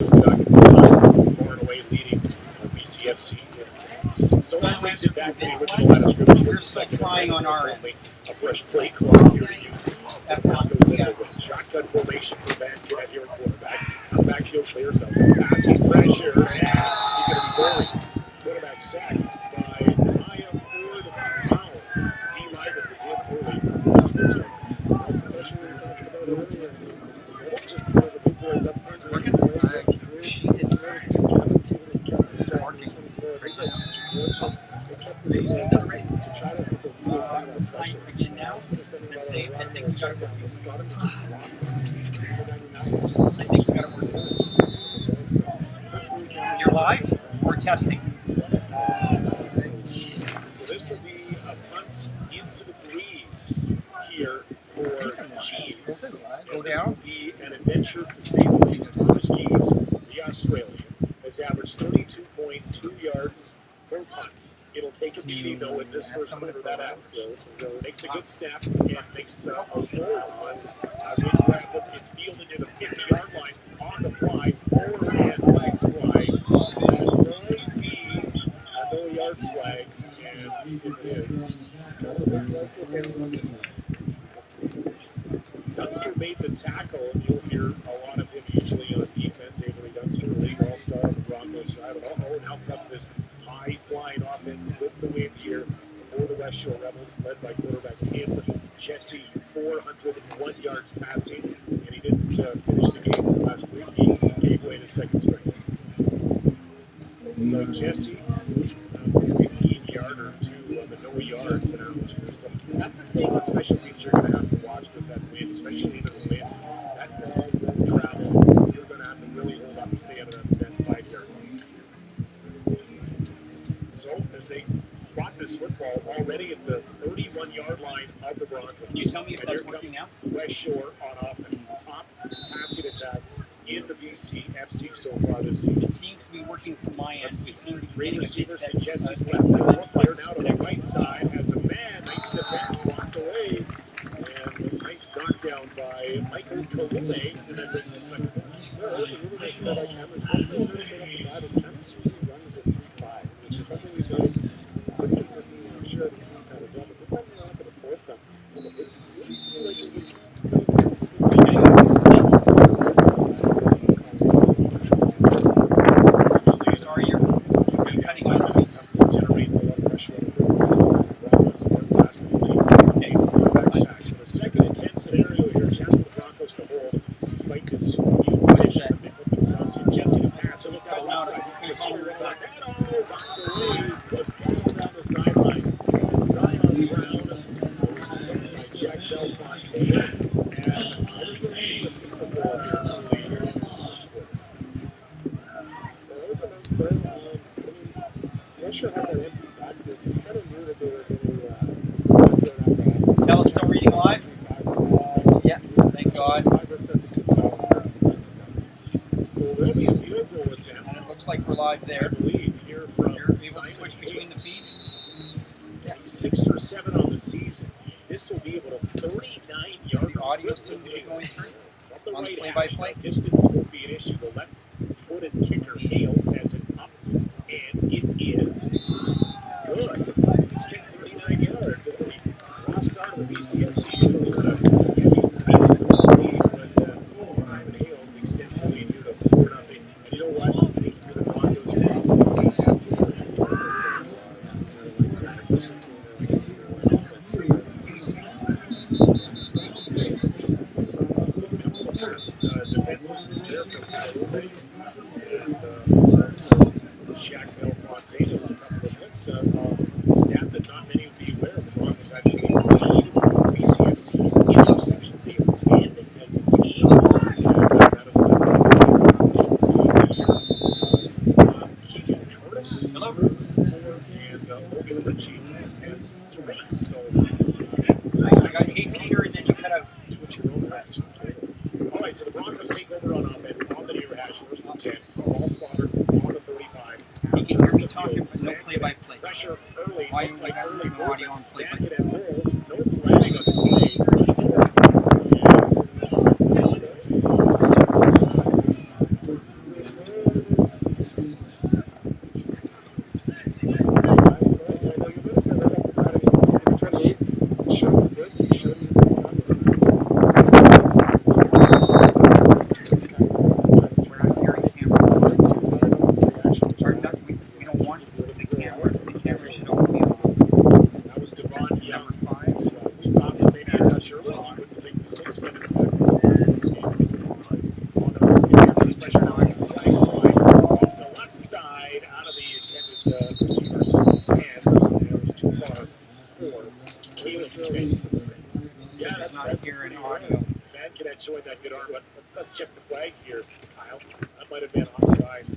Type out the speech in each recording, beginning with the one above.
far and away leading BCFC. So that makes it back to the original line of scrimmage. We're still trying on our end. A fresh play clock here to use. Yes. Shotgun formation for Van Jet here at quarterback. Backfield clears up. Passing pressure, and he's going to be buried. Quarterback sacked by Maya Ford Powell. D. Ryder is in early. It's working. She didn't say it's working. They say that already. Again now. Let's say I think we got it working. I think we got it working. You're live? We're testing. So this will be a punt into the breeze here for Jeeves. This is live. Go down. Be an adventure to say the least. Thomas Jeeves, the Australian, has averaged 32.2 yards per punt. It'll take a beating though in this first quarter that out. Makes a good snap and makes a goal. It's fielded to the 50-yard line on the fly. Overhand flag fly. That might be a no-yard flag, and it is. Dunster made the tackle. You'll hear a lot of him usually on defense. Avery Dunster, league all-star on the Broncos side. Oh, now comes this high-flying offense with the wind here for the West Shore Rebels, led by quarterback Tim Jesse, 401 yards passing, and he didn't finish the game last week. He gave away the second string. So Jesse, 15-yard or two on the no yards now. That's the thing with special teams you're going to have to watch with that wind, especially even the wind. That ball won't travel. You're going to have to really hold up and stay under that 5-yard line. So as they spot this football already at the 31-yard line of the Broncos. Can you tell me if that's working now? West Shore on offense. Top passing attack in the BCFC so far this season. It seems to be working from my end. We seem to be getting a big receivers to Jesse's left. Player now to the right side has a man. Nice defense blocked away. And a nice knockdown by Michael Kalule. And then the second. Which is something he's done. But he's just sure that he's kind of done. But this time he's not going to force them. Sorry, you're cutting out. Generate a lot of pressure on the okay. The second intense scenario here, chance for the Broncos to hold despite this huge pressure. Jesse to pass. So he's going outside. He's going to follow right back. Knocks away. Goes down the sideline. Side on the ground. By Jack Belfont. And everybody gets the ball here. Tell us, still reading live? Yeah, thank God. And it looks like we're live there. You're able to switch between the feeds? Yeah, 6 or 7 on the season. This will be able to 39 yards. The audio seems to be going through on the play-by-play. Distance will be an issue. The left-footed kicker hails as an up, and it is good. It's kicked 39 yards. Last start of the BCFC usually would have hails extensively due to 4-0. And you know what? The Broncos Jack Belfont faces a couple of hits. Stat that not many would be aware of. The Broncos actually lead BCFC interception field and as a team. Keegan Curtis. Hello. And Logan Ritchie and Terrain. So I got hey Peter, and then you cut out. What's your own rest? All right, so the Broncos take over on offense on the near hash. First and 10. Ball spotter on the 35. You can hear me talking, but no play-by-play. Pressure early. Why do we have no audio on play-by-play? No flagging on the play. Let's check the flag here, Kyle. That might have been offside. Yeah,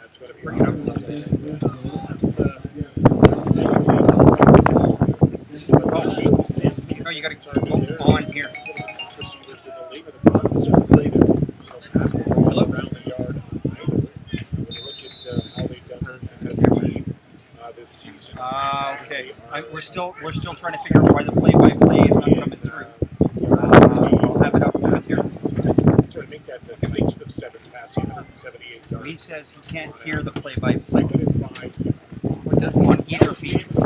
it's going to be Bring it up a offside. little bit. No, you got to go on here. Hello? Okay. We're still trying to figure out why the play-by-play is not coming through. I'll have it up momentarily. So he says he can't hear the play-by-play on either feed. No.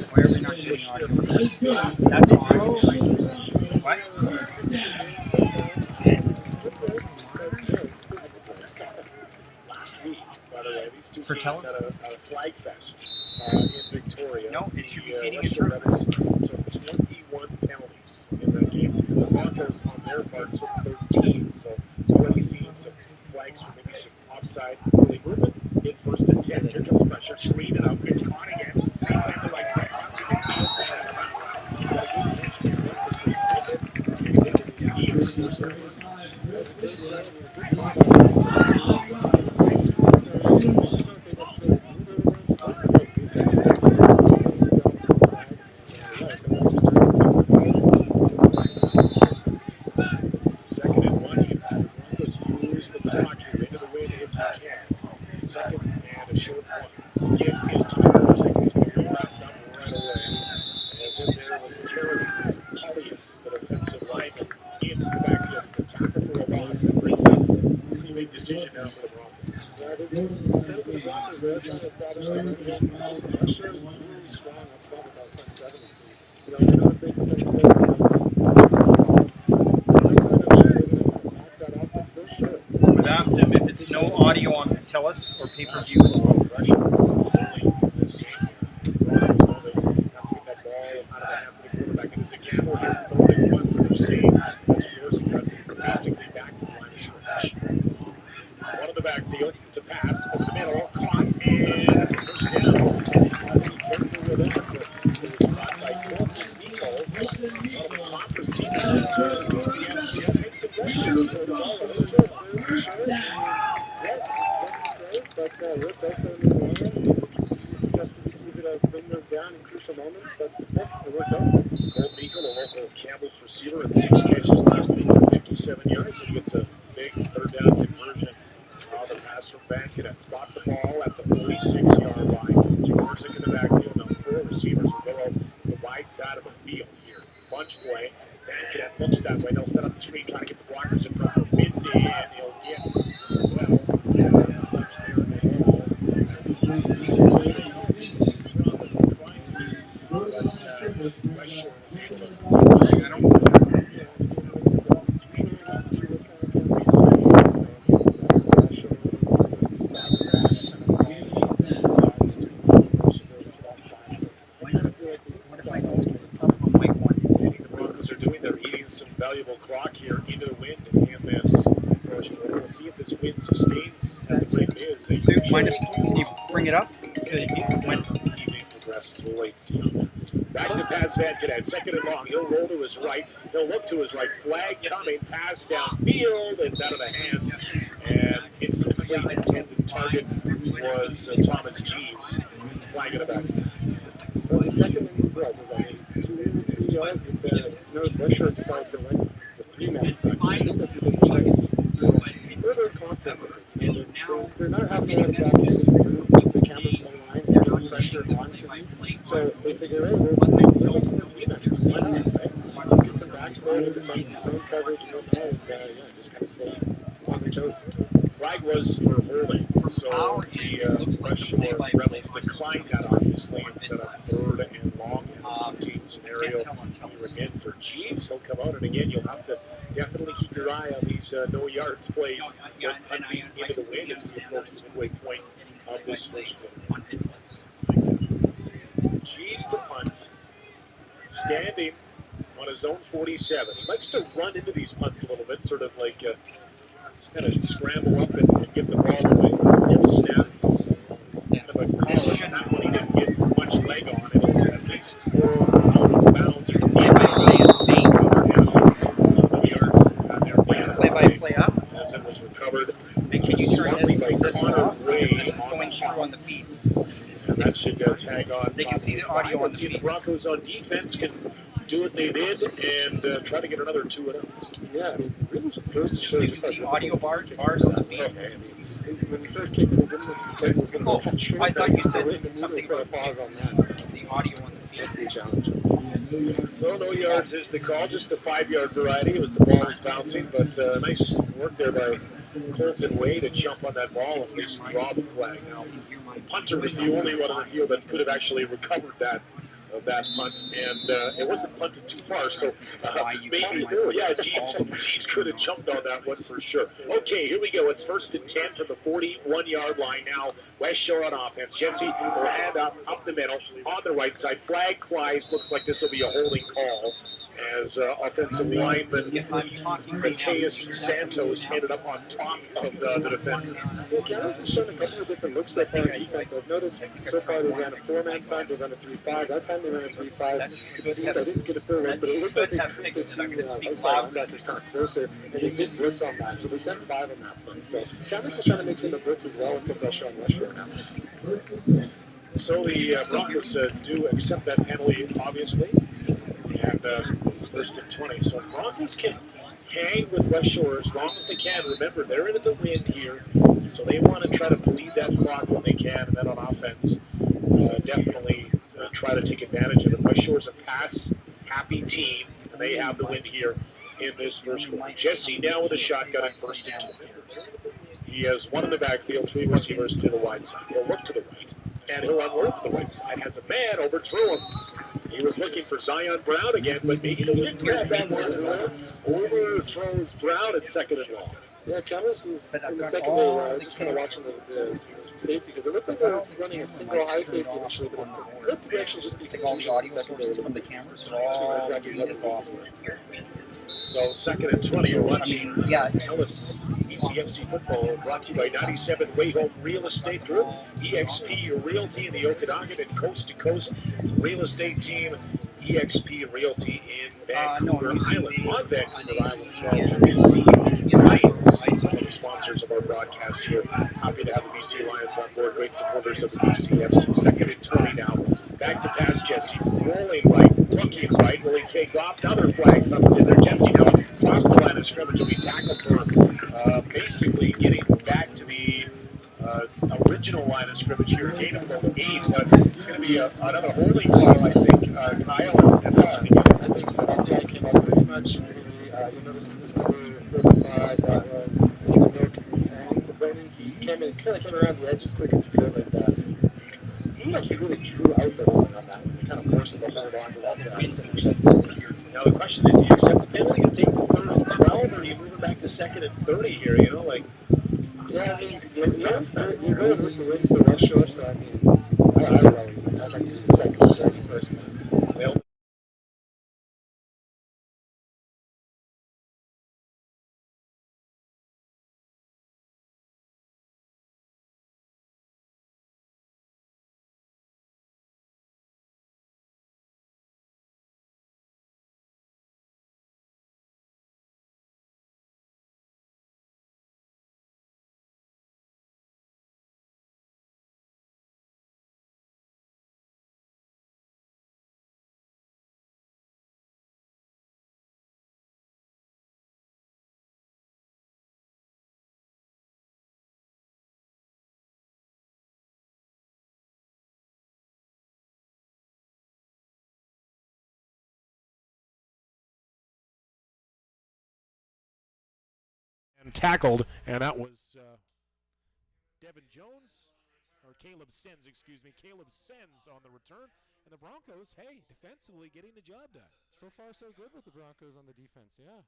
Why are we not getting audio? That's on. What? For Telus? No, it should be feeding it through. 21 penalties in that game. The Broncos on their part took 13, so it's already seen some flags for maybe some offside early movement. It's first and 10. Here comes the pressure. Screen it out. It's caught again. I've asked him if it's no audio on Telus or pay-per-view. One of the backfield to pass over the middle, caught and first down. Campbell's receiver at 6 catches last week for 57 yards. He gets a big third down conversion. The pass from Bankin spot the ball at the 46-yard line. Jaworczyk in the backfield. Now 4 receivers will go out the wide side of the field here. Bunch play. Bankin looks that way. They'll set up the screen, trying to get the blockers in front of Mindy, and he'll get valuable clock here into the wind in this. We'll see if this wind sustains. That's it. Minus, can you bring it up? Evening progresses. We'll wait and see on that. Back to pass Van Cadet. Second and long. He'll roll to his right. He'll look to his right. Flag coming. Pass downfield. It's out of the hands. And incomplete. Intended target was Thomas Jeeves. Flag in the back. Well, the second and progress is on 2 yards with no pressure inside the length. The 3-man back. Further confident. They're not having a lot of practice. The cameras online. They're not pressure on to me. So they figure out we're going to do that. Why not? Right? Get some back foot, get some zone coverage, and just kind of stay on their toes. Flag was for holding. So the pressure Rebels declined that obviously and set up third and long in the team scenario. Again for Jeeves, he'll come out, and again you'll have to definitely keep your eye on these no yards plays. Punting into the wind as we approach the midway point of this first quarter. Jeeves to punt, standing on his own 47. He likes to run into these punts a little bit, sort of like kind of scramble up and get the ball away. He'll snap. Kind of a collar, not when he hang on. They can see the audio on the feed. The feed. Broncos on defense can do what they did and try to get another 2 and 0. Yeah, I mean, really just goes to show You can see audio bars on the feed. Okay, I mean, when we first kicked it, it didn't look like it was going to Oh, go true. I thought you said something about pause on the audio on the feed. the challenge. So no yards is the call, just the 5-yard variety. It was the ball was bouncing, but nice work there by Colton Way to jump on that ball and at least draw the flag. Now, the punter was the only one on the field that could have actually recovered that punt, and it wasn't punted too far, so maybe, Jeeves could have jumped on that one for sure. Okay, here we go. It's 1st and 10 from the 41-yard line now. West Shore on offense. Jesse will hand up the middle on the right side. Flag flies. Looks like this will be a holding call as offensive lineman Mateus Santos headed up on top of the defender. The Giants have shown a couple of different looks so far on defense. I've noticed so far they ran a 4-man time, they ran a 3-5. That time they ran a 3-5. I didn't get a full run, but it looked like they fixed it. I'm going to speak loud. That just kind of closer, and they did blitz on that, so they sent 5 on that one. So Giants are trying to mix in the blitz as well and put pressure on West Shore now. So the Broncos do accept that penalty, obviously, and 1st and 20. So Broncos can hang with West Shore as long as they can. Remember, they're in the wind here, so they want to try to bleed that clock when they can, and then on offense, definitely try to take advantage of it. West Shore's a pass-happy team, and they have the win here in this first quarter. Jesse now with a shotgun at 1st and 20. He has one in the backfield, 3 receivers to the wide side. He'll look to the right, and he'll unload to the right side. Has a man overthrew him. He was looking for Zion Brown again, but maybe the wind grab that one. Overthrows Brown at 2nd and long. Yeah, Giants was in the secondary, just kind of watching the safety, because it looked like they were running a single high safety initially, but it looked to actually just be all the audio sources from the cameras are all getting this off. So 2nd and 20. You're watching Ellis ECFC football brought to you by 97 Way Home Real Estate Group, EXP Realty in the Okanagan, and Coast to Coast Real Estate Team, EXP Realty in Vancouver Island. On Vancouver Island, BC Lions, some of the sponsors of our broadcast here. Happy to have the BC Lions on board, great supporters of the BCFC. 2nd and 20 now. Back to pass Jesse, rolling right, looking right. Will he take off? Another flag comes in there. Jesse now across the line of scrimmage will be tackled for basically getting back to the original line of scrimmage here. Gain of about 8, but it's going to be another holding call, I think, Kyle. I think so. That guy came up pretty much. You notice this number 35 that was the Brennan. He kind of came around the edges quick and good, and he actually really drew out the holding on that one. He kind of forced the hold on to that guy. Now the question is, do you accept the penalty and take the 3rd and 12, or do you move it back to 2nd and 30 here? You know, like. Yeah, I mean, you're going to the win for West Shore, so I mean, I'd like to do the 2nd and 30 personally. Well, and tackled, and that was Devin Jones, or Caleb Sens, excuse me. Caleb Sens on the return, and the Broncos, hey, defensively getting the job done. So far, so good with the Broncos on the defense, yeah.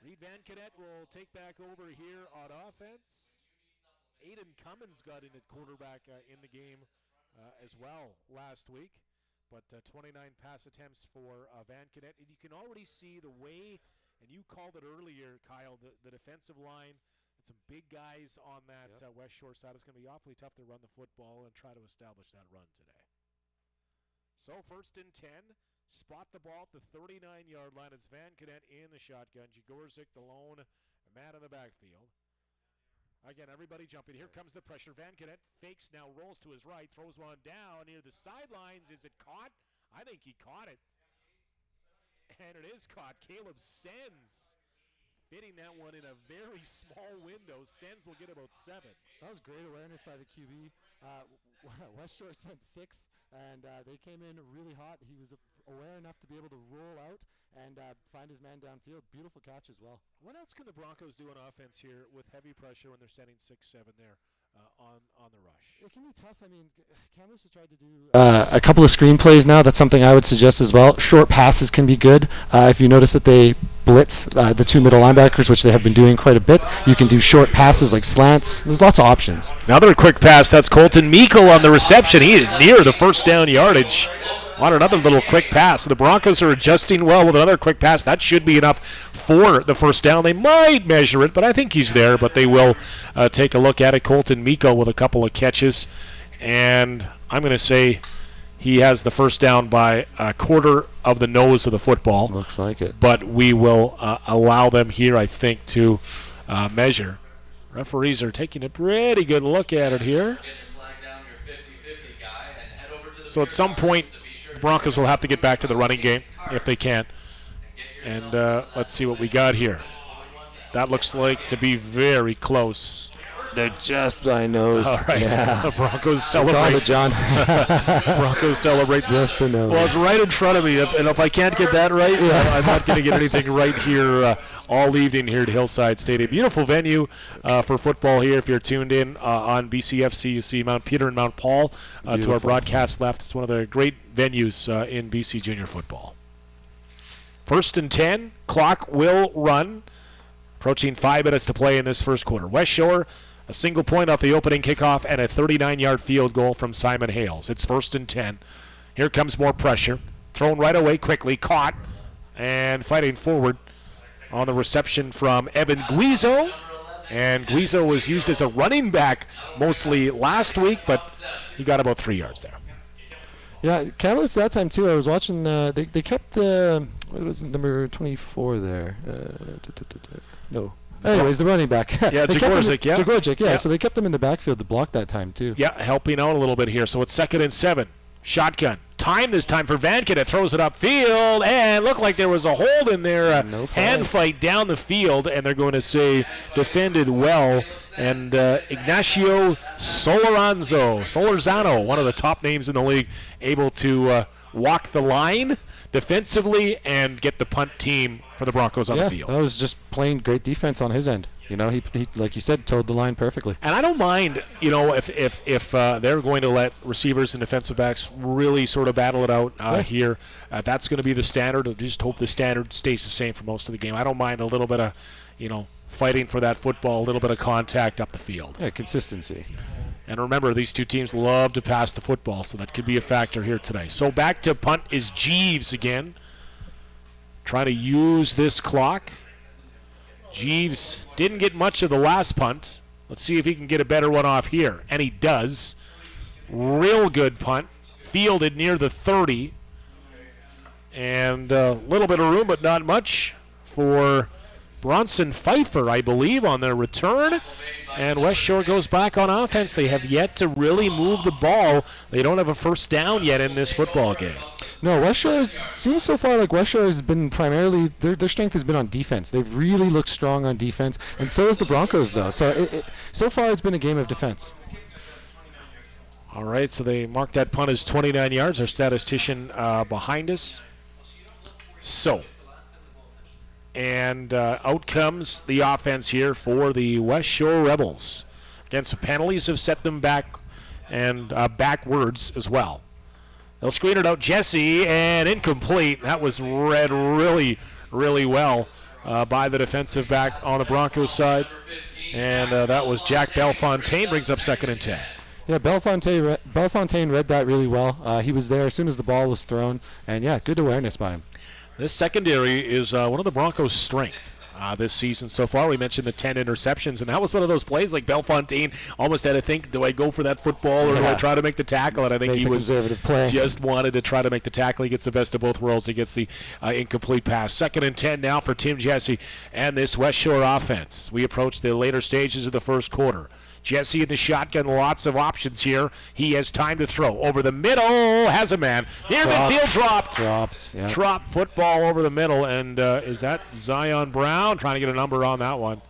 Reed Van Cadet will take back over here on offense. Aiden Cummins got in at quarterback in the game as well last week. But 29 pass attempts for Van Cadet. And you can already see the way, and you called it earlier, Kyle, the defensive line and some big guys on that West Shore side. It's going to be awfully tough to run the football and try to establish that run today. So 1st and 10. Spot the ball at the 39-yard line. It's Van Cadet in the shotgun. Jagorczyk, the lone man in the backfield. Again, everybody jumping. Here comes the pressure. Van Cadet fakes now, rolls to his right, throws one down near the sidelines. Is it caught? I think he caught it. And it is caught. Caleb Sens hitting that one in a very small window. Sens will get about 7. That was great awareness by the QB. West Shore sent 6, and they came in really hot. He was aware enough to be able to roll out and find his man downfield. Beautiful catch as well. What else can the Broncos do on offense here with heavy pressure when they're sending 6-7 there on the rush? It can be tough. I mean, Camus has tried to do a couple of screen plays now. That's something I would suggest as well. Short passes can be good. If you notice that they blitz the 2 middle linebackers, which they have been doing quite a bit, you can do short passes like slants. There's lots of options. Another quick pass. That's Colton Meikle on the reception. He is near the first down yardage on another little quick pass. The Broncos are adjusting well with another quick pass. That should be enough for the first down. They might measure it, but I think he's there. But they will take a look at it. Colton Meikle with a couple of catches. And I'm going to say he has the first down by a quarter of the nose of the football. Looks like it. But we will allow them here, I think, to measure. Referees are taking a pretty good look at it here. So at some point, the Broncos will have to get back to the running game if they can. And let's see what we got here. That looks like to be very close. They're just by nose. All right. Yeah. The Broncos celebrate. It, John. Broncos celebrate. Just a nose. Well, it's right in front of me. And if I can't get that right, I'm not going to get anything right here all evening here at Hillside Stadium. Beautiful venue for football here. If you're tuned in on BCFC, you see Mount Peter and Mount Paul to our broadcast left. It's one of the great venues in BC junior football. 1st and 10. Clock will run. Approaching 5 minutes to play in this first quarter. West Shore, a single point off the opening kickoff and a 39-yard field goal from Simon Hales. It's 1st and 10. Here comes more pressure. Thrown right away quickly. Caught. And fighting forward on the reception from Evan Guizo. And Guizo was used as a running back mostly last week, but he got about 3 yards there. Yeah, Kamloops that time too. I was watching. They kept what was it, number 24 there? No. Anyways, the running back. Yeah, Jagorzek, yeah. Jagorzek, yeah. So they kept him in the backfield to block that time too. Yeah, helping out a little bit here. So it's 2nd and 7. Shotgun. Time this time for Van Cadet. Throws it upfield, and looked like there was a hold in there. Hand fight down the field, and they're going to say defended well. And Ignacio Solorzano, one of the top names in the league, able to walk the line defensively and get the punt team for the Broncos on the field. That was just plain great defense on his end. You know, he like you said, towed the line perfectly. And I don't mind, you know, if they're going to let receivers and defensive backs really sort of battle it out here. That's going to be the standard. I just hope the standard stays the same for most of the game. I don't mind a little bit of, you know, fighting for that football, a little bit of contact up the field. Yeah, consistency. And remember, these two teams love to pass the football, so that could be a factor here today. So back to punt is Jeeves again. Trying to use this clock. Jeeves didn't get much of the last punt. Let's see if he can get a better one off here. And he does. Real good punt. Fielded near the 30. And a little bit of room, but not much for Bronson Pfeiffer, I believe, on their return. And West Shore goes back on offense. They have yet to really move the ball. They don't have a first down yet in this football game. No, West Shore seems so far like West Shore has been primarily, their strength has been on defense. They've really looked strong on defense, and so has the Broncos, though. So so far it's been a game of defense. All right, so they marked that punt as 29 yards. Our statistician behind us. So, and out comes the offense here for the West Shore Rebels. Again, some penalties have set them back and backwards as well. They'll screen it out, Jesse, and incomplete. That was read really, really well by the defensive back on the Broncos side. And that was Jack Bellefontaine, brings up 2nd and 10. Yeah, Bellefontaine read that really well. He was there as soon as the ball was thrown. And, yeah, good awareness by him. This secondary is one of the Broncos' strength. this season so far. We mentioned the 10 interceptions, and that was one of those plays like Bellefontaine almost had to think, do I go for that football or do I try to make the tackle? And I think he was just wanted to try to make the tackle. He gets the best of both worlds. He gets the incomplete pass. 2nd and 10 now for Tim Jesse and this West Shore offense. We approach the later stages of the first quarter. Jesse in the shotgun, lots of options here. He has time to throw. Over the middle, has a man. Near midfield, dropped. Dropped football over the middle, and is that Zion Brown? Trying to get a number on that one.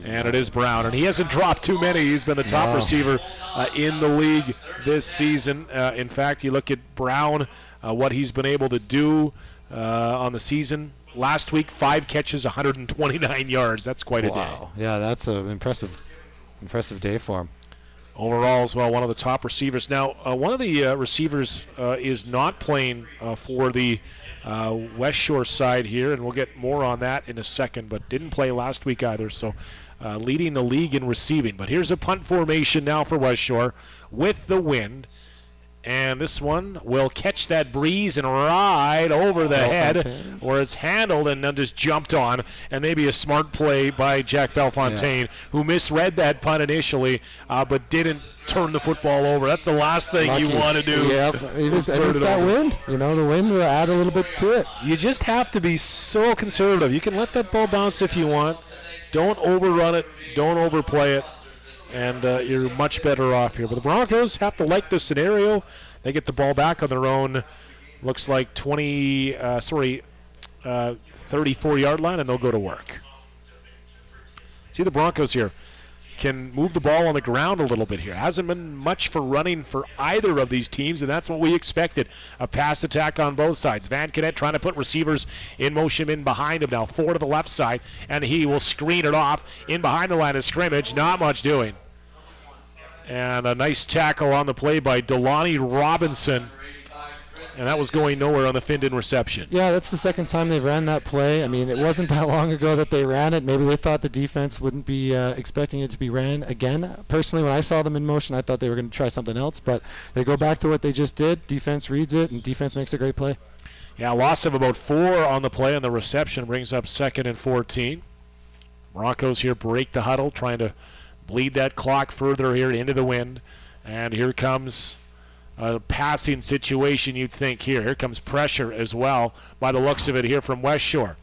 And it is Brown, and he hasn't dropped too many. He's been the top receiver in the league this season. In fact, you look at Brown, what he's been able to do on the season. Last week, 5 catches, 129 yards. That's quite a day. Yeah, that's an impressive day for him. Overall as well, one of the top receivers. Now, one of the receivers is not playing for the West Shore side here, and we'll get more on that in a second, but didn't play last week either, so leading the league in receiving. But here's a punt formation now for West Shore with the wind. And this one will catch that breeze and ride over the head where it's handled and then just jumped on. And maybe a smart play by Jack Bellefontaine, who misread that punt initially, but didn't turn the football over. That's the last thing you want to do. Yeah, it's that wind. You know, the wind will add a little bit to it. You just have to be so conservative. You can let that ball bounce if you want. Don't overrun it. Don't overplay it. And you're much better off here. But the Broncos have to like this scenario. They get the ball back on their own, looks like 34-yard line, and they'll go to work. See, the Broncos here can move the ball on the ground a little bit here. Hasn't been much for running for either of these teams, and that's what we expected. A pass attack on both sides. Van Canet trying to put receivers in motion in behind him now. 4 to the left side, and he will screen it off in behind the line of scrimmage. Not much doing. And a nice tackle on the play by Delaney Robinson. And that was going nowhere on the Findon reception. Yeah, that's the second time they've ran that play. I mean, it wasn't that long ago that they ran it. Maybe they thought the defense wouldn't be expecting it to be ran again. Personally, when I saw them in motion, I thought they were going to try something else. But they go back to what they just did. Defense reads it, and defense makes a great play. Yeah, loss of about 4 on the play, and the reception brings up 2nd and 14. Broncos here break the huddle, trying to bleed that clock further here into the wind. And here comes a passing situation, you'd think here. Here comes pressure as well by the looks of it here from West Shore.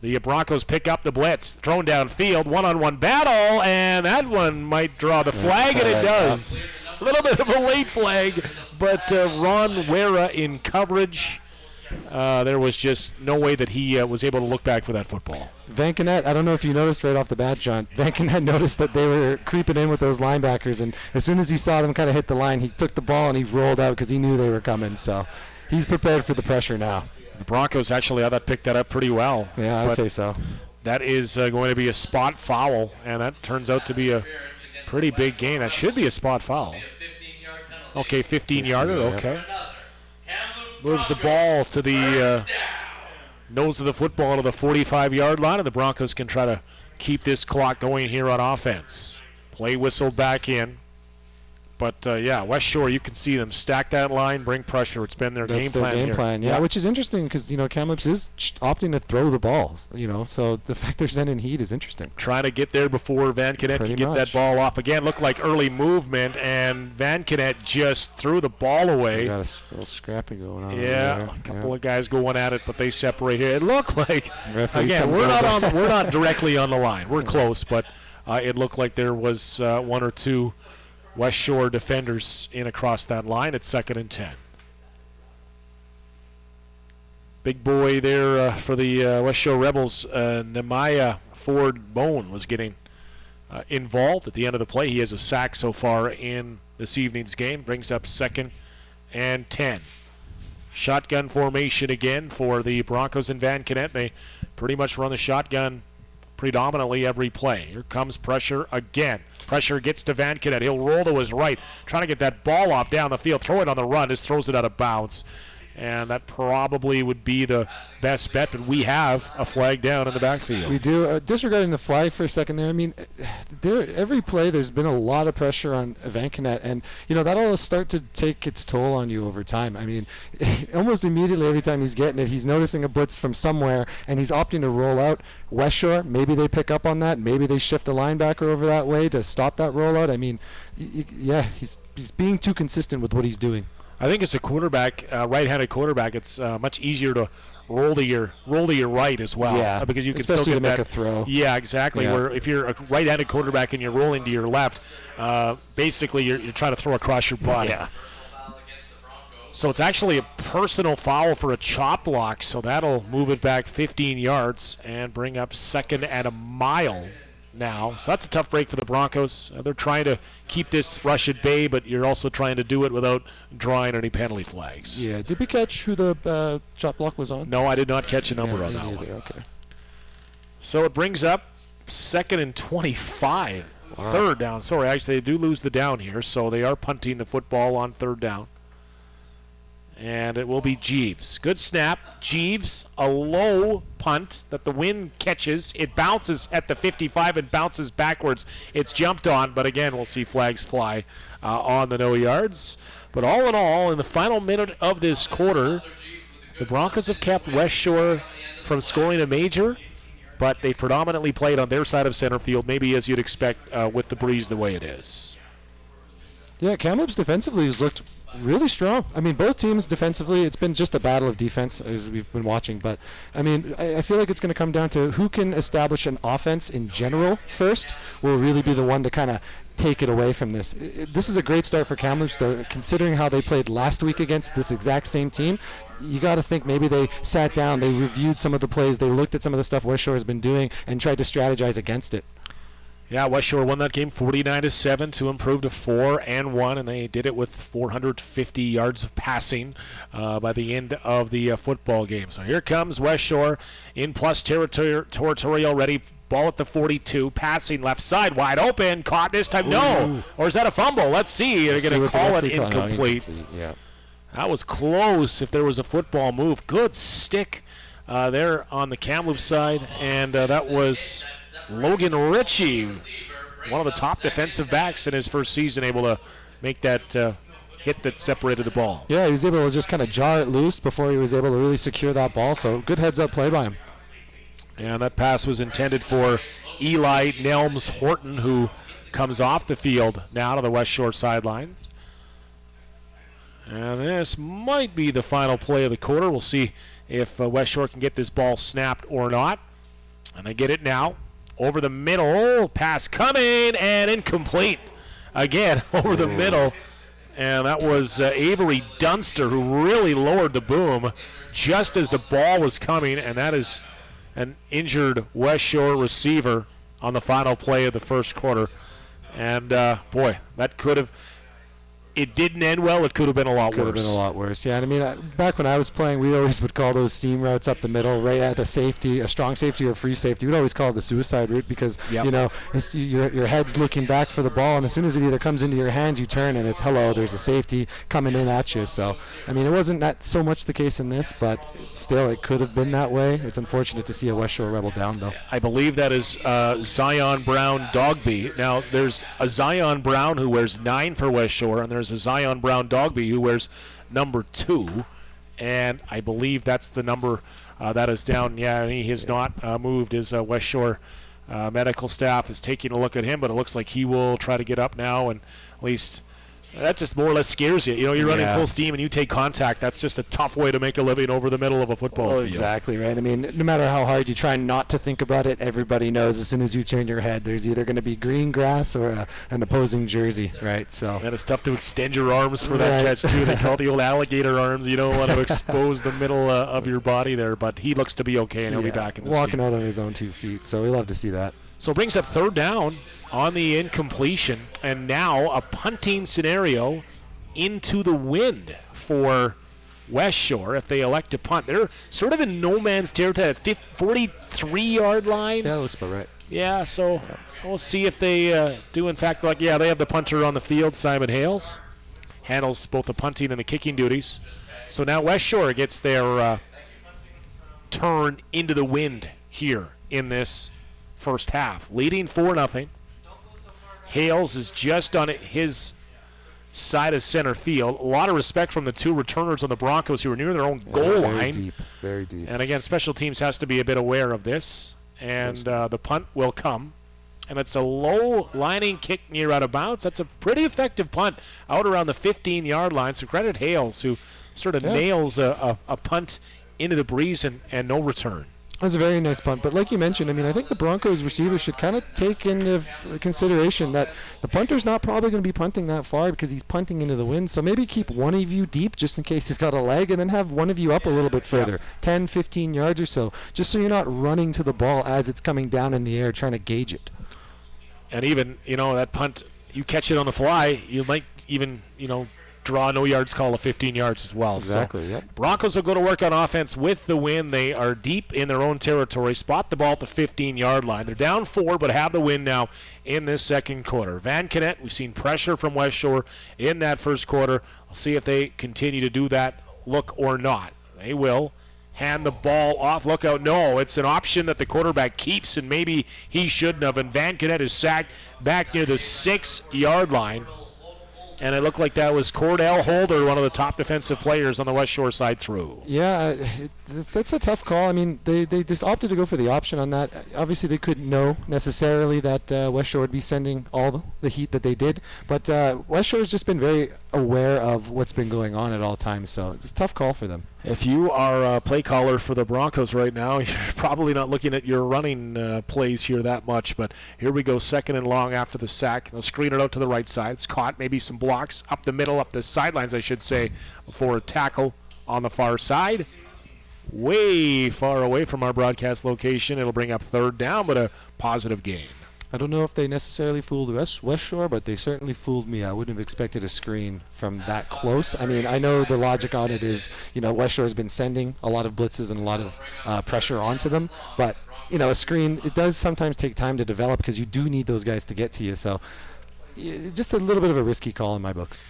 The Broncos pick up the blitz, thrown downfield, one-on-one battle, and that one might draw the flag, and it does. A little bit of a late flag, but Ron Wera in coverage. There was just no way that he was able to look back for that football. Van Canet, I don't know if you noticed right off the bat, John. Van Canet noticed that they were creeping in with those linebackers, and as soon as he saw them kind of hit the line, he took the ball and he rolled out because he knew they were coming. So he's prepared for the pressure now. The Broncos actually, I thought, picked that up pretty well. Yeah, I'd say so. That is going to be a spot foul, and that turns out to be a pretty big gain. That should be a spot foul. Okay, 15-yarder, okay. Moves the ball to the nose of the football to the 45-yard line, and the Broncos can try to keep this clock going here on offense. Play whistled back in. But, yeah, West Shore, you can see them stack that line, bring pressure. It's been their game plan. Yeah, which is interesting because, you know, Kamloops is opting to throw the balls, you know, so the fact they're sending heat is interesting. Trying to get there before Van Canet can get that ball off again. Looked like early movement, and Van Canet just threw the ball away. Got a little scrappy going on. Yeah, a couple of guys going at it, but they separate here. It looked like, again, we're not directly on the line. We're close, but it looked like there was 1 or 2 West Shore defenders in across that line at 2nd and 10. Big boy there for the West Shore Rebels, Nehemiah Ford Bone was getting involved at the end of the play. He has a sack so far in this evening's game. Brings up 2nd and 10. Shotgun formation again for the Broncos and Van Canet. They pretty much run the shotgun predominantly every play. Here comes pressure again. Pressure gets to Van Canet. He'll roll to his right, trying to get that ball off down the field, throw it on the run, just throws it out of bounds. and that probably would be the best bet. But we have a flag down in the backfield. We do. Disregarding the flag for a second there, I mean, every play there's been a lot of pressure on Evancanet, and that'll start to take its toll on you over time. I mean, almost immediately every time he's getting it, he's noticing a blitz from somewhere, and he's opting to roll out. West Shore, maybe they pick up on that. Maybe they shift a linebacker over that way to stop that rollout. I mean, yeah, he's being too consistent with what he's doing. I think as a quarterback, right-handed quarterback, it's much easier to roll to your right as well. Yeah, because you can especially still get to make that, a throw. Yeah, exactly. Yeah. Where if you're a right-handed quarterback and you're rolling to your left, basically you're trying to throw across your body. Yeah. So it's actually a personal foul for a chop block, so that'll move it back 15 yards and bring up 2nd and a mile now. So that's a tough break for the Broncos. They're trying to keep this rush at bay, but you're also trying to do it without drawing any penalty flags. Yeah. Did we catch who the chop block was on? No, I did not catch a number on that one. Okay. So it brings up 2nd and 25. Wow. 3rd down. Sorry, actually they do lose the down here, so they are punting the football on 3rd down. And it will be Jeeves. Good snap. Jeeves, a low punt that the wind catches. It bounces at the 55 and bounces backwards. It's jumped on, but again, we'll see flags fly on the no yards. But all in all, in the final minute of this quarter, the Broncos have kept West Shore from scoring a major, but they predominantly played on their side of center field, maybe as you'd expect with the breeze the way it is. Yeah, Kamloops defensively has looked really strong. I mean, both teams defensively, it's been just a battle of defense as we've been watching. But, I mean, I feel like it's going to come down to who can establish an offense in general first will really be the one to kind of take it away from this. This is a great start for Kamloops, though, considering how they played last week against this exact same team. You got to think maybe they sat down, they reviewed some of the plays, they looked at some of the stuff West Shore has been doing and tried to strategize against it. Yeah, West Shore won that game 49-7 to improve to 4-1, and they did it with 450 yards of passing by the end of the football game. So here comes West Shore in plus territory already. Ball at the 42, passing left side, wide open, caught this time. No, or is that a fumble? Let's see. They're going to call it incomplete. Yeah, that was close. If there was a football move, good stick there on the Kamloops side, and that was Logan Ritchie, one of the top defensive backs in his first season, able to make that hit that separated the ball. Yeah, he was able to just kind of jar it loose before he was able to really secure that ball. So good heads-up play by him. And that pass was intended for Eli Nelms Horton, who comes off the field now to the West Shore sideline. And this might be the final play of the quarter. We'll see if West Shore can get this ball snapped or not. And they get it now. Over the middle, pass coming, and incomplete. Again, over the middle. And that was Avery Dunster, who really lowered the boom just as the ball was coming. And that is an injured West Shore receiver on the final play of the first quarter. And, boy, that could have... It didn't end well. It could have been a lot worse. Could have been a lot worse. Yeah, and I mean, back when I was playing, we always would call those seam routes up the middle, right at the safety, a strong safety or free safety. We'd always call it the suicide route because, your head's looking back for the ball, and as soon as it either comes into your hands, you turn, and it's, hello, there's a safety coming in at you. So, I mean, it wasn't that so much the case in this, but still, it could have been that way. It's unfortunate to see a West Shore Rebel down, though. I believe that is Zion Brown Dogby. Now, there's a Zion Brown who wears 9 for West Shore, and there's a Zion Brown Dogby who wears number 2, and I believe that's the number that is down. Yeah, he has not moved. His West Shore medical staff is taking a look at him, but it looks like he will try to get up now, and at least that just more or less scares you. You know, you're running full steam and you take contact. That's just a tough way to make a living over the middle of a football field. Exactly, right. I mean, no matter how hard you try not to think about it, everybody knows as soon as you turn your head, there's either going to be green grass or an opposing jersey, right? So. And it's tough to extend your arms for that catch, too. They call it the old alligator arms. You don't want to expose the middle of your body there, but he looks to be okay, and he'll be back in this walking game. Out on his own 2 feet, so we love to see that. So it brings up 3rd down on the incompletion, and now a punting scenario into the wind for West Shore if they elect to punt. They're sort of in no man's territory at 43-yard line. Yeah, that looks about right. Yeah, so we'll see if they do, in fact, they have the punter on the field, Simon Hales. Handles both the punting and the kicking duties. So now West Shore gets their turn into the wind here in this first half, leading 4-0. Hales is just on his side of center field. A lot of respect from the two returners on the Broncos who are near their own goal line. Deep, very deep. And again, special teams has to be a bit aware of this. And the punt will come. And it's a low lining kick near out of bounds. That's a pretty effective punt out around the 15-yard line. So credit Hales, who sort of nails a punt into the breeze and no return. That's a very nice punt. But like you mentioned, I mean, I think the Broncos receivers should kind of take into consideration that the punter's not probably going to be punting that far because he's punting into the wind. So maybe keep one of you deep just in case he's got a leg, and then have one of you up a little bit further, 10, 15 yards or so, just so you're not running to the ball as it's coming down in the air trying to gauge it. And even, that punt, you catch it on the fly, you might even, draw a no yards call of 15 yards as well. Exactly, so Broncos will go to work on offense with the win. They are deep in their own territory, spot the ball at the 15-yard line. They're down 4, but have the win now in this second quarter. Van Kennett, we've seen pressure from West Shore in that first quarter. We'll see if they continue to do that look or not. They will. Hand the ball off. Look out. No, it's an option that the quarterback keeps, and maybe he shouldn't have. And Van Kennett is sacked back near the 6-yard line. And it looked like that was Cordell Holder, one of the top defensive players on the West Shore side, through. Yeah, that's a tough call. I mean, they just opted to go for the option on that. Obviously, they couldn't know necessarily that West Shore would be sending all the heat that they did. But West Shore has just been very aware of what's been going on at all times. So it's a tough call for them. If you are a play caller for the Broncos right now, you're probably not looking at your running plays here that much. But here we go, second and long after the sack. They'll screen it out to the right side. It's caught, maybe some blocks up the middle, up the sidelines, I should say, before a tackle on the far side. Way far away from our broadcast location. It'll bring up third down, but a positive gain. I don't know if they necessarily fooled West Shore, but they certainly fooled me. I wouldn't have expected a screen from that close. I mean, I know the logic on it is, West Shore has been sending a lot of blitzes and a lot of pressure onto them, but, a screen, it does sometimes take time to develop because you do need those guys to get to you. So just a little bit of a risky call in my books.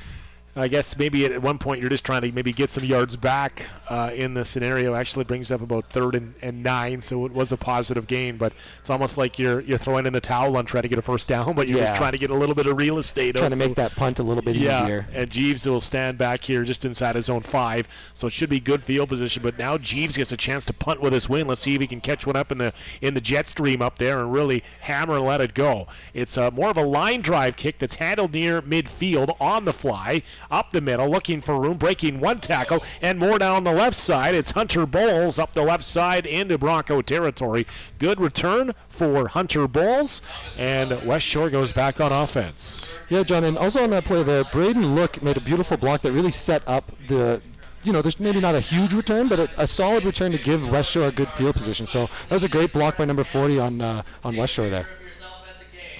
I guess maybe at one point you're just trying to maybe get some yards back in the scenario. Actually brings up about 3rd and 9, so it was a positive gain. But it's almost like you're throwing in the towel on trying to get a first down, but you're just trying to get a little bit of real estate. Trying to make that punt a little bit easier. And Jeeves will stand back here just inside his own 5, so it should be good field position. But now Jeeves gets a chance to punt with his win. Let's see if he can catch one up in the jet stream up there and really hammer and let it go. It's more of a line drive kick that's handled near midfield on the fly. Up the middle, looking for room, breaking one tackle, and more down the left side. It's Hunter Bowles up the left side into Bronco territory. Good return for Hunter Bowles, and West Shore goes back on offense. Yeah, John, and also on that play there, Braden Look made a beautiful block that really set up the there's maybe not a huge return, but a solid return to give West Shore a good field position. So that was a great block by number 40 on West Shore there.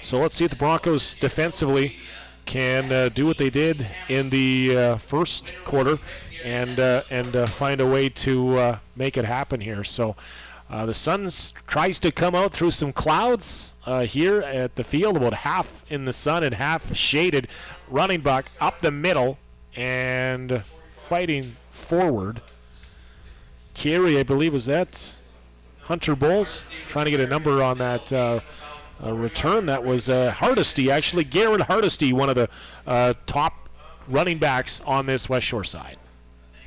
So let's see if the Broncos defensively can do what they did in the first quarter and find a way to make it happen here. So the sun tries to come out through some clouds here at the field, about half in the sun and half shaded. Running back up the middle and fighting forward. Carey, I believe, was that Hunter Bowles? Trying to get a number on that return. That was Hardesty, actually. Garrett Hardesty, one of the top running backs on this West Shore side.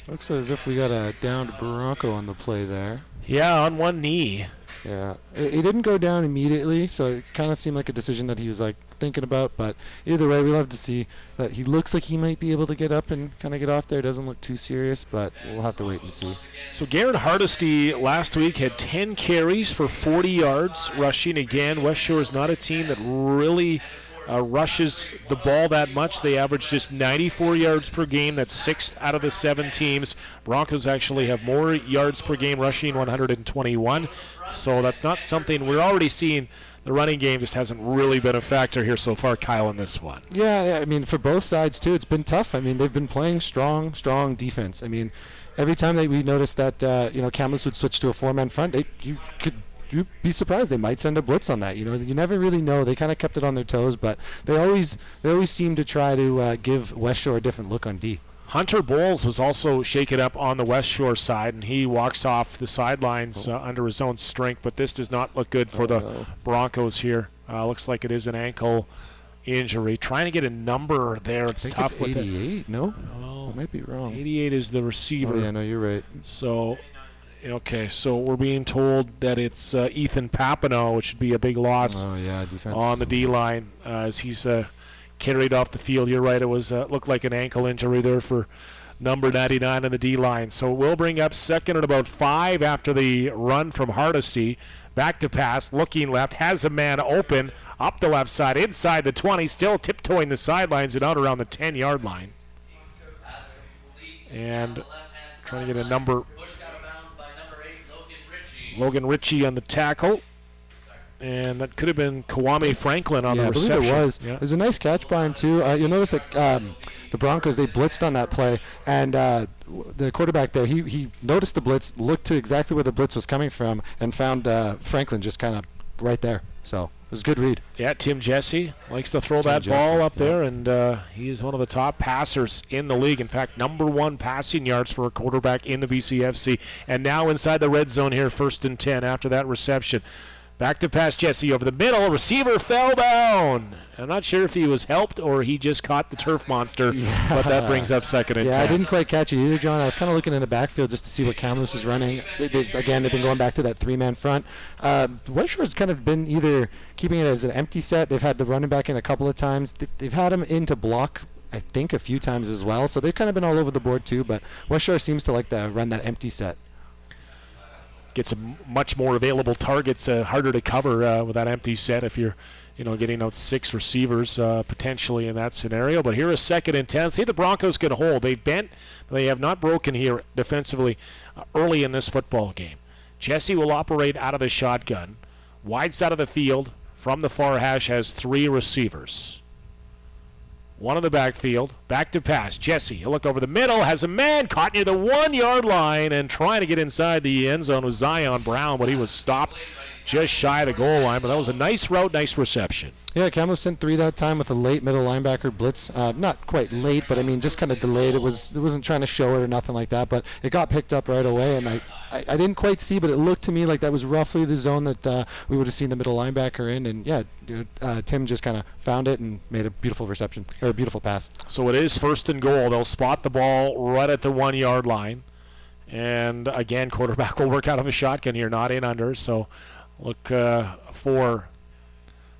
Looks as if we got a downed Bronco on the play there. Yeah, on one knee. Yeah, he didn't go down immediately, so it kind of seemed like a decision that he was thinking about. But either way, we love to see that he looks like he might be able to get up and kind of get off there. Doesn't look too serious, but we'll have to wait and see. So Garrett Hardesty last week had 10 carries for 40 yards rushing. Again, West Shore is not a team that really rushes the ball that much. They average just 94 yards per game. That's 6th out of the 7 teams. Broncos actually have more yards per game rushing, 121. So that's not something we're already seeing. The running game just hasn't really been a factor here so far, Kyle, in this one. Yeah, I mean, for both sides, too, it's been tough. I mean, they've been playing strong defense. I mean, every time that we noticed that, Kamloops would switch to a 4-man front, you'd be surprised. They might send a blitz on that. You never really know. They kind of kept it on their toes, but they always seem to try to give West Shore a different look on D. Hunter Bowles was also shaken up on the West Shore side, and he walks off the sidelines under his own strength, but this does not look good for the Broncos here. Looks like it is an ankle injury. Trying to get a number there, it's tough it's with 88, it. no? Oh, I might be wrong. 88 is the receiver. Oh, yeah, no, you're right. So, okay, so we're being told that it's Ethan Papineau, which would be a big loss defense on the D-line as he's carried off the field. You're right, it was looked like an ankle injury there for number 99 on the D-line. So we'll bring up second and about 5 after the run from Hardesty. Back to pass, looking left, has a man open, up the left side, inside the 20, still tiptoeing the sidelines and out around the 10-yard line. And trying to get a number. Logan Ritchie on the tackle. And that could have been Kwame Franklin on the reception. I believe it was. Yeah. It was a nice catch by him, too. You'll notice that the Broncos, they blitzed on that play. And the quarterback there, he noticed the blitz, looked to exactly where the blitz was coming from, and found Franklin just kind of right there. So it was a good read. Yeah, Tim Jesse likes to throw that ball up there, and he is one of the top passers in the league. In fact, number 1 passing yards for a quarterback in the BCFC. And now inside the red zone here, 1st and 10 after that reception. Back to pass Jesse over the middle. Receiver fell down. I'm not sure if he was helped or he just caught the turf monster, but that brings up 2nd and 10. I didn't quite catch it either, John. I was kind of looking in the backfield just to see what Kamloops was running. Again, they've been going back to that 3-man front. West Shore's kind of been either keeping it as an empty set. They've had the running back in a couple of times. They've had him in to block, I think, a few times as well. So they've kind of been all over the board too, but West Shore seems to like to run that empty set. Get some much more available targets, harder to cover with that empty set if you're, getting out 6 receivers potentially in that scenario. But here is 2nd and 10. See, the Broncos can hold. They've bent, but they have not broken here defensively early in this football game. Jesse will operate out of the shotgun. Wide side of the field from the far hash has 3 receivers. 1 in the backfield, back to pass. Jesse, he'll look over the middle, has a man caught near the 1-yard line and trying to get inside the end zone was Zion Brown, but he was stopped just shy of the goal line. But that was a nice route, nice reception. Yeah, Kamloops sent 3 that time with a late middle linebacker blitz. Not quite late, but I mean just kind of delayed. It wasn't trying to show it or nothing like that, but it got picked up right away. And I didn't quite see, but it looked to me like that was roughly the zone that we would have seen the middle linebacker in. And yeah, Tim just kind of found it and made a beautiful reception or a beautiful pass. So it is 1st and goal. They'll spot the ball right at the 1-yard line. And again, quarterback will work out of a shotgun here, not in under. So look for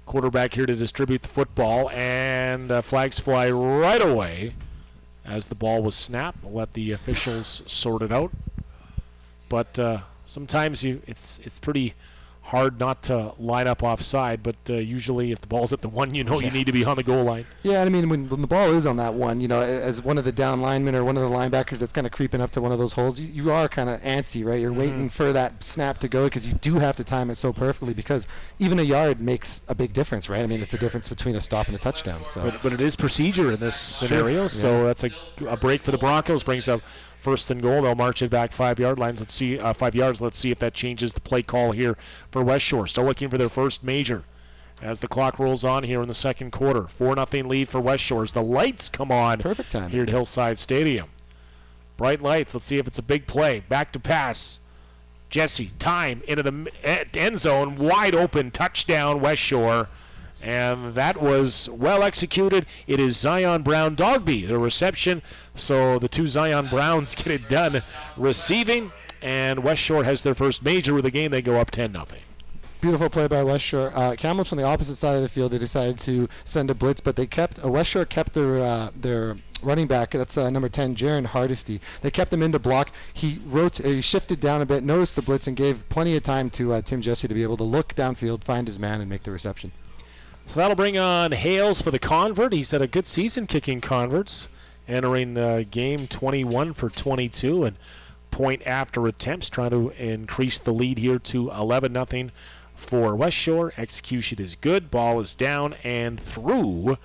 quarterback here to distribute the football, and flags fly right away as the ball was snapped. We'll let the officials sort it out. But sometimes it's pretty hard not to line up offside, but usually if the ball's at the 1, you need to be on the goal line. Yeah, I mean, when the ball is on that 1, as one of the down linemen or one of the linebackers that's kind of creeping up to one of those holes, you are kind of antsy, right? You're waiting for that snap to go because you do have to time it so perfectly because even a yard makes a big difference, right? I mean, it's a difference between a stop and a touchdown. So. But it is procedure in this scenario, so that's a break for the Broncos, brings up 1st and goal. They'll march it back 5-yard lines. 5 yards. Let's see if that changes the play call here for West Shore. Still looking for their first major as the clock rolls on here in the 2nd quarter. 4-0 lead for West Shore as the lights come on. Perfect time here at Hillside Stadium. Bright lights. Let's see if it's a big play. Back to pass. Jesse, time into the end zone. Wide open. Touchdown, West Shore. And that was well executed. It is Zion Brown Dogby, the reception. So the 2 Zion Browns get it done receiving. And West Shore has their first major of the game. They go up 10-0. Beautiful play by West Shore. Kamloops on the opposite side of the field. They decided to send a blitz, but they kept West Shore kept their running back. That's number 10, Jaron Hardesty. They kept him in to block. He shifted down a bit, noticed the blitz, and gave plenty of time to Tim Jesse to be able to look downfield, find his man, and make the reception. So that'll bring on Hales for the convert. He's had a good season kicking converts, entering the game 21 for 22 and point after attempts, trying to increase the lead here to 11-0 for West Shore. Execution is good. Ball is down and through.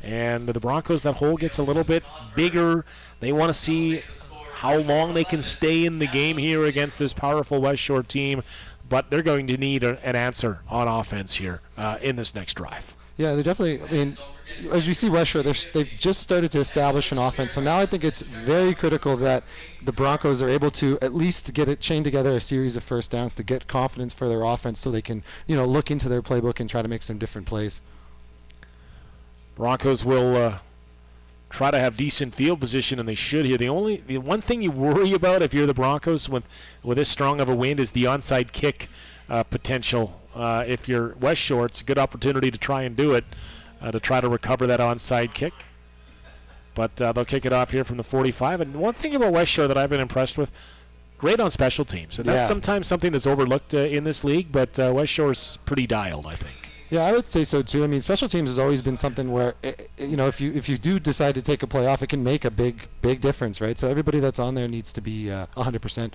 And the Broncos, that hole gets a little bit bigger. They want to see how long they can stay in the game here against this powerful West Shore team. But they're going to need an answer on offense here in this next drive. Yeah, they're definitely. I mean, as we see West Shore, they've just started to establish an offense. So now I think it's very critical that the Broncos are able to at least get it chain together a series of first downs to get confidence for their offense, so they can look into their playbook and try to make some different plays. Broncos will try to have decent field position, and they should here. The one thing you worry about if you're the Broncos with this strong of a wind is the onside kick potential. If you're West Shore, it's a good opportunity to try and do it, to try to recover that onside kick. But they'll kick it off here from the 45. And one thing about West Shore that I've been impressed with, great on special teams. And that's sometimes something that's overlooked in this league, but West Shore's pretty dialed, I think. Yeah, I would say so too. I mean, special teams has always been something where, if you do decide to take a play off, it can make a big difference, right? So everybody that's on there needs to be 100%.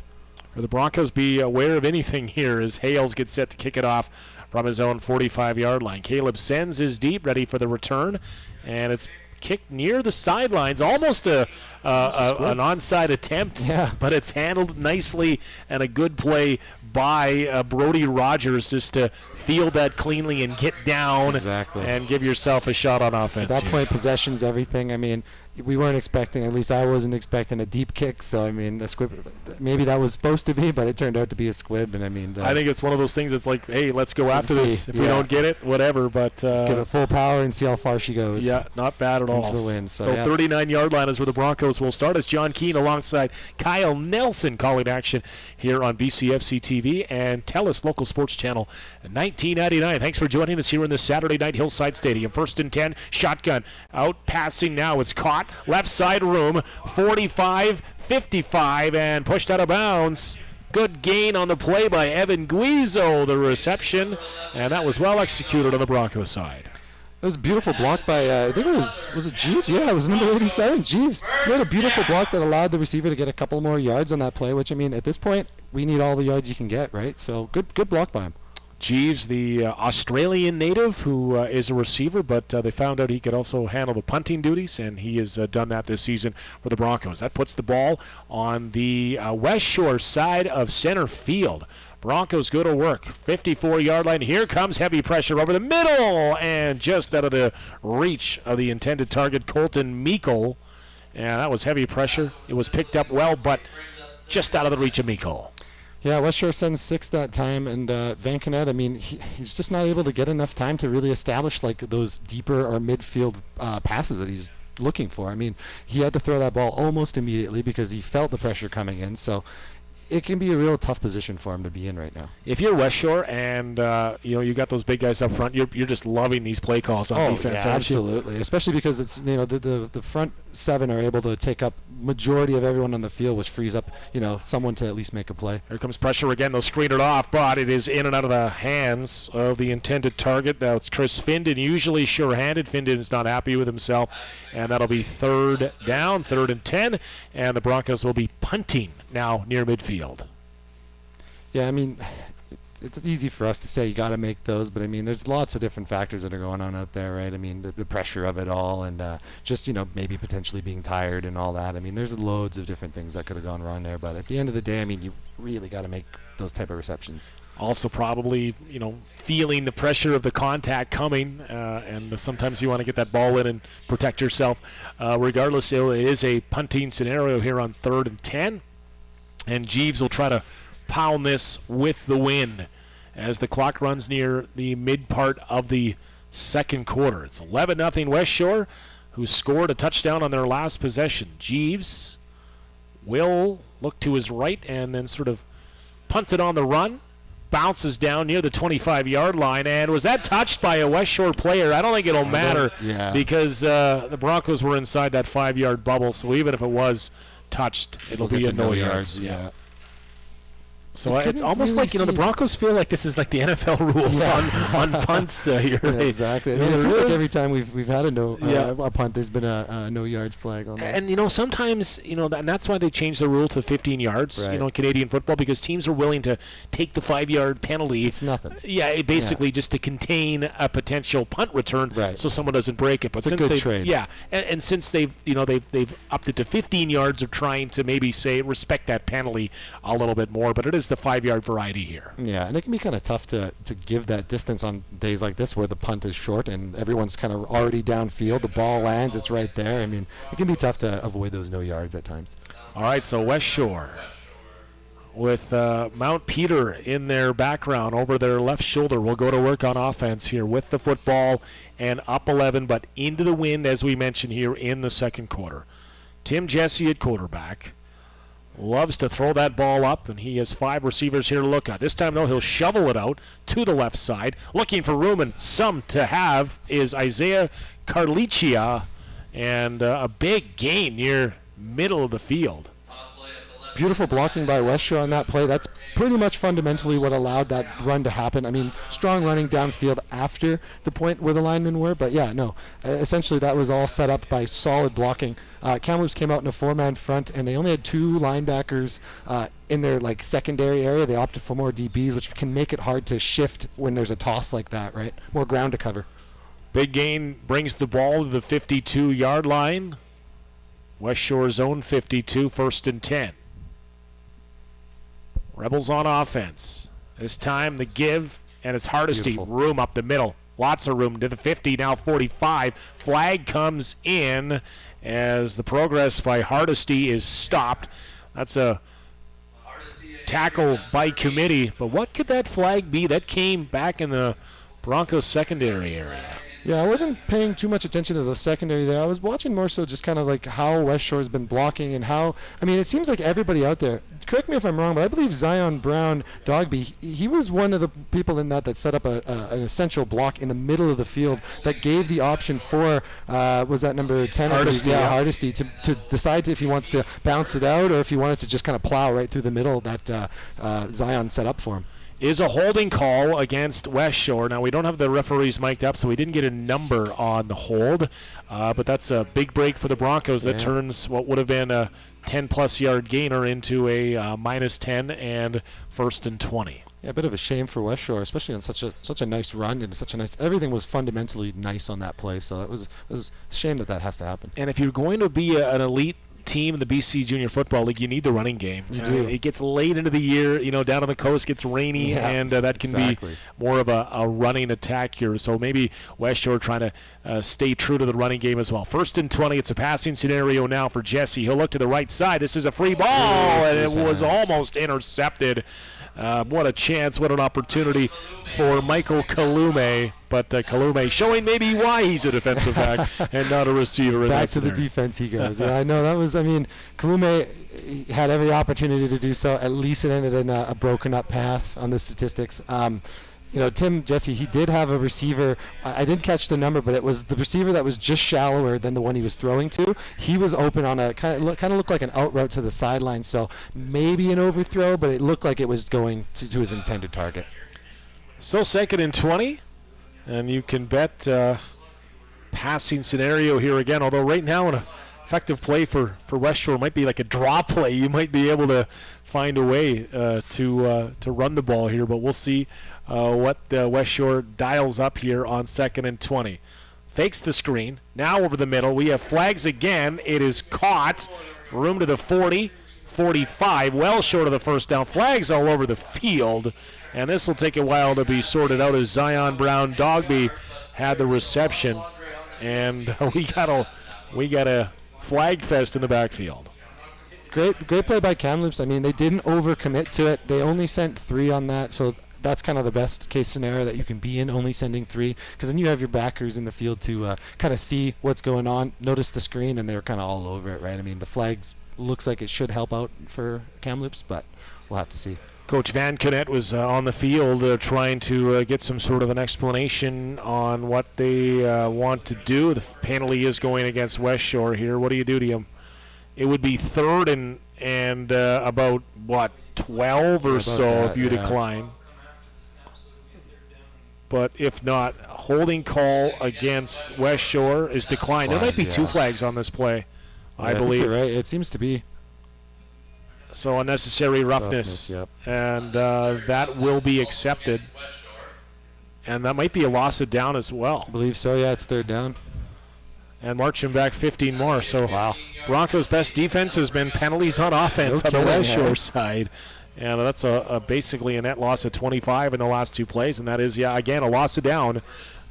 For the Broncos, be aware of anything here as Hales gets set to kick it off from his own 45-yard line. Caleb sends his deep, ready for the return, and it's kicked near the sidelines, almost an onside attempt, but it's handled nicely, and a good play by Brody Rogers just to field that cleanly and get down and give yourself a shot on offense. At that point, possession's everything. I mean, we weren't expecting, at least I wasn't expecting a deep kick, so I mean, a squib, maybe that was supposed to be, but it turned out to be a squib, and I mean... I think it's one of those things that's like, hey, let's go after this. If we don't get it, whatever, but... let's give it full power and see how far she goes. Yeah, not bad at all. Into the wind, so 39-yard line is where the Broncos will start as John Keane alongside Kyle Nelson calling action here on BCFC TV and TELUS Local Sports Channel 1999. Thanks for joining us here in the Saturday Night Hillside Stadium. 1st and 10, shotgun, out passing now. It's caught, left side room, 45, 55, and pushed out of bounds. Good gain on the play by Evan Guizo, the reception, and that was well executed on the Broncos side. It was a beautiful block by, I think it was it Jeeves? Yeah, it was number 87, Jeeves. He had a beautiful block that allowed the receiver to get a couple more yards on that play, which, I mean, at this point, we need all the yards you can get, right? So good block by him. Jeeves, the Australian native who is a receiver, but they found out he could also handle the punting duties, and he has done that this season for the Broncos. That puts the ball on the West Shore side of center field. Broncos go to work. 54-yard line. Here comes heavy pressure over the middle, and just out of the reach of the intended target, Colton Meikle. And that was heavy pressure. It was picked up well, but just out of the reach of Meikle. Yeah, West Shore sends 6 that time, and Van Kennett, I mean, he's just not able to get enough time to really establish like those deeper or midfield passes that he's looking for. I mean, he had to throw that ball almost immediately because he felt the pressure coming in, so it can be a real tough position for him to be in right now. If you're West Shore and you got those big guys up front, you're just loving these play calls on defense. Yeah, absolutely. Especially because it's the front 7 are able to take up majority of everyone on the field, which frees up someone to at least make a play. Here comes pressure again. They'll screen it off, but it is in and out of the hands of the intended target. Now it's Chris Findon, usually sure-handed. Findon is not happy with himself, and that'll be 3rd down, 3rd and 10, and the Broncos will be punting now near midfield. Yeah, I mean, it's easy for us to say you got to make those, but I mean, there's lots of different factors that are going on out there, right? I mean, the pressure of it all, and just maybe potentially being tired and all that. I mean, there's loads of different things that could have gone wrong there, but at the end of the day, I mean, you really got to make those type of receptions. Also, probably feeling the pressure of the contact coming, and sometimes you want to get that ball in and protect yourself. Regardless, it is a punting scenario here on 3rd and 10, and Jeeves will try to pound this with the wind as the clock runs near the mid part of the second quarter. It's 11-0 West Shore, who scored a touchdown on their last possession. Jeeves will look to his right and then sort of punt it on the run. Bounces down near the 25-yard line, and was that touched by a West Shore player? I don't think it'll matter because the Broncos were inside that 5-yard bubble, so even if it was touched, it'll be a no yards. Yeah. So it's almost like the Broncos feel like this is like the NFL rules on punts here. Yeah, exactly. I mean, it seems like every time we've had a punt, there's been a no yards flag on that. And sometimes and that's why they changed the rule to 15 yards. Right. In Canadian football, because teams are willing to take the 5-yard penalty. It's nothing. Yeah, basically just to contain a potential punt return, so someone doesn't break it. But it's a good trade. Yeah, and since they've upped it to 15 yards, they're trying to maybe say respect that penalty a little bit more. But it is is the 5-yard variety here. Yeah, and it can be kind of tough to give that distance on days like this where the punt is short and everyone's kind of already downfield. The ball lands, it's right there. I mean, it can be tough to avoid those no yards at times. All right, so West Shore with Mount Peter in their background over their left shoulder will go to work on offense here with the football and up 11, but into the wind, as we mentioned here in the second quarter. Tim Jesse at quarterback. Loves to throw that ball up, and he has 5 receivers here to look at. This time, though, he'll shovel it out to the left side. Looking for room, and some to have is Isaiah Carliccia, and a big gain near middle of the field. Beautiful blocking by West Shore on that play. That's pretty much fundamentally what allowed that run to happen. I mean, strong running downfield after the point where the linemen were, but yeah, no. Essentially, that was all set up by solid blocking. Kamloops came out in a 4-man front, and they only had 2 linebackers in their secondary area. They opted for more DBs, which can make it hard to shift when there's a toss like that, right? More ground to cover. Big gain brings the ball to the 52-yard line. West Shore's own 52, 1st and 10. Rebels on offense. This time the give, and it's Hardesty. Beautiful. Room up the middle. Lots of room to the 50, now 45. Flag comes in as the progress by Hardesty is stopped. That's a tackle by committee. But what could that flag be? That came back in the Broncos secondary area. Yeah, I wasn't paying too much attention to the secondary there. I was watching more so just kind of how West Shore's been blocking and how, I mean, it seems like everybody out there, correct me if I'm wrong, but I believe Zion Brown Dogby, he was one of the people in that set up an essential block in the middle of the field that gave the option for, was that number 10? Hardesty. Yeah, Hardesty, to decide if he wants to bounce it out or if he wanted to just kind of plow right through the middle that Zion set up for him. Is a holding call against West Shore. Now, we don't have the referees mic'd up, so we didn't get a number on the hold, but that's a big break for the Broncos that turns what would have been a 10-plus yard gainer into a minus 10 and 1st and 20. Yeah, a bit of a shame for West Shore, especially on such a nice run and such a nice. Everything was fundamentally nice on that play, so it was a shame that has to happen. And if you're going to be an elite team in the BC Junior Football League, you need the running game. You do. It gets late into the year, down on the coast gets rainy, and that can be more of a running attack here. So maybe West Shore trying to stay true to the running game as well. 1st and 20, it's a passing scenario now for Jesse. He'll look to the right side. This is a free ball, and it was almost intercepted. What a chance, what an opportunity for Michael Kalume. But Kalume showing maybe why he's a defensive back and not a receiver. Back to the defense he goes. Yeah, I know. Kalume had every opportunity to do so. At least it ended in a broken up pass on the statistics. Tim Jesse, he did have a receiver. I didn't catch the number, but it was the receiver that was just shallower than the one he was throwing to. He was open on a kind of looked like an out route to the sideline, so maybe an overthrow, but it looked like it was going to his intended target. So 2nd and 20, and you can bet passing scenario here again, although right now an effective play for West Shore might be like a draw play. You might be able to find a way to run the ball here, but we'll see what West Shore dials up here on 2nd and 20. Fakes the screen. Now over the middle. We have flags again. It is caught. Room to the 40, 45. Well short of the first down. Flags all over the field. And this will take a while to be sorted out as Zion Brown Dogby had the reception. And we got a flag fest in the backfield. Great play by Kamloops. I mean, they didn't overcommit to it. They only sent 3 on that, so that's kind of the best case scenario that you can be in, only sending 3, because then you have your backers in the field to kind of see what's going on, notice the screen, and they're kind of all over it, right? I mean, the flags looks like it should help out for Kamloops, but we'll have to see. Coach Van Kennett was on the field trying to get some sort of an explanation on what they want to do. The penalty is going against West Shore here. What do you do to him? It would be 3rd and about, 12 or so if you decline. But if not, holding call against West Shore is declined. There might be 2 flags on this play, I believe. I think you're right. It seems to be. So unnecessary roughness. Yep. And that will be accepted. And that might be a loss of down as well. I believe so, yeah. It's 3rd down. And marching back 15 more. So Broncos' best defense has been penalties on offense on the West Shore side. And that's basically a net loss of 25 in the last two plays, and that is, again, a loss of down.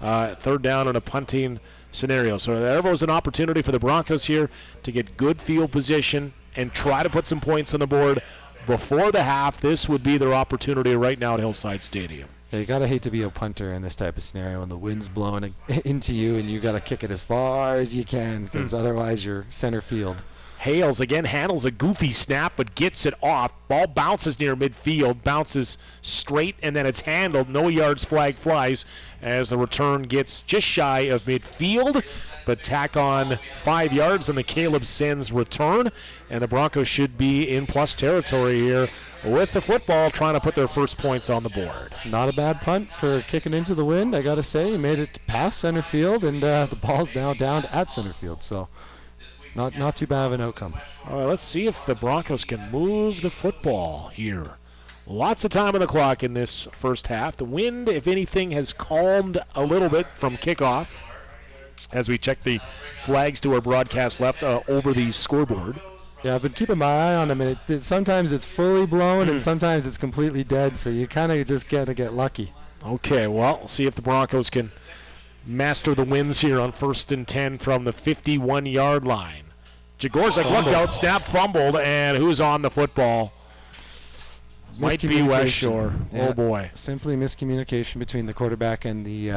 Third down in a punting scenario. So there was an opportunity for the Broncos here to get good field position and try to put some points on the board before the half. This would be their opportunity right now at Hillside Stadium. Yeah, you gotta hate to be a punter in this type of scenario when the wind's blowing into you and you gotta kick it as far as you can, because otherwise you're center field. Hales again handles a goofy snap but gets it off. Ball bounces near midfield, bounces straight, and then it's handled. No yards, flag flies as the return gets just shy of midfield, but tack on 5 yards on the Caleb Sens return, and the Broncos should be in plus territory here with the football, trying to put their first points on the board. Not a bad punt for kicking into the wind, I gotta say. He made it past center field, and the ball's now down at center field, so not too bad of an outcome. All right, let's see if the Broncos can move the football here. Lots of time on the clock in this first half. The wind, if anything, has calmed a little bit from kickoff as we check the flags to our broadcast left over the scoreboard. Yeah, I've been keeping my eye on them, and sometimes it's fully blown and sometimes it's completely dead, so you kind of just got to get lucky. Okay, well, we'll see if the Broncos can master the winds here on 1st and 10 from the 51-yard line. Jagorzak look out, snap fumbled, and who's on the football? Might be West Shore. Yeah, oh, boy. Simply miscommunication between the quarterback and the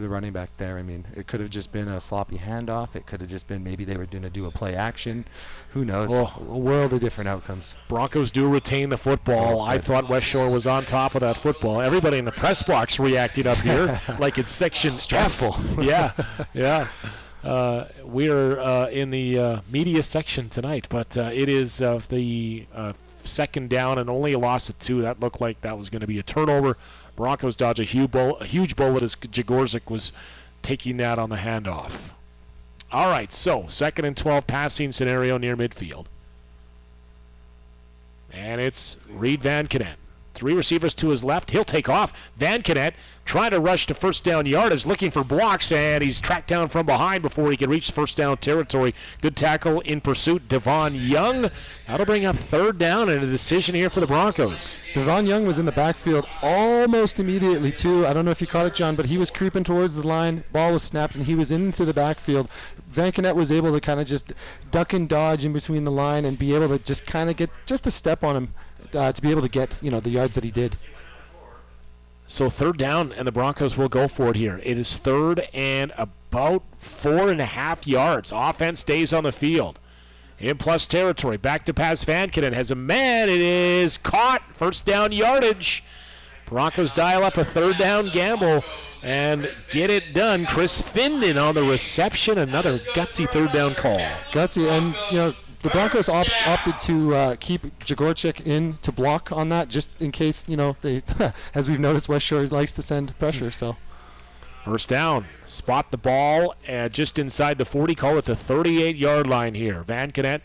running back there. I mean, it could have just been a sloppy handoff. It could have just been maybe they were going to do a play action. Who knows? A world of different outcomes. Broncos do retain the football. I thought West Shore was on top of that football. Everybody in the press box reacting up here like it's section stressful. Yeah. We're in the media section tonight, but it is the second down and only a loss of 2. That looked like that was going to be a turnover. Broncos dodge a huge bullet as Jagorzak was taking that on the handoff. All right, so 2nd and 12 passing scenario near midfield. And it's Reed Van Kenen. 3 receivers to his left. He'll take off. Van Kenen trying to rush to first down yardage, looking for blocks, and he's tracked down from behind before he can reach first down territory. Good tackle in pursuit. Devon Young. That'll bring up 3rd down and a decision here for the Broncos. Devon Young was in the backfield almost immediately, too. I don't know if you caught it, John, but he was creeping towards the line. Ball was snapped, and he was into the backfield. Van Kenen was able to kind of just duck and dodge in between the line and be able to just kind of get just a step on him to be able to get, the yards that he did. So 3rd down, and the Broncos will go for it here. It is 3rd and about 4.5 yards. Offense stays on the field. In plus territory. Back to pass. Van Kenen has a man. It is caught. First down yardage. Broncos dial up a 3rd down gamble and get it done. Chris Finden on the reception. Another gutsy 3rd down call. Gutsy, and, the Broncos opted to keep Jagorzak in to block on that, just in case, they, as we've noticed, West Shore likes to send pressure. So, first down, spot the ball just inside the 40. Call it the 38-yard line here. Van Kenen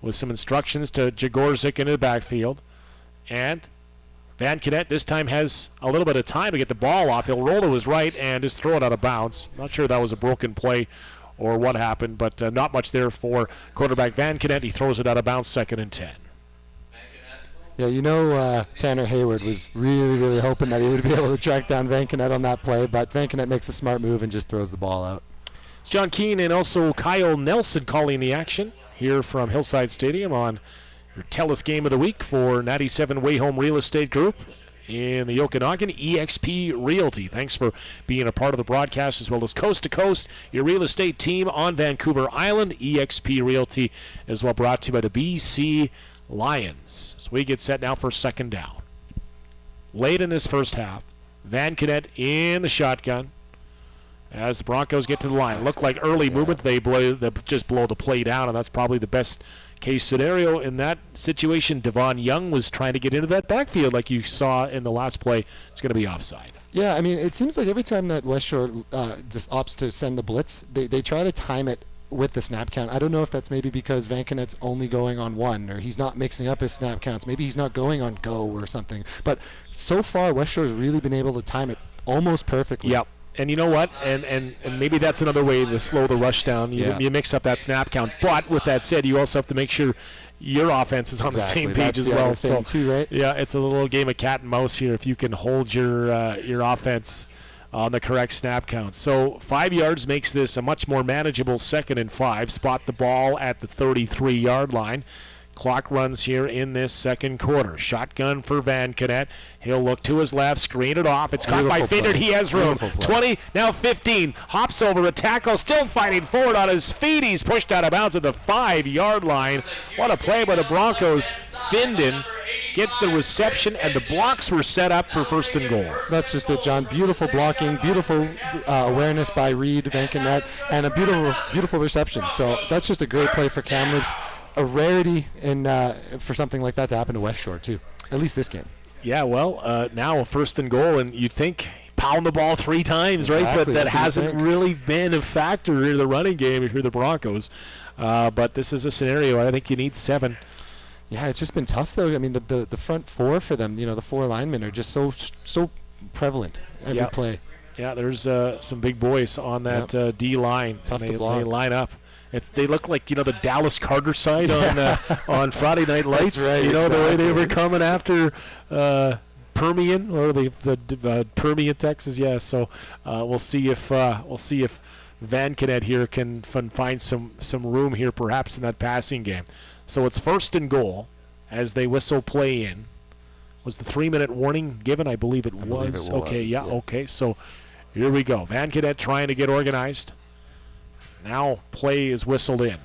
with some instructions to Jagorzak into the backfield, and Van Kenen this time has a little bit of time to get the ball off. He'll roll to his right and just throw it out of bounds. Not sure that was a broken play or what happened, but not much there for quarterback Van Kenen. He throws it out of bounds, 2nd and 10. Yeah, Tanner Hayward was really, really hoping that he would be able to track down Van Kenen on that play, but Van Kenen makes a smart move and just throws the ball out. It's John Keane and also Kyle Nelson calling the action here from Hillside Stadium on your TELUS Game of the Week for 97 Way Home Real Estate Group in the Okanagan, EXP Realty. Thanks for being a part of the broadcast, as well as Coast to Coast, your real estate team on Vancouver Island. EXP Realty as well, brought to you by the BC Lions. So we get set now for 2nd down. Late in this first half, Van Kenen in the shotgun as the Broncos get to the line. Look like early movement. They just blow the play down, and that's probably the best case scenario in that situation. Devon Young was trying to get into that backfield like you saw in the last play. It's going to be offside. Yeah, I mean, it seems like every time that West Shore just opts to send the blitz, they try to time it with the snap count. I don't know if that's maybe because Van Kenet's only going on 1, or he's not mixing up his snap counts. Maybe he's not going on go or something. But so far, West Shore's really been able to time it almost perfectly. Yep. And you know what? And maybe that's another way to slow the rush down. You mix up that snap count. But with that said, you also have to make sure your offense is on the same page as well. So too, right? yeah, it's a little game of cat and mouse here if you can hold your offense on the correct snap count. So 5 yards makes this a much more manageable 2nd and 5. Spot the ball at the 33-yard line. Clock runs here in this second quarter. Shotgun for Van Knecht. He'll look to his left, screen it off. It's caught by Finnard. He has room. 20, now 15. Hops over a tackle, still fighting forward on his feet. He's pushed out of bounds at the 5-yard line. What a play by the Broncos. Findon gets the reception, and the blocks were set up for 1st and goal. That's just it, John. Beautiful blocking, beautiful awareness by Reed, Van Knecht, and a beautiful reception. So that's just a great play for Kamloops. A rarity for something like that to happen to West Shore, too. At least this game. Yeah, well, now a 1st and goal, and you'd think pound the ball 3 times, right? Exactly, But that hasn't really been a factor in the running game if you're the Broncos. But this is a scenario I think you need 7. Yeah, it's just been tough, though. I mean, the front 4 for them, the 4 linemen are just so prevalent every play. Yeah, there's some big boys on that D line. Tough and to block. They line up. They look like the Dallas Carter side on Friday Night Lights. That's right, the way they exactly. were coming after Permian or the Permian, Texas. Yeah, so we'll see if Van Knecht here can find some room here perhaps in that passing game. So it's 1st and goal as they whistle play in. Was the 3-minute warning given? I believe it was. Okay, yeah, okay. So here we go. Van Knecht trying to get organized. Now play is whistled in.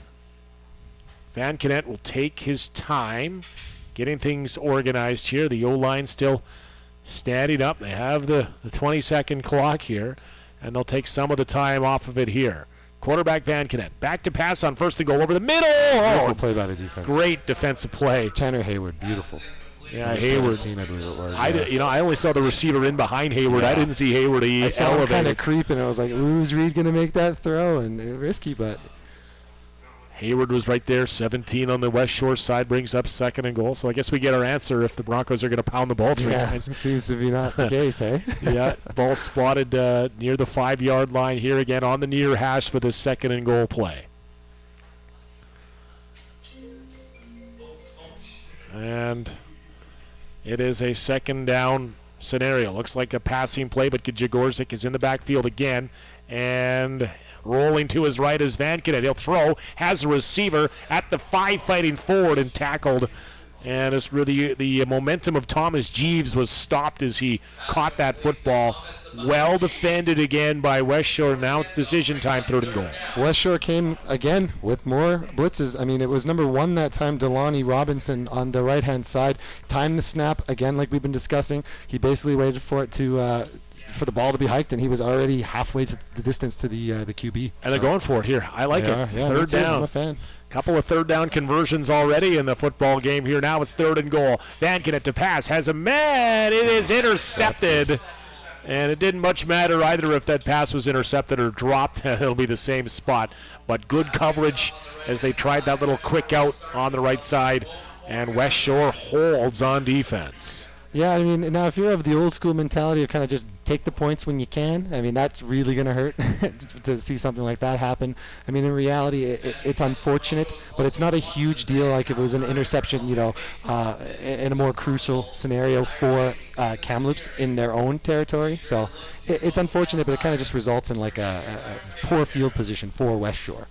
Van Knecht will take his time getting things organized here. The O-line still standing up. They have the 20-second clock here, and they'll take some of the time off of it here. Quarterback Van Knecht. Back to pass on 1st and goal over the middle. Beautiful play by the defense. Great defensive play. Tanner Hayward, beautiful. Yeah, Hayward. 17, I believe it was. I only saw the receiver in behind Hayward. I didn't see Hayward. He I saw him elevated. kind of creeping. I was like, "Who's Reed going to make that throw?" And risky, but Hayward was right there. 17 on the West Shore side brings up 2nd and goal. So I guess we get our answer if the Broncos are going to pound the ball 3 times. It seems to be not the case, eh? Yeah, ball spotted near the 5-yard line here again on the near hash for the 2nd and goal play. And it is a 2nd down scenario. Looks like a passing play, but Jagorczyk is in the backfield again. And rolling to his right is Van Knecht. He'll throw, has a receiver at the 5 fighting forward and tackled. And it's really the momentum of Thomas Jeeves was stopped as he caught that football. Well defended again by West Shore. Now it's decision time, 3rd and goal. West Shore came again with more blitzes. I mean, it was number 1 that time, Delaney Robinson on the right-hand side. Timed the snap, again, like we've been discussing. He basically waited for it to for the ball to be hiked, and he was already halfway to the distance to the QB. And they're going for it here. I like it. Yeah, 3rd down. I'm a fan. Couple of 3rd down conversions already in the football game here. Now it's 3rd and goal. Van Knecht to pass. Has a man. It is intercepted. And it didn't much matter either if that pass was intercepted or dropped. It'll be the same spot. But good coverage as they tried that little quick out on the right side. And West Shore holds on defense. Yeah, I mean, now if you're of the old school mentality of kind of just take the points when you can, I mean, that's really going to hurt to see something like that happen. I mean, in reality, it's unfortunate, but it's not a huge deal like if it was an interception, in a more crucial scenario for Kamloops in their own territory. So it's unfortunate, but it kind of just results in like a poor field position for West Shore.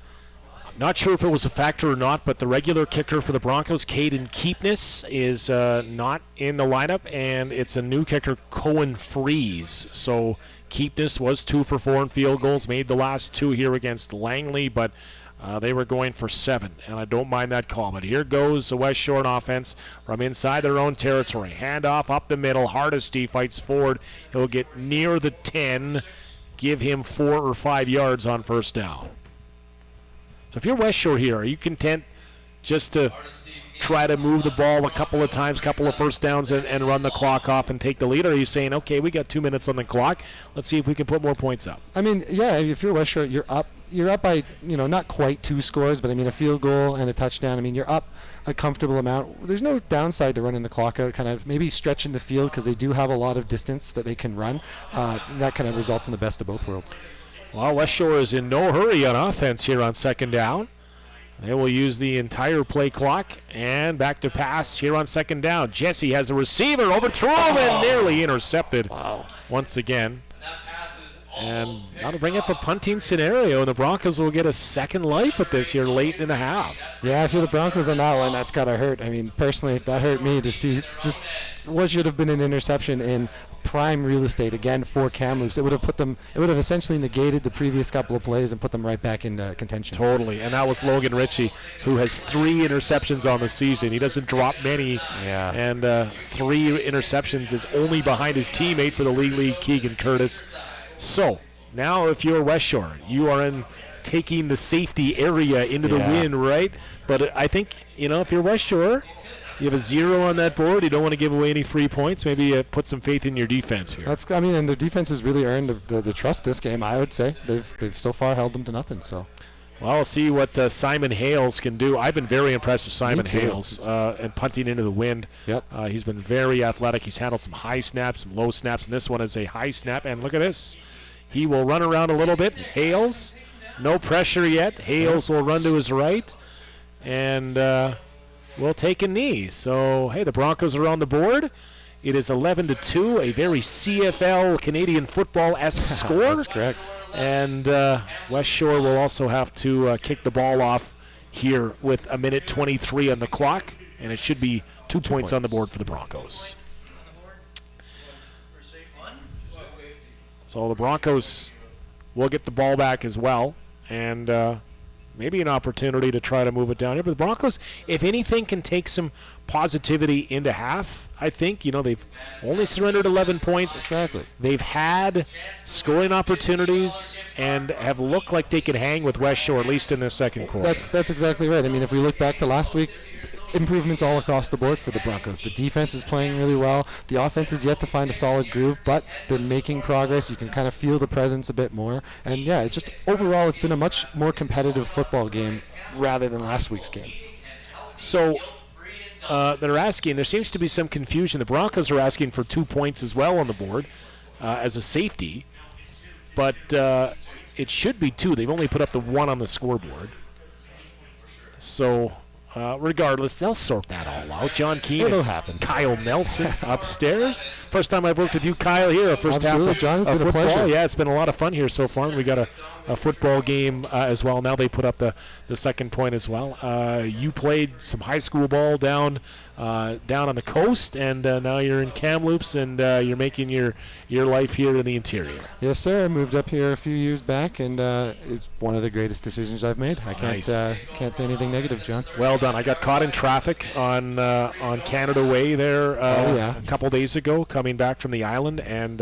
Not sure if it was a factor or not, but the regular kicker for the Broncos, Caden Keepness, is not in the lineup, and it's a new kicker, Cohen Freeze. So Keepness was 2 for 4 in field goals, made the last 2 here against Langley, but they were going for 7, and I don't mind that call. But here goes the West Shore offense from inside their own territory. Handoff up the middle. Hardesty fights forward. He'll get near the 10, give him 4 or 5 yards on 1st down. So if you're West Shore here, are you content just to try to move the ball a couple of times, couple of first downs, and run the clock off and take the lead? Or are you saying, okay, we got 2 minutes on the clock, let's see if we can put more points up? I mean, yeah, if you're West Shore, you're up by, not quite 2 scores, but I mean a field goal and a touchdown. I mean, you're up a comfortable amount. There's no downside to running the clock out, kind of maybe stretching the field because they do have a lot of distance that they can run. That kind of results in the best of both worlds. Well, West Shore is in no hurry on offense here on second down. They will use the entire play clock, and back to pass here on second down. Jesse has a receiver, overthrew him, and nearly intercepted once again. And that'll bring up a punting scenario, and the Broncos will get a second life at this here late in the half. Yeah, if you're the Broncos on that one, that's got to hurt. I mean, personally, that hurt me to see just what should have been an interception in prime real estate again for Kamloops. It would have essentially negated the previous couple of plays and put them right back into contention. Totally, and that was Logan Ritchie, who has 3 interceptions on the season. He doesn't drop many, and 3 interceptions is only behind his teammate for the league, Keegan Curtis. So now if you're West Shore, you are in taking the safety area into the win, right? But I think, if you're West Shore, you have a 0 on that board. You don't want to give away any free points. Maybe put some faith in your defense here. And the defense has really earned the trust this game, I would say. They've so far held them to nothing. So, well, we'll see what Simon Hales can do. I've been very impressed with Simon Hales and punting into the wind. Yep. He's been very athletic. He's handled some high snaps, some low snaps, and this one is a high snap. And look at this. He will run around a little bit. Hales, no pressure yet. Hales will run to his right, and will take a knee. So, hey, the Broncos are on the board. It is 11-2, a very CFL Canadian football-esque score. That's correct. And West Shore will also have to kick the ball off here with 1:23 on the clock, and it should be 2 points on the board for the Broncos. So the Broncos will get the ball back as well, and maybe an opportunity to try to move it down here. But the Broncos, if anything, can take some positivity into half. I think, they've only surrendered 11 points. Exactly. They've had scoring opportunities and have looked like they could hang with West Shore, at least in the second quarter. That's exactly right. I mean, if we look back to last week, improvements all across the board for the Broncos. The defense is playing really well. The offense is yet to find a solid groove, but they're making progress. You can kind of feel the presence a bit more. And, it's just overall it's been a much more competitive football game rather than last week's game. So they're asking, there seems to be some confusion. The Broncos are asking for 2 points as well on the board as a safety, but it should be 2. They've only put up the 1 on the scoreboard. So regardless, they'll sort that all out. John Keane, it'll happen. Kyle Nelson upstairs. First time I've worked with you, Kyle, here. First Absolutely, half of, John. It's been football. a pleasure. Yeah, it's been a lot of fun here so far. We got a football game as well. Now they put up the second point as well. You played some high school ball down on the coast, and now you're in Kamloops, and you're making your life here in the interior. Yes, sir. I moved up here a few years back, and it's one of the greatest decisions I've made. I can't say anything negative, John. Well done. I got caught in traffic on Canada Way there a couple days ago, coming back from the island, and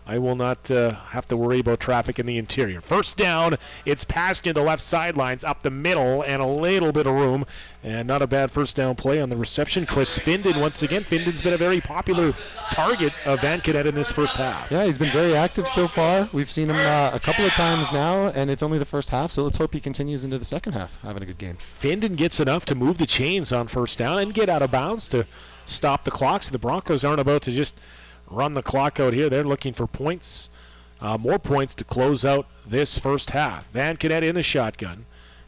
I will not have to worry about traffic in the interior. First down, it's passed into the left sidelines, up the middle, and a little bit of room, and not a bad first down play on the reception. Chris Finden, once again. Finden's been a very popular target of Van Cadet in this first half. Yeah, he's been very active so far. We've seen him a couple of times now, and it's only the first half, so let's hope he continues into the second half, having a good game. Finden gets enough to move the chains on first down and get out of bounds to stop the clock, so the Broncos aren't about to just run the clock out here. They're looking for points, more points to close out this first half. Van Cadet in the shotgun.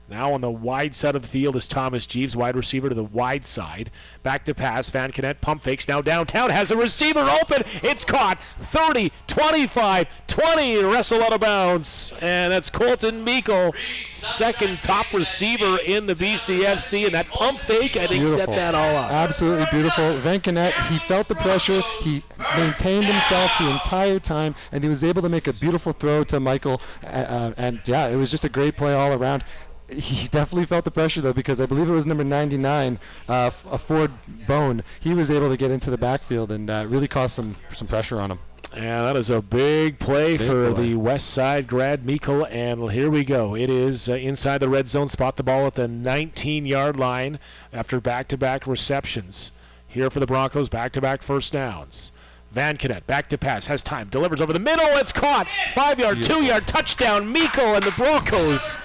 Now on the wide side of the field is Thomas Jeeves, wide receiver to the wide side. Back to pass. Van Cadet pump fakes now downtown. Has a receiver open. It's caught. 30, 25, 20. Wrestle out of bounds. And that's Colton Meikle, second top receiver in the BCFC. And that pump fake, I think, set that all up. Absolutely beautiful. Van Cadet, he felt the pressure. He maintained himself the entire time, and he was able to make a beautiful throw to Michael. It was just a great play all around. He definitely felt the pressure, though, because I believe it was number 99, Ford Bone. He was able to get into the backfield and really cause some pressure on him. And that is a big play Big for play. the West Side grad, Mikkel. And here we go. It is inside the red zone. Spot the ball at the 19-yard line after back-to-back receptions. Here for the Broncos, back-to-back first downs. Van Cadet, back to pass, has time, delivers over the middle, it's caught. 5-yard, 2-yard touchdown, Mikkel, and the Broncos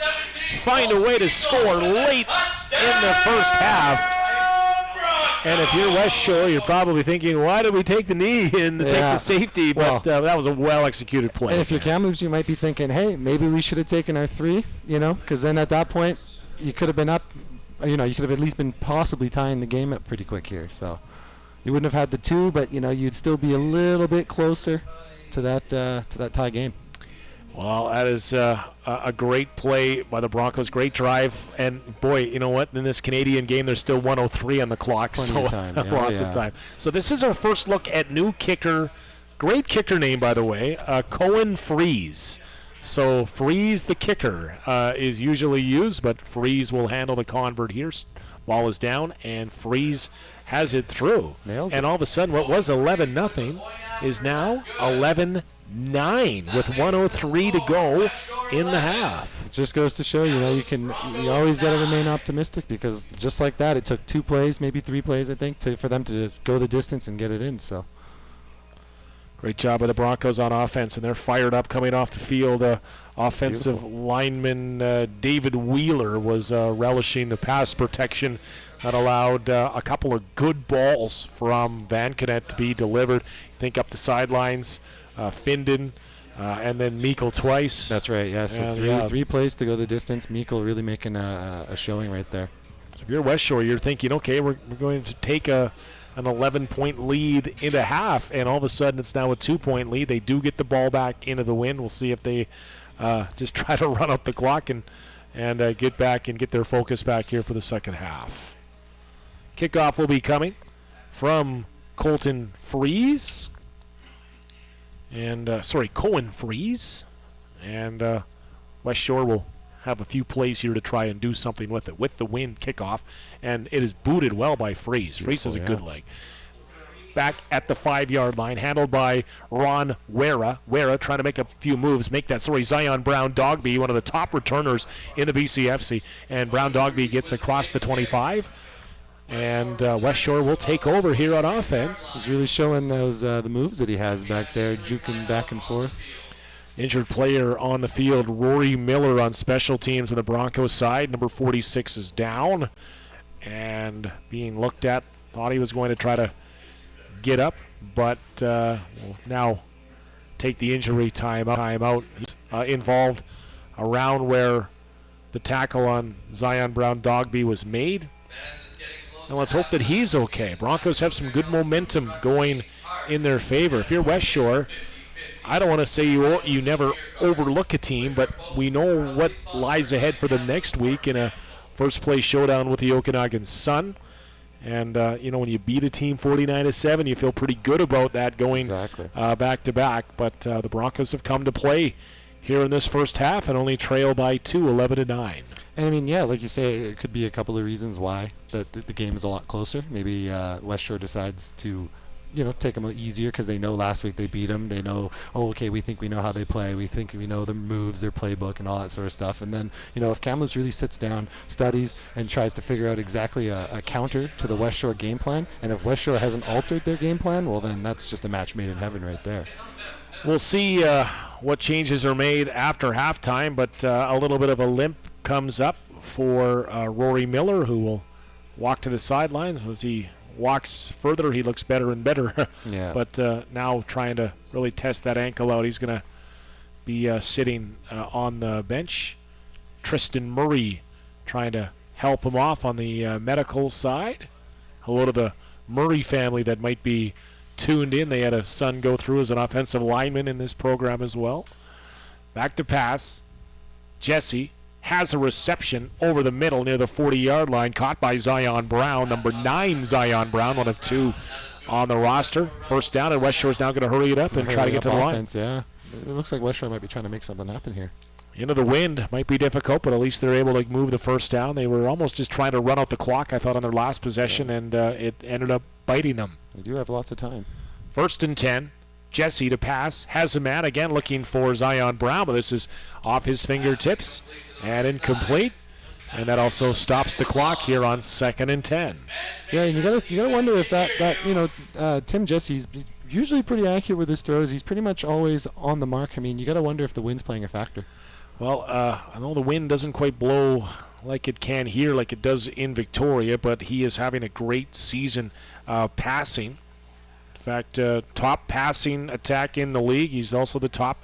find a way to score late in the first half. And if you're West Shore, you're probably thinking, why did we take the knee and take the safety? But that was a well-executed play. And if you're Kamloops, you might be thinking, hey, maybe we should have taken our 3, because then at that point, you could have been up, you could have at least been possibly tying the game up pretty quick here. So you wouldn't have had the 2, but, you'd still be a little bit closer to that tie game. Well, that is a great play by the Broncos. Great drive. And, boy, you know what? In this Canadian game, there's still 1:03 on the clock. Plenty of time. Yeah, lots of time. So this is our first look at new kicker. Great kicker name, by the way, Cohen Freeze. So Freeze the kicker is usually used, but Freeze will handle the convert here. Ball is down, and Freeze has it through. Nails and it. all of a sudden, what was 11-0 is now 11-9 with 1:03 to go in the half. It just goes to show, you always got to remain optimistic, because just like that, it took 2 plays, maybe 3 plays, I think, for them to go the distance and get it in. So great job by the Broncos on offense, and they're fired up coming off the field. Offensive lineman David Wheeler was relishing the pass protection that allowed a couple of good balls from Van Cadet to be delivered. Think up the sidelines, Finden, and then Mikkel twice. that's right, yeah. So three plays to go the distance. Mikkel really making a showing right there. So if you're West Shore, you're thinking, okay, we're going to take an 11-point lead into half, and all of a sudden it's now a 2-point lead. They do get the ball back into the wind. We'll see if they just try to run up the clock and get back and get their focus back here for the second half. Kickoff will be coming from Colton Freeze. And, Cohen Freeze. And West Shore will have a few plays here to try and do something with it. With the wind kickoff, and it is booted well by Freeze. Freeze has a good leg. Back at the 5-yard line, handled by Ron Wera. Wera trying to make a few moves, Zion Brown Dogby, one of the top returners in the BCFC. And Brown Dogby gets across the 25. And West Shore will take over here on offense. He's really showing those the moves that he has back there, juking back and forth. Injured player on the field, Rory Miller on special teams on the Broncos side. Number 46 is down and being looked at. Thought he was going to try to get up, but will now take the injury timeout. Involved around where the tackle on Zion Brown Dogby was made. And let's hope that he's okay. Broncos have some good momentum going in their favor. If you're West Shore, I don't want to say you never overlook a team, but we know what lies ahead for them next week in a first-place showdown with the Okanagan Sun. And, when you beat a team 49-7, you feel pretty good about that going back-to-back. But the Broncos have come to play here in this first half and only trail by 2, 11-9. And, like you say, it could be a couple of reasons why the game is a lot closer. Maybe West Shore decides to, take them easier because they know last week they beat them. They know, we think we know how they play. We think we know the moves, their playbook, and all that sort of stuff. And then, if Kamloops really sits down, studies, and tries to figure out exactly a counter to the West Shore game plan, and if West Shore hasn't altered their game plan, well, then that's just a match made in heaven right there. We'll see what changes are made after halftime, but a little bit of a limp comes up for Rory Miller, who will walk to the sidelines. As he walks further, he looks better and better. Yeah. But now trying to really test that ankle out. He's going to be sitting on the bench. Tristan Murray trying to help him off on the medical side. Hello to the Murray family that might be tuned in. They had a son go through as an offensive lineman in this program as well. Back to pass. Jesse has a reception over the middle near the 40-yard line, caught by Zion Brown, number 9 Zion Brown, one of 2 on the roster. First down, and West Shore's now going to hurry it up and try to get to the line. Yeah, it looks like West Shore might be trying to make something happen here. Into the wind might be difficult, but at least they're able to move the first down. They were almost just trying to run out the clock, I thought, on their last possession, and it ended up biting them. They do have lots of time. 1st and 10 Jesse to pass. Has a man again looking for Zion Brown, but this is off his fingertips and incomplete. And that also stops the clock here on 2nd and 10. Yeah, and you gotta wonder if that Tim Jesse's usually pretty accurate with his throws. He's pretty much always on the mark. I mean, you gotta wonder if the wind's playing a factor. Well, I know the wind doesn't quite blow like it can here, like it does in Victoria, but he is having a great season passing. In fact, top passing attack in the league. He's also the top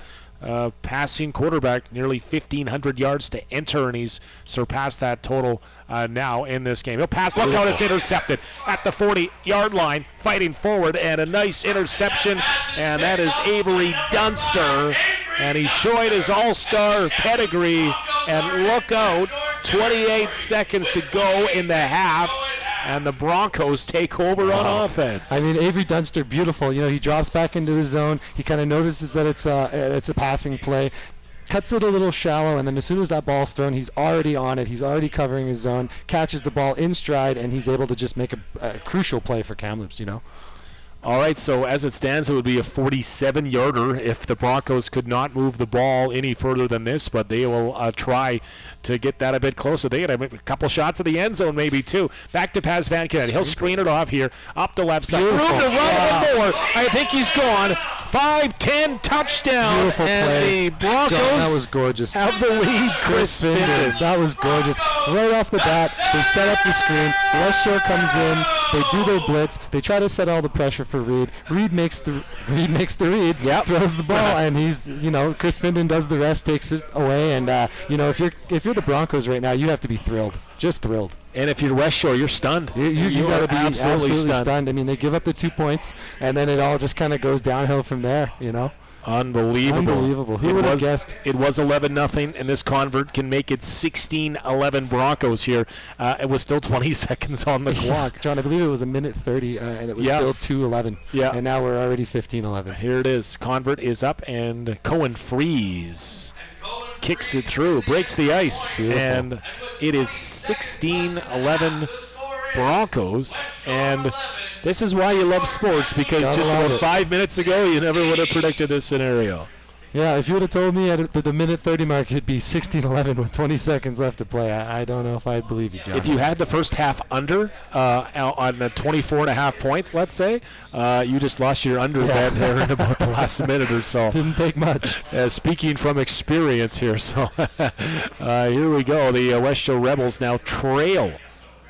passing quarterback, nearly 1,500 yards to enter, and he's surpassed that total now in this game. He'll pass, look out, it's intercepted at the 40-yard line, fighting forward, and a nice interception, and that is Avery Dunster, and he's showing his all-star pedigree, and look out, 28 seconds to go in the half, and the Broncos take over on offense. I mean, Avery Dunster, beautiful. You know, he drops back into his zone. He kind of notices that it's a passing play, cuts it a little shallow, and then as soon as that ball's thrown, he's already on it. He's already covering his zone, catches the ball in stride, and he's able to just make a crucial play for Kamloops, you know. All right, so as it stands, it would be a 47-yarder if the Broncos could not move the ball any further than this, but they will try to get that a bit closer. They get a couple shots at the end zone maybe, too. Back to pass Van Kennedy. He'll screen it off here, up the left side. Beautiful. Room to run more. I think he's gone. 5-10 touchdown. Beautiful and play. the Broncos John, that was gorgeous. have the lead. Chris Finden. That was gorgeous. Right off the bat, they set up the screen. West Shore comes in. They do their blitz. They try to set all the pressure for Reed. Reed makes the read. Yep. Throws the ball, and Chris Finden does the rest, takes it away. And if you're the Broncos right now, you have to be thrilled, just thrilled. And if you're West Shore, you're stunned. You got to be absolutely stunned. I mean, they give up the 2 points, and then it all just kind of goes downhill from there. You know. Unbelievable. Who would have guessed? It was 11-0, and this convert can make it 16-11 Broncos here. It was still 20 seconds on the clock. John, I believe it was a minute 30, and it was still 2:11. Yeah. And now we're already 15-11. Here it is. Convert is up, and Cohen Freeze kicks it through, breaks the ice, Beautiful. and it is 16-11 Broncos. And this is why you love sports, because just about 5 minutes ago, you never would have predicted this scenario. Yeah, if you would have told me at the minute 30 mark it'd be 16-11 with 20 seconds left to play, I don't know if I'd believe you, John. If you had the first half under on 24.5 points, let's say, you just lost your under bet there in about the last minute or so. Didn't take much. Speaking from experience here, so here we go. The West Shore Rebels now trail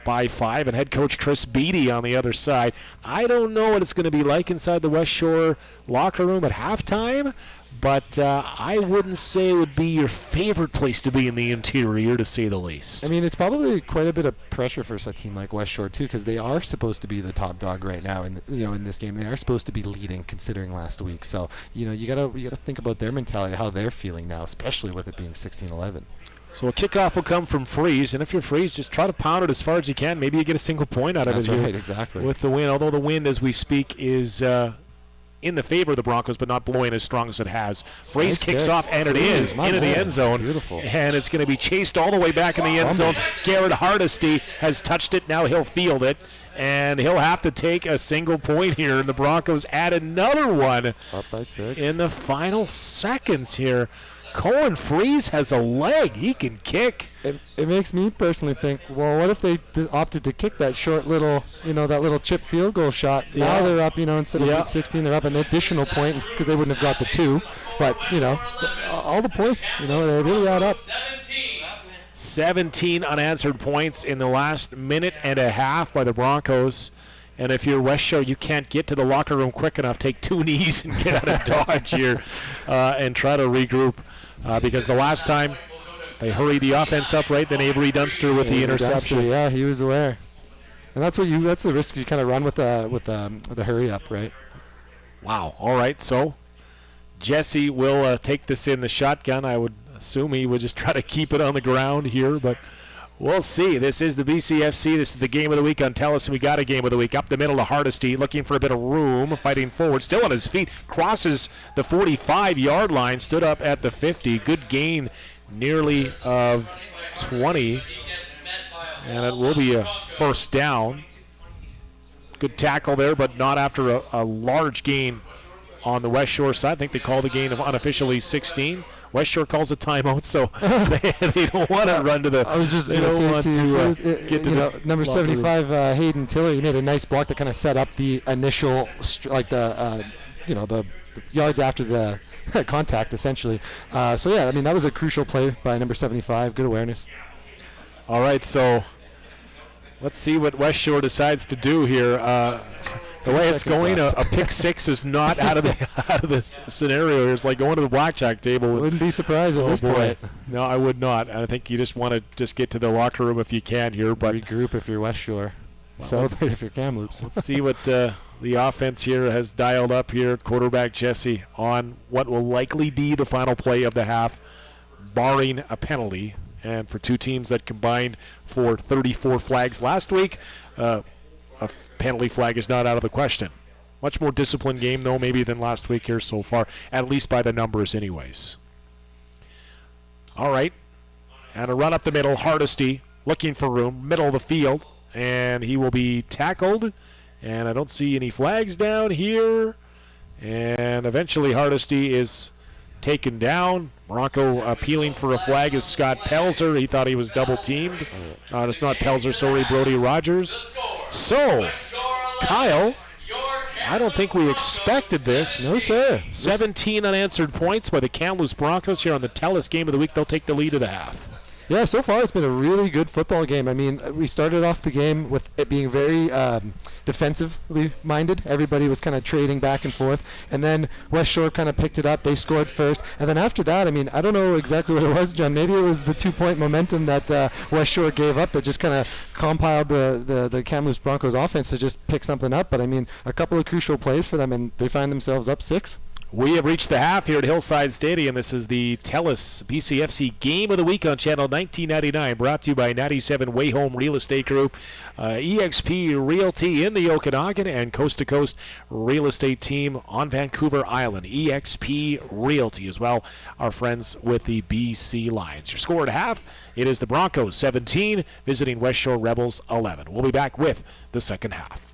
by 5, and head coach Chris Beattie on the other side. I don't know what it's going to be like inside the West Shore locker room at halftime, but I wouldn't say it would be your favorite place to be in the interior, to say the least. I mean, it's probably quite a bit of pressure for a team like West Shore too, because they are supposed to be the top dog right now in this game. They are supposed to be leading, considering last week. So you gotta think about their mentality, how they're feeling now, especially with it being 16-11. So a kickoff will come from Freeze, and if you're Freeze, just try to pound it as far as you can. Maybe you get a single point out of it. That's right, exactly. With the wind, although the wind, as we speak, is in the favor of the Broncos, but not blowing as strong as it has. Freeze kicks off, and it is into the end zone. Beautiful. And it's going to be chased all the way back in the end zone. Garrett Hardesty has touched it. Now he'll field it, and he'll have to take a single point here. And the Broncos add another one Up by 6 in the final seconds here. Cohen Freeze has a leg. He can kick. It makes me personally think, well, what if they opted to kick that short little, that little chip field goal shot? Yeah. Now they're up, instead of 16, they're up an additional point because they wouldn't have got the 2. But, all the points, they really add up. 17 unanswered points in the last minute and a half by the Broncos. And if you're West Shore, you can't get to the locker room quick enough. Take 2 knees and get out of Dodge here and try to regroup. Because the last time they hurried the offense up, right, then Avery Dunster with the interception. Dunster, yeah, he was aware. And that's the risk you kind of run with the hurry up, right? Wow. All right, so Jesse will take this in the shotgun. I would assume he would just try to keep it on the ground here, but we'll see. This is the BCFC. This is the game of the week on TELUS, and we got a game of the week. Up the middle to Hardesty, looking for a bit of room, fighting forward. Still on his feet, crosses the 45-yard line, stood up at the 50. Good gain, nearly of 20. And it will be a first down. Good tackle there, but not after a large gain on the West Shore side. I think they called the game of unofficially 16. West Shore calls a timeout, so they don't want to run to the. I was just they don't want to get to the number locker room. 75 Hayden Tiller. He made a nice block that kind of set up the initial, the yards after the contact, essentially. So yeah, I mean that was a crucial play by number 75. Good awareness. All right, so let's see what West Shore decides to do here. The way it's going, a pick six is not out of this scenario here. It's like going to the blackjack table. Wouldn't be surprised at this point. No, I would not. I think you just want to get to the locker room if you can here. But regroup if you're West Shore. Celebrate if you're Kamloops. Let's see what the offense here has dialed up here. Quarterback Jesse on what will likely be the final play of the half, barring a penalty. And for two teams that combined for 34 flags last week, a penalty flag is not out of the question. Much more disciplined game, though, maybe than last week here so far, at least by the numbers anyways. All right. And a run up the middle, Hardesty looking for room, middle of the field, and he will be tackled. And I don't see any flags down here. And eventually Hardesty is taken down. Bronco appealing for a flag is Scott Pelzer. He thought he was double teamed. It's not Pelzer, sorry, Brody Rogers. So, Kyle, I don't think we expected this. No, sir. 17 unanswered points by the Kamloops Broncos here on the TELUS game of the week. They'll take the lead of the half. Yeah, so far it's been a really good football game. I mean, we started off the game with it being very defensively minded. Everybody was kind of trading back and forth. And then West Shore kind of picked it up. They scored first. And then after that, I mean, I don't know exactly what it was, John. Maybe it was the 2-point momentum that West Shore gave up that just kind of compiled the Kamloops Broncos offense to just pick something up. But, I mean, a couple of crucial plays for them, and they find themselves up 6. We have reached the half here at Hillside Stadium. This is the TELUS BCFC Game of the Week on Channel 1999, brought to you by 97 Way Home Real Estate Group, EXP Realty in the Okanagan, and Coast to Coast Real Estate Team on Vancouver Island, EXP Realty as well, our friends with the BC Lions. Your score at half, it is the Broncos 17, visiting West Shore Rebels 11. We'll be back with the second half.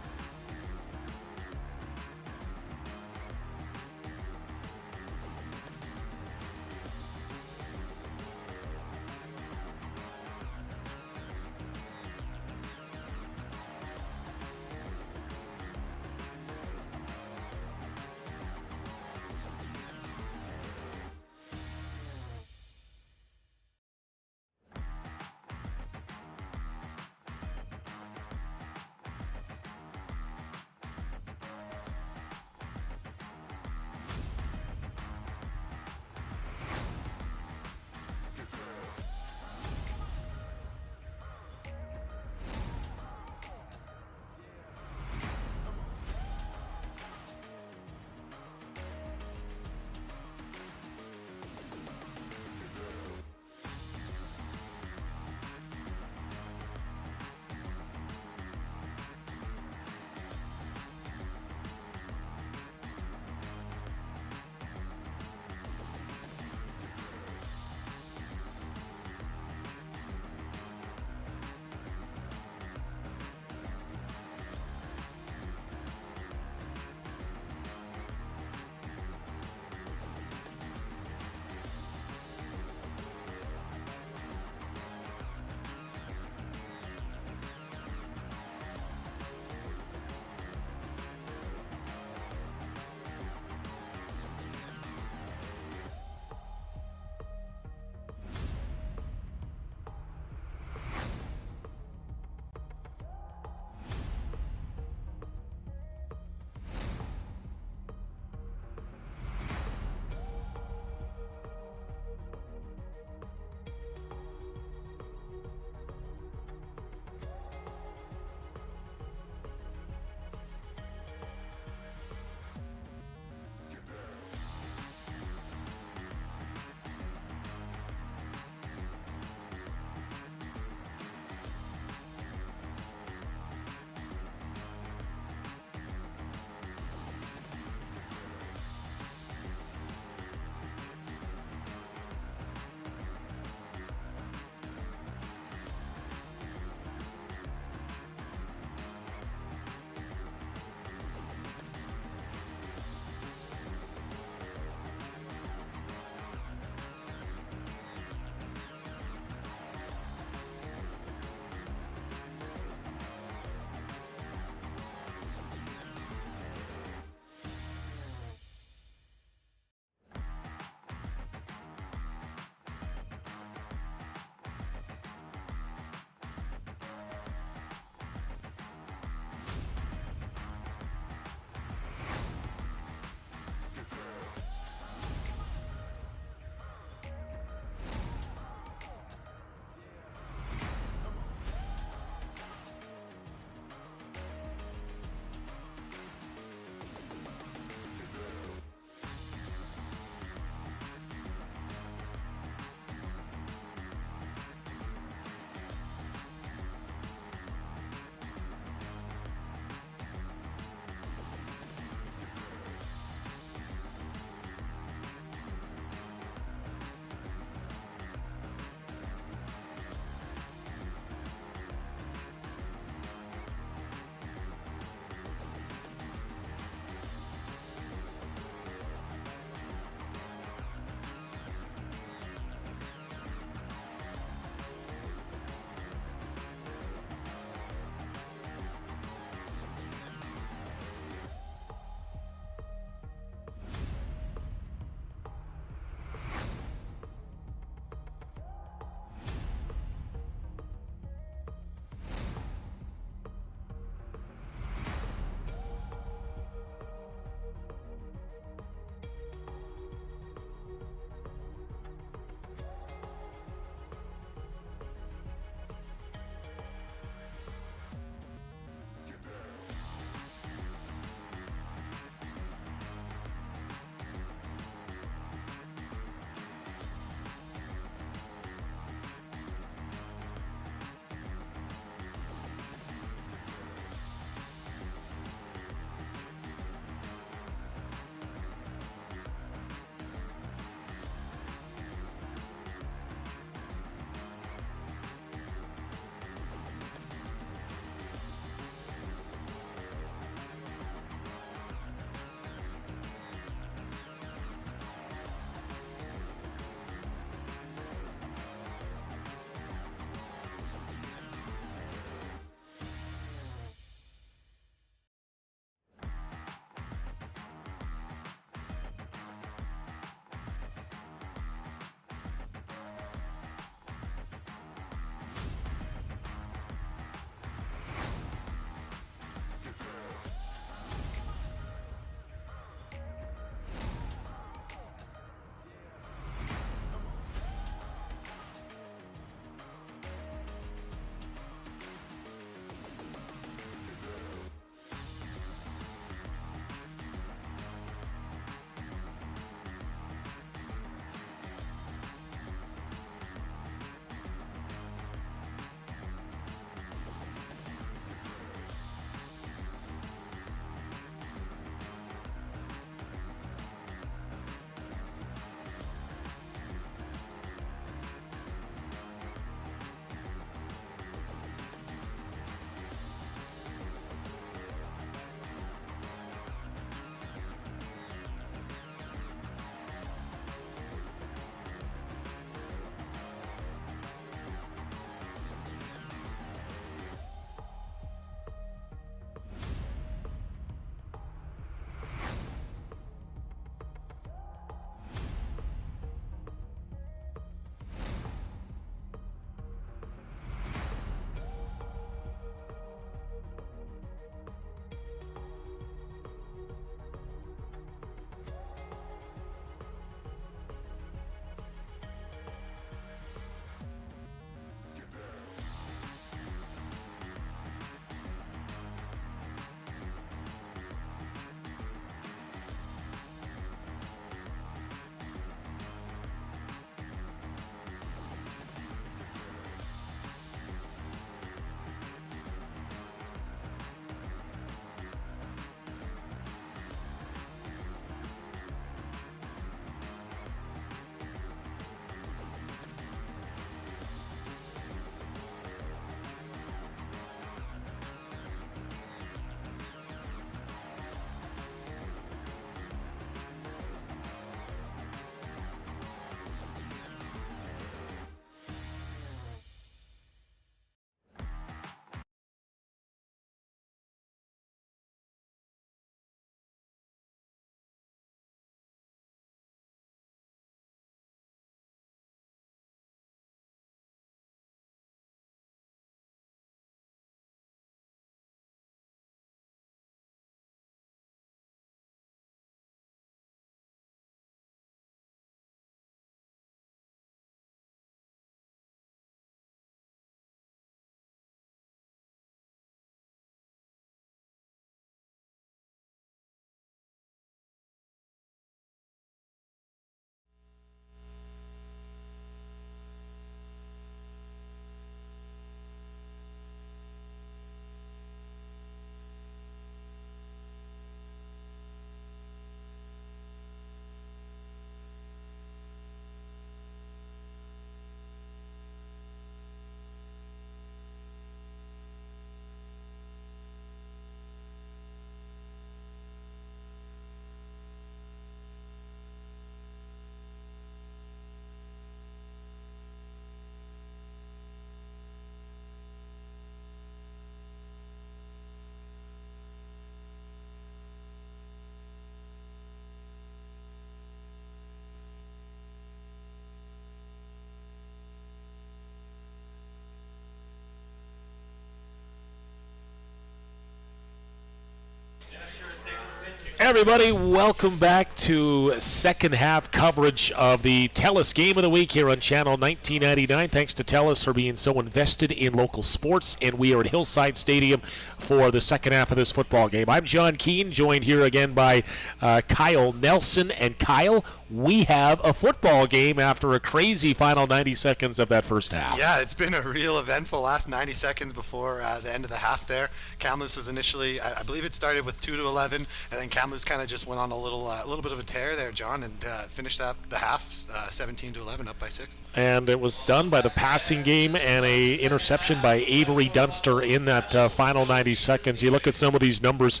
Everybody, welcome back to second half coverage of the TELUS Game of the Week here on Channel 1999. Thanks to TELUS for being so invested in local sports, and we are at Hillside Stadium for the second half of this football game. I'm John Keane, joined here again by Kyle Nelson. And Kyle, we have a football game after a crazy final 90 seconds of that first half. Yeah, it's been a real eventful last 90 seconds before the end of the half there. Kamloops was initially, I believe it started with 2-11, and then Kamloops kind of just went on a little bit of a tear there, John, and finished up the half 17-11, up by 6. And it was done by the passing game and a interception by Avery Dunster in that final 90 seconds. You look at some of these numbers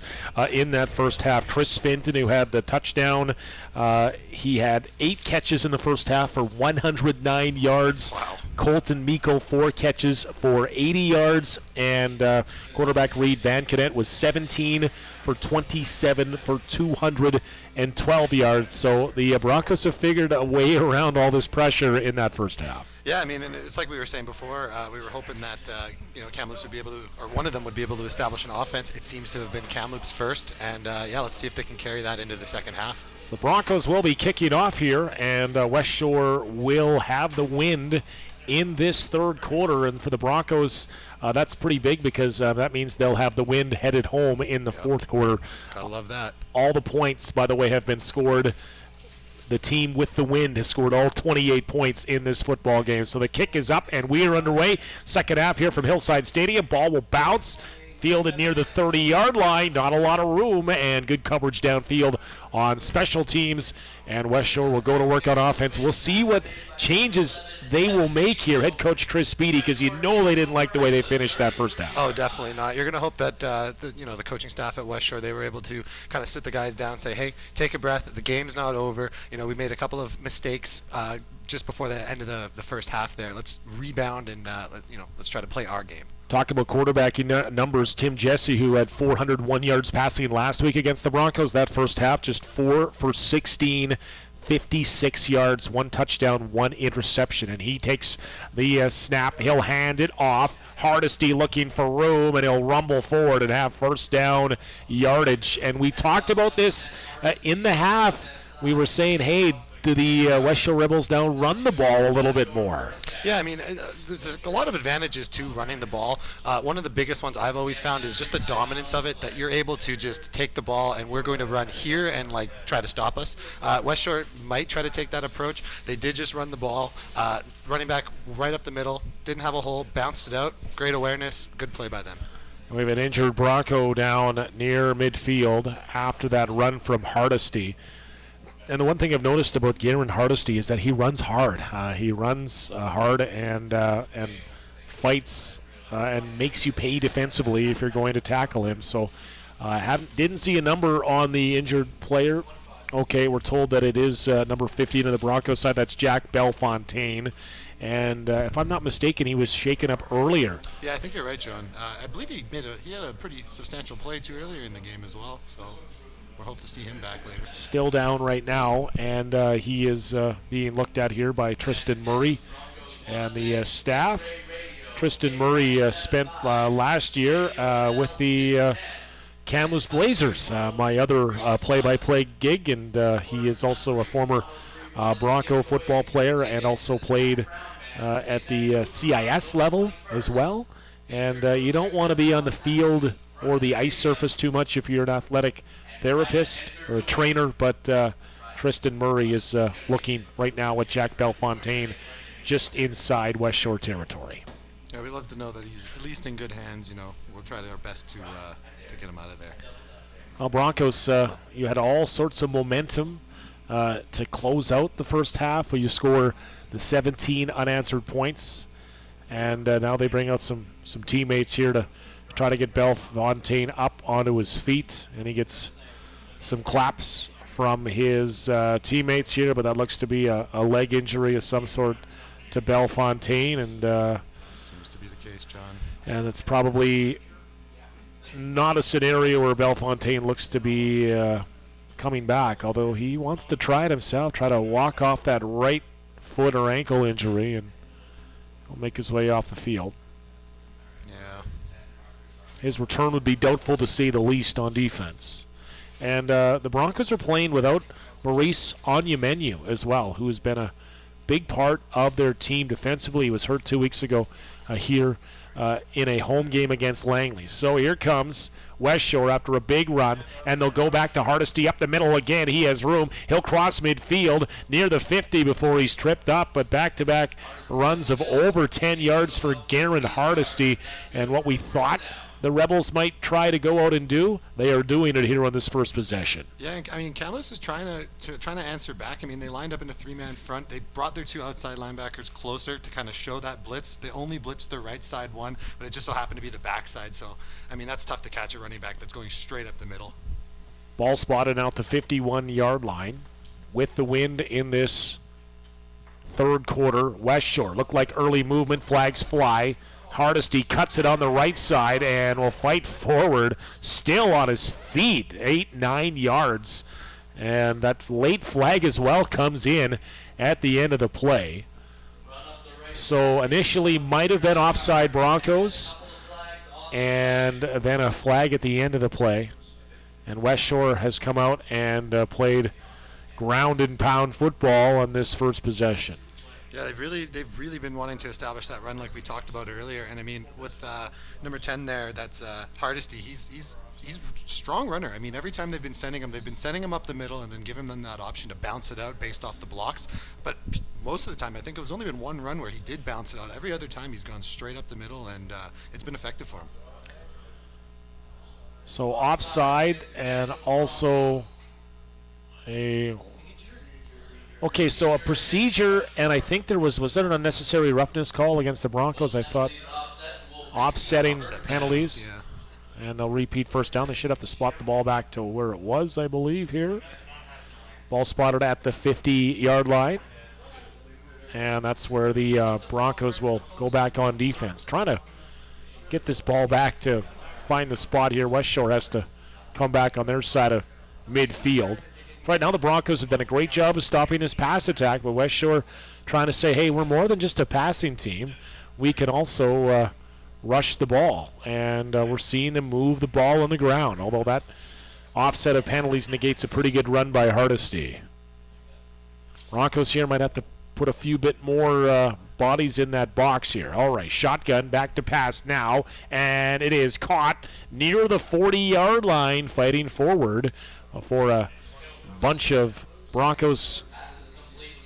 in that first half. Chris Fenton, who had the touchdown, he had 8 catches in the first half for 109 yards. Wow. Colton Meikle, 4 catches for 80 yards. And quarterback Reed Van Cadet was 17 for 27 for 212 yards. So the Broncos have figured a way around all this pressure in that first half. Yeah, I mean, and it's like we were saying before, we were hoping that, Kamloops would be able to, or one of them would be able to establish an offense. It seems to have been Kamloops first, and let's see if they can carry that into the second half. The Broncos will be kicking off here, and West Shore will have the wind in this third quarter. And for the Broncos, that's pretty big because that means they'll have the wind headed home in the fourth quarter. Gotta love that. All the points, by the way, have been scored. The team with the wind has scored all 28 points in this football game. So the kick is up, and we are underway. Second half here from Hillside Stadium. Ball will bounce. Fielded near the 30-yard line. Not a lot of room, and good coverage downfield on special teams. And West Shore will go to work on offense. We'll see what changes they will make here. Head coach Chris Speedy, because you know they didn't like the way they finished that first half. Oh, definitely not. You're going to hope that the coaching staff at West Shore, they were able to kind of sit the guys down and say, hey, take a breath. The game's not over. We made a couple of mistakes just before the end of the first half there. Let's rebound and let's try to play our game. Talking about quarterbacking numbers, Tim Jesse, who had 401 yards passing last week against the Broncos, that first half just 4 for 16, 56 yards, 1 touchdown, 1 interception. And he takes the snap. He'll hand it off. Hardesty looking for room, and he'll rumble forward and have first down yardage. And we talked about this in the half. We were saying, hey, do the West Shore Rebels now run the ball a little bit more? Yeah, I mean, there's a lot of advantages to running the ball. One of the biggest ones I've always found is just the dominance of it, that you're able to just take the ball and we're going to run here and try to stop us. West Shore might try to take that approach. They did just run the ball. Running back right up the middle, didn't have a hole, bounced it out. Great awareness, good play by them. We have an injured Bronco down near midfield after that run from Hardesty. And the one thing I've noticed about Garen Hardesty is that he runs hard. He runs hard and fights and makes you pay defensively if you're going to tackle him. So didn't see a number on the injured player. Okay, we're told that it is number 15 on the Broncos side. That's Jack Bellefontaine. And if I'm not mistaken, he was shaken up earlier. Yeah, I think you're right, John. I believe he had a pretty substantial play too earlier in the game as well. So we'll hope to see him back later. Still down right now, and he is being looked at here by Tristan Murray and the staff. Tristan Murray spent last year with the Kamloops Blazers, my other play-by-play gig, and he is also a former Bronco football player and also played at the CIS level as well. And you don't want to be on the field or the ice surface too much if you're an athletic therapist or a trainer, but Tristan Murray is looking right now at Jack Bellefontaine just inside West Shore territory. Yeah, we'd love to know that he's at least in good hands. We'll try our best to get him out of there. Well, Broncos, you had all sorts of momentum to close out the first half, where you score the 17 unanswered points, and now they bring out some teammates here to try to get Bellefontaine up onto his feet, and he gets some claps from his teammates here, but that looks to be a leg injury of some sort to Bellefontaine, and seems to be the case, John. And it's probably not a scenario where Bellefontaine looks to be coming back, although he wants to try it himself, try to walk off that right foot or ankle injury, and he'll make his way off the field. Yeah. His return would be doubtful to say the least on defense. And the Broncos are playing without Maurice Onyemenu as well, who has been a big part of their team defensively. He was hurt 2 weeks ago here in a home game against Langley. So here comes West Shore after a big run, and they'll go back to Hardesty up the middle again. He has room. He'll cross midfield near the 50 before he's tripped up, but back-to-back runs of over 10 yards for Garen Hardesty. And what we thought the Rebels might try to go out and do, they are doing it here on this first possession. Yeah, I mean, Kamloops is trying to answer back. I mean, they lined up in a three-man front. They brought their two outside linebackers closer to kind of show that blitz. They only blitzed the right side one, but it just so happened to be the backside. So, I mean, that's tough to catch a running back that's going straight up the middle. Ball spotted out the 51-yard line with the wind in this third quarter. West Shore looked like early movement. Flags fly. Hardesty cuts it on the right side and will fight forward, still on his feet, 8-9 yards. And that late flag as well comes in at the end of the play. So initially might have been offside Broncos, and then a flag at the end of the play. And West Shore has come out and played ground and pound football on this first possession. Yeah, they've really been wanting to establish that run like we talked about earlier. And I mean, with number 10 there, that's Hardesty. He's a strong runner. I mean, every time they've been sending him up the middle and then giving them that option to bounce it out based off the blocks. But most of the time, I think it's only been one run where he did bounce it out. Every other time, he's gone straight up the middle, and it's been effective for him. So offside, and also a... Okay, so a procedure, and I think was that an unnecessary roughness call against the Broncos? I thought offsetting penalties, yeah. And they'll repeat first down. They should have to spot the ball back to where it was, I believe, here. Ball spotted at the 50-yard line, and that's where the Broncos will go back on defense. Trying to get this ball back to find the spot here. West Shore has to come back on their side of midfield. Right now, the Broncos have done a great job of stopping this pass attack, but West Shore trying to say, hey, we're more than just a passing team. We can also rush the ball, and we're seeing them move the ball on the ground, although that offset of penalties negates a pretty good run by Hardesty. Broncos here might have to put a few bit more bodies in that box here. All right, shotgun, back to pass now, and it is caught near the 40-yard line, fighting forward for a bunch of Broncos.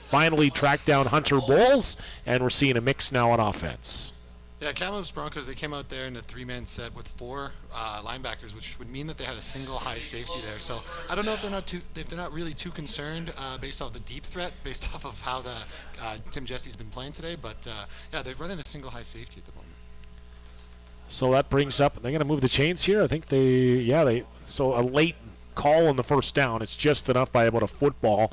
Finally tracked down Hunter Bowles, and we're seeing a mix now on offense. Yeah, Kamloops Broncos, they came out there in a three-man set with four linebackers, which would mean that they had a single high safety there. So I don't know if they're not really too concerned based off the deep threat, based off of how the Tim Jesse's been playing today. But yeah, they're running a single high safety at the moment. So that brings up, they're going to move the chains here. I think so a late call on the first down. It's just enough by about a football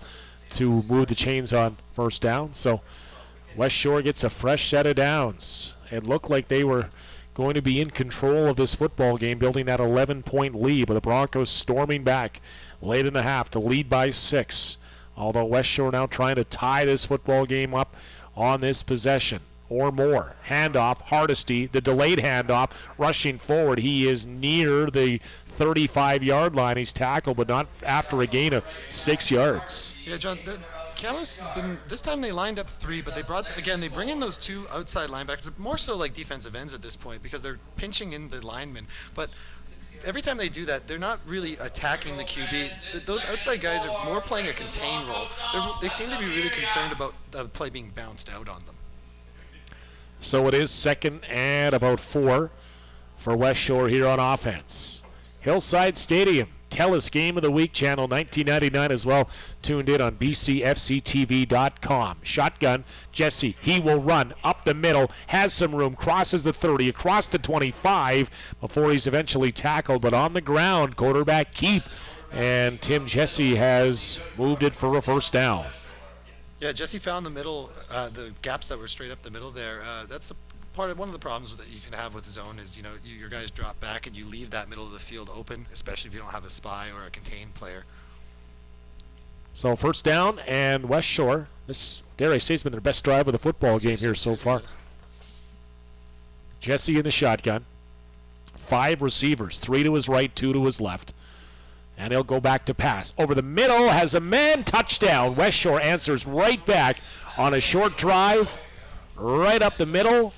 to move the chains on first down. So West Shore gets a fresh set of downs. It looked like they were going to be in control of this football game, building that 11-point lead, but the Broncos storming back late in the half to lead by 6. Although West Shore now trying to tie this football game up on this possession or more. Handoff, Hardesty, the delayed handoff, rushing forward. He is near the 35-yard line. He's tackled, but not after a gain of 6 yards. Yeah, John, Kamloops has been, this time they lined up 3, but they bring in those 2 outside linebackers, more so like defensive ends at this point because they're pinching in the linemen. But every time they do that, they're not really attacking the QB. Those outside guys are more playing a contain role. They seem to be really concerned about the play being bounced out on them. So it is second and about 4 for West Shore here on offense. Hillside Stadium, TELUS Game of the Week, Channel 1999 as well, tuned in on bcfctv.com. Shotgun, Jesse, he will run up the middle, has some room, crosses the 30, across the 25 before he's eventually tackled, but on the ground, quarterback keep, and Tim Jesse has moved it for a first down. Yeah, Jesse found the middle, the gaps that were straight up the middle there. That's one of the problems that you can have with zone is, your guys drop back and you leave that middle of the field open, especially if you don't have a spy or a contained player. So first down, and West Shore, this, dare I say, has been their best drive of the football game here so far. Jesse in the shotgun. 5 receivers, 3 to his right, 2 to his left. And he'll go back to pass. Over the middle, has a man, touchdown. West Shore answers right back on a short drive, right up the middle.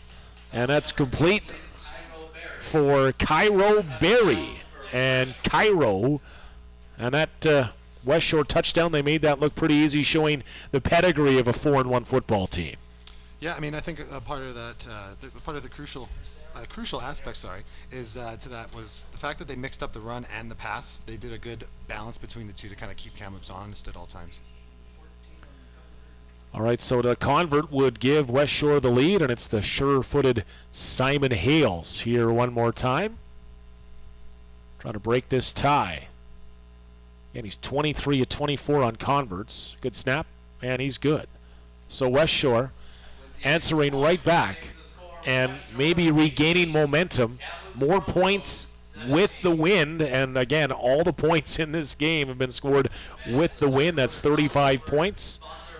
And that's complete for Cairo Berry. And Cairo, and that West Shore touchdown, they made that look pretty easy, showing the pedigree of a 4-1 football team. Yeah, I mean, I think part of that, part of the crucial aspect, is to that was the fact that they mixed up the run and the pass. They did a good balance between the two to kind of keep Kamloops honest at all times. All right, so the convert would give West Shore the lead, and it's the sure-footed Simon Hales here one more time. Trying to break this tie. And he's 23 of 24 on converts. Good snap, and he's good. So West Shore answering right back and maybe regaining momentum. More points with the wind, and again, all the points in this game have been scored with the wind. That's 35 points,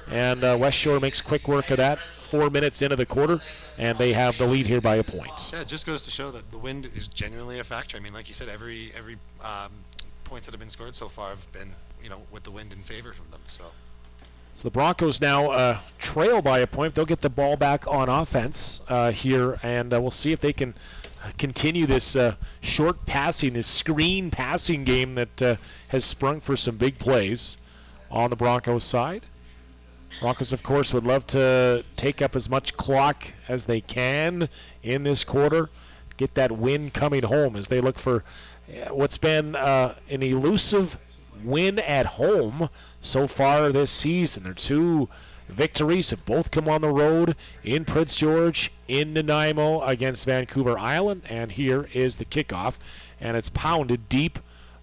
and West Shore makes quick work of that 4 minutes into the quarter, and they have the lead here by a point. Yeah, it just goes to show that the wind is genuinely a factor. I mean, like you said, every points that have been scored so far have been, with the wind in favor from them. So the Broncos now trail by a point. They'll get the ball back on offense here, and we'll see if they can continue this short passing, this screen passing game that has sprung for some big plays on the Broncos side. Broncos, of course, would love to take up as much clock as they can in this quarter, get that win coming home as they look for what's been an elusive win at home so far this season. Their two victories have both come on the road in Prince George, in Nanaimo against Vancouver Island, and here is the kickoff, and it's pounded deep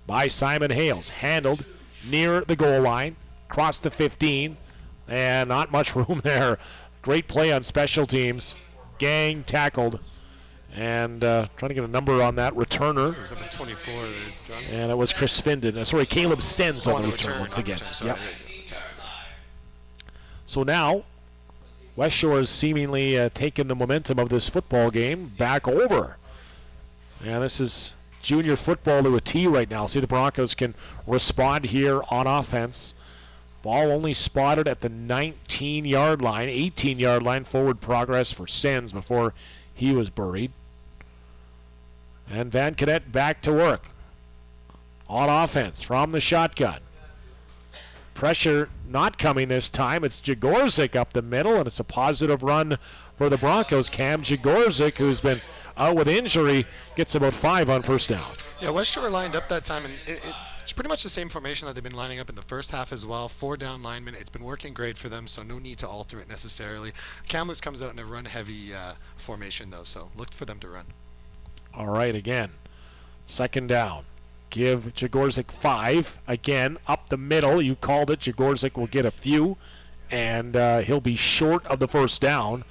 by Simon Hales. Handled near the goal line, across the 15, and not much room there. Great play on special teams. Gang tackled. And trying to get a number on that returner. It was up at 24 there, John. And it was Chris Finden. Sorry, Caleb Sens on the return once again. Yep. So now, West Shore is seemingly taking the momentum of this football game back over. And this is junior football to a T right now. See, the Broncos can respond here on offense. Ball only spotted at the 19-yard line, 18-yard line. Forward progress for Sens before he was buried. And Van Cadet back to work on offense from the shotgun. Pressure not coming this time. It's Jagorczyk up the middle, and it's a positive run for the Broncos. Cam Jagorczyk, who's been out with injury, gets about 5 on first down. Yeah, West Shore lined up that time, and it's pretty much the same formation that they've been lining up in the first half as well. 4 down linemen. It's been working great for them, so no need to alter it necessarily. Kamloops comes out in a run-heavy formation, though, so look for them to run. All right, again, second down. Give Jagorczyk 5. Again, up the middle. You called it. Jagorczyk will get a few, and he'll be short of the first down.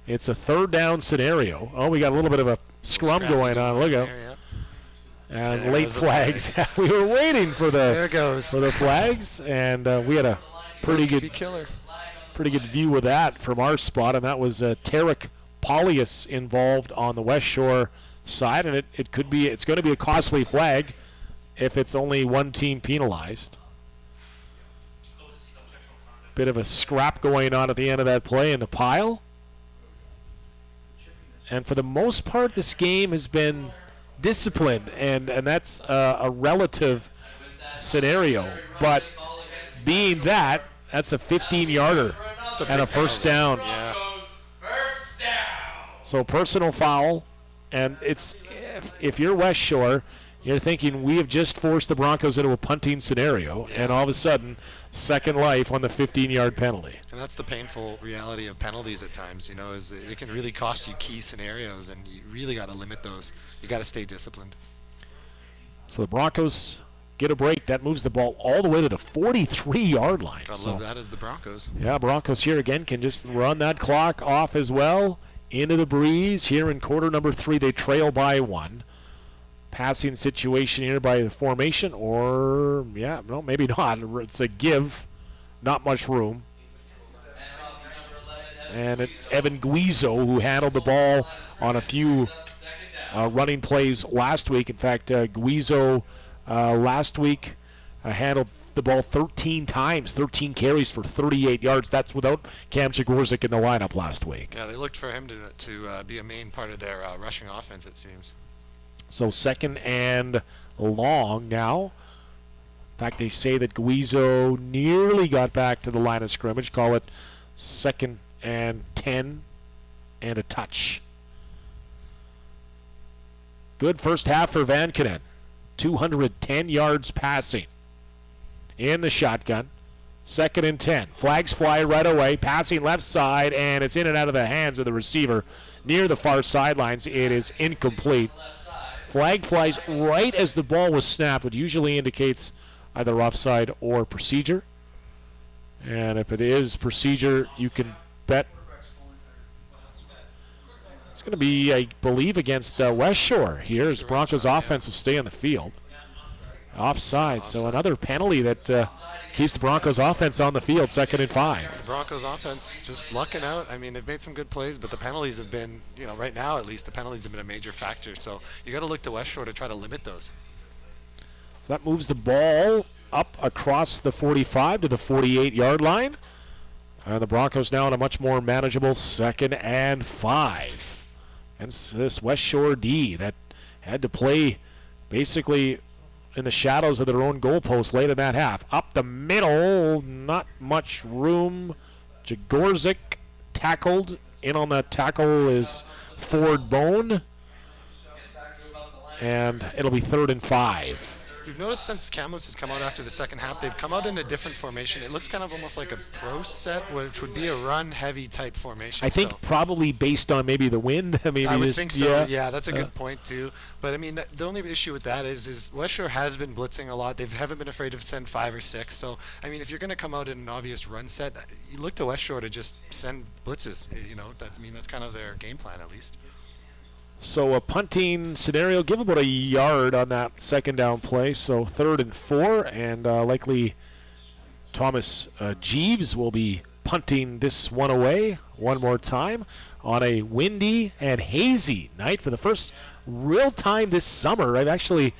It's a third down scenario. Oh, we got a little bit of a scrum going on. Look out. And there late flags. We were waiting for the flags, and we had a pretty good view of that from our spot, and that was Tarek Polius involved on the West Shore side, and it's going to be a costly flag if it's only one team penalized. Bit of a scrap going on at the end of that play in the pile. And for the most part, this game has been disciplined, and that's a relative scenario. But being that's a 15-yarder and a first down. Yeah. So personal foul, and it's if you're West Shore, you're thinking we have just forced the Broncos into a punting scenario, and all of a sudden, second life on the 15-yard penalty. And that's the painful reality of penalties at times, is it can really cost you key scenarios, and you really got to limit those. You got to stay disciplined. So the Broncos get a break. That moves the ball all the way to the 43-yard line. Gotta love that as the Broncos. Yeah, Broncos here again can just run that clock off as well. Into the breeze here in quarter number 3. They trail by 1. Passing situation here by the formation, or maybe not. It's a give, not much room. And it's Evan Guizo who handled the ball on a few running plays last week. In fact, Guizo last week handled the ball 13 times, 13 carries for 38 yards. That's without Cam Jagorczyk in the lineup last week. Yeah, they looked for him to be a main part of their rushing offense, it seems. So 2nd and long now. In fact, they say that Guizo nearly got back to the line of scrimmage. Call it 2nd and 10 and a touch. Good first half for Vankinen. 210 yards passing. In the shotgun. 2nd and 10. Flags fly right away. Passing left side, and it's in and out of the hands of the receiver near the far sidelines. It is incomplete. Flag flies right as the ball was snapped, which usually indicates either offside or procedure. And if it is procedure, you can bet it's going to be, I believe, against West Shore here as Broncos offense will stay on the field. Offside, so another penalty that keeps the Broncos offense on the field, 2nd and 5. Broncos offense just lucking out. I mean, they've made some good plays, but the penalties have been, right now at least, the penalties have been a major factor. So you got to look to West Shore to try to limit those. So that moves the ball up across the 45 to the 48-yard line. And the Broncos now in a much more manageable 2nd and 5. And this West Shore D that had to play basically in the shadows of their own goalpost late in that half. Up the middle, not much room. Jagorczyk tackled. In on that tackle is Ford Bone. And it'll be 3rd and 5. We've noticed since Kamloops has come out after the second half, they've come out in a different formation. It looks kind of almost like a pro set, which would be a run-heavy type formation. I think probably based on maybe the wind. I would think so. Yeah, that's a good point too. But I mean, the only issue with that is West Shore has been blitzing a lot. They haven't been afraid to send 5 or 6. So I mean, if you're going to come out in an obvious run set, you look to West Shore to just send blitzes. That's kind of their game plan at least. So a punting scenario, give about a yard on that 2nd down play. So 3rd and 4, and likely Thomas Jeeves will be punting this one away one more time on a windy and hazy night for the first real time this summer. I've actually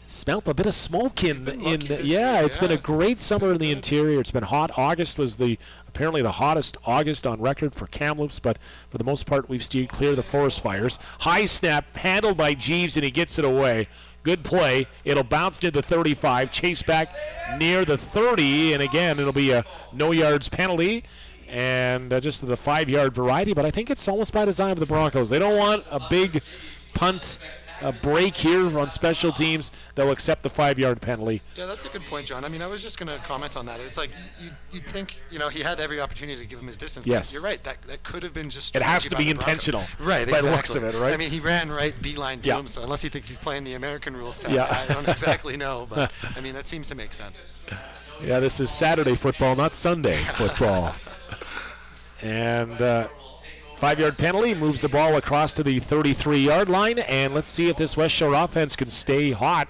smelt a bit of smoke in it's been a great summer in the interior. It's been hot. August was apparently the hottest August on record for Kamloops, but for the most part we've steered clear of the forest fires. High snap handled by Jeeves, and he gets it away. Good play. It'll bounce near the 35, chase back near the 30, and again it'll be a no yards penalty and just the 5-yard variety, but I think it's almost by design of the Broncos. They don't want a big punt break here on special teams. They'll accept the 5-yard penalty. Yeah, that's a good point, John. I mean, I was just going to comment on that. It's like you'd think, he had every opportunity to give him his distance. Yes. But you're right. That could have been just. It has to be intentional. Right, by exactly. the looks of it, right? I mean, he ran right beeline to him, so unless he thinks he's playing the American rule set, Yeah. I don't exactly know. But, I mean, that seems to make sense. Yeah, this is Saturday football, not Sunday football. And 5-yard penalty moves the ball across to the 33-yard line, and let's see if this West Shore offense can stay hot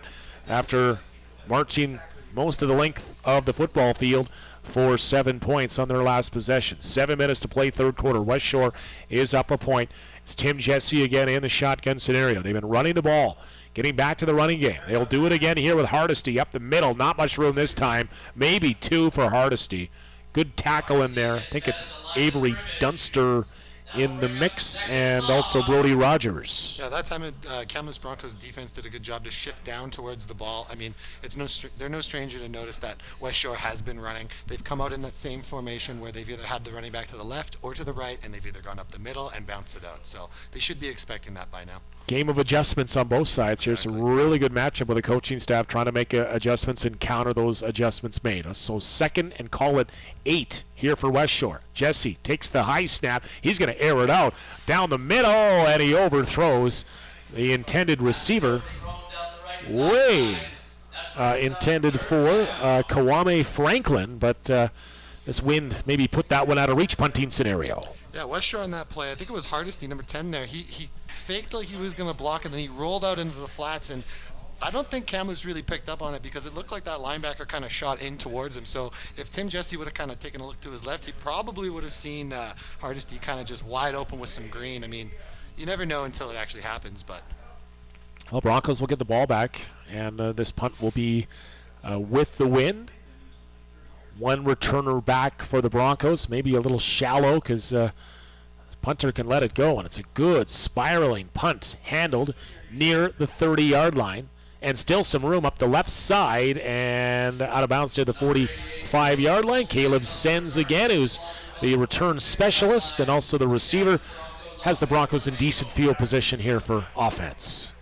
after marching most of the length of the football field for 7 points on their last possession. 7 minutes to play, 3rd quarter. West Shore is up a point. It's Tim Jesse again in the shotgun scenario. They've been running the ball, getting back to the running game. They'll do it again here with Hardesty up the middle. Not much room this time. Maybe 2 for Hardesty. Good tackle in there. I think it's Avery Dunster in the mix, and also Brody Rogers. Yeah, that time Kamloops Broncos defense did a good job to shift down towards the ball. I mean, they're no stranger to notice that West Shore has been running. They've come out in that same formation where they've either had the running back to the left or to the right, and they've either gone up the middle and bounced it out. So they should be expecting that by now. Game of adjustments on both sides here. Exactly. It's a really good matchup with the coaching staff trying to make adjustments and counter those adjustments made. So 2nd and call it 8 here for West Shore. Jesse takes the high snap. He's going to air it out down the middle, and he overthrows the intended receiver. Way intended for Kawame Franklin, but this wind maybe put that one out of reach. Punting scenario. Yeah, West Shore on that play, I think it was Hardesty, number 10 there. He faked like he was going to block, and then he rolled out into the flats, and I don't think Kamloops really picked up on it because it looked like that linebacker kind of shot in towards him. So if Tim Jesse would have kind of taken a look to his left, he probably would have seen Hardesty kind of just wide open with some green. I mean, you never know until it actually happens, but. Well, Broncos will get the ball back, and this punt will be with the wind. One returner back for the Broncos, maybe a little shallow because punter can let it go, and it's a good spiraling punt handled near the 30-yard line, and still some room up the left side and out of bounds to the 45-yard line. Caleb Sens again, who's the return specialist and also the receiver, has the Broncos in decent field position here for offense.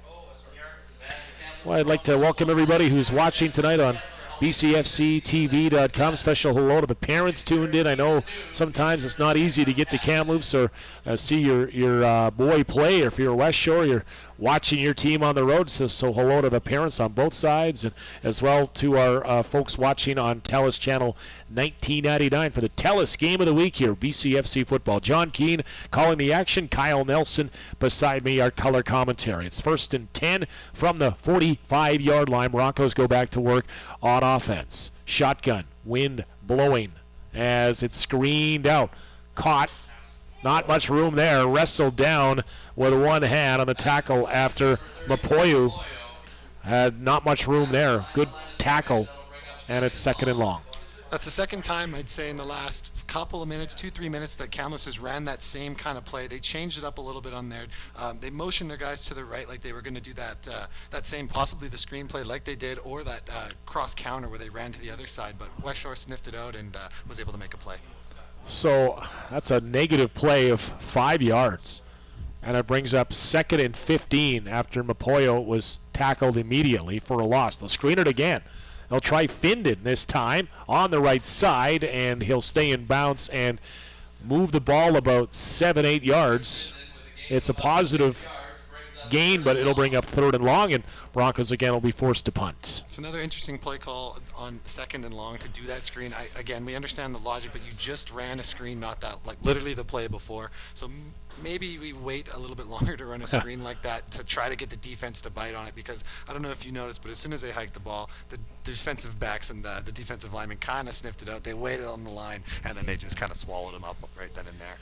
Well, I'd like to welcome everybody who's watching tonight on BCFCTV.com. Special hello to the parents tuned in. I know sometimes it's not easy to get to Kamloops or see your boy play, or if you're West Shore, you're watching your team on the road. So hello to the parents on both sides, and as well to our folks watching on TELUS Channel 1999 for the TELUS Game of the Week here, BCFC Football. John Keane calling the action. Kyle Nelson beside me, our color commentary. It's 1st and 10 from the 45-yard line. Broncos go back to work on offense. Shotgun, wind blowing as it's screened out. Caught, not much room there. Wrestled down with one hand on the tackle after Mapoyu had not much room there. Good tackle, and it's 2nd and long. That's the second time, I'd say, in the last couple of minutes, 2-3 minutes, that Kamloops has ran that same kind of play. They changed it up a little bit on there. They motioned their guys to the right like they were going to do that same, possibly the screen play like they did, or that cross counter where they ran to the other side. But West Shore sniffed it out and was able to make a play. So that's a negative play of 5 yards. And it brings up 2nd and 15 after Mapoyo was tackled immediately for a loss. They'll screen it again. They'll try Findon this time on the right side, and he'll stay in bounds and move the ball about 7-8 yards. It's a positive gain, but it'll bring up 3rd and long, and Broncos again will be forced to punt. It's another interesting play call on 2nd and long to do that screen. Again, we understand the logic, but you just ran a screen, not that, like literally the play before. So maybe we wait a little bit longer to run a screen like that to try to get the defense to bite on it, because I don't know if you noticed, but as soon as they hiked the ball, the defensive backs and the defensive linemen kind of sniffed it out. They waited on the line, and then they just kind of swallowed them up right then and there.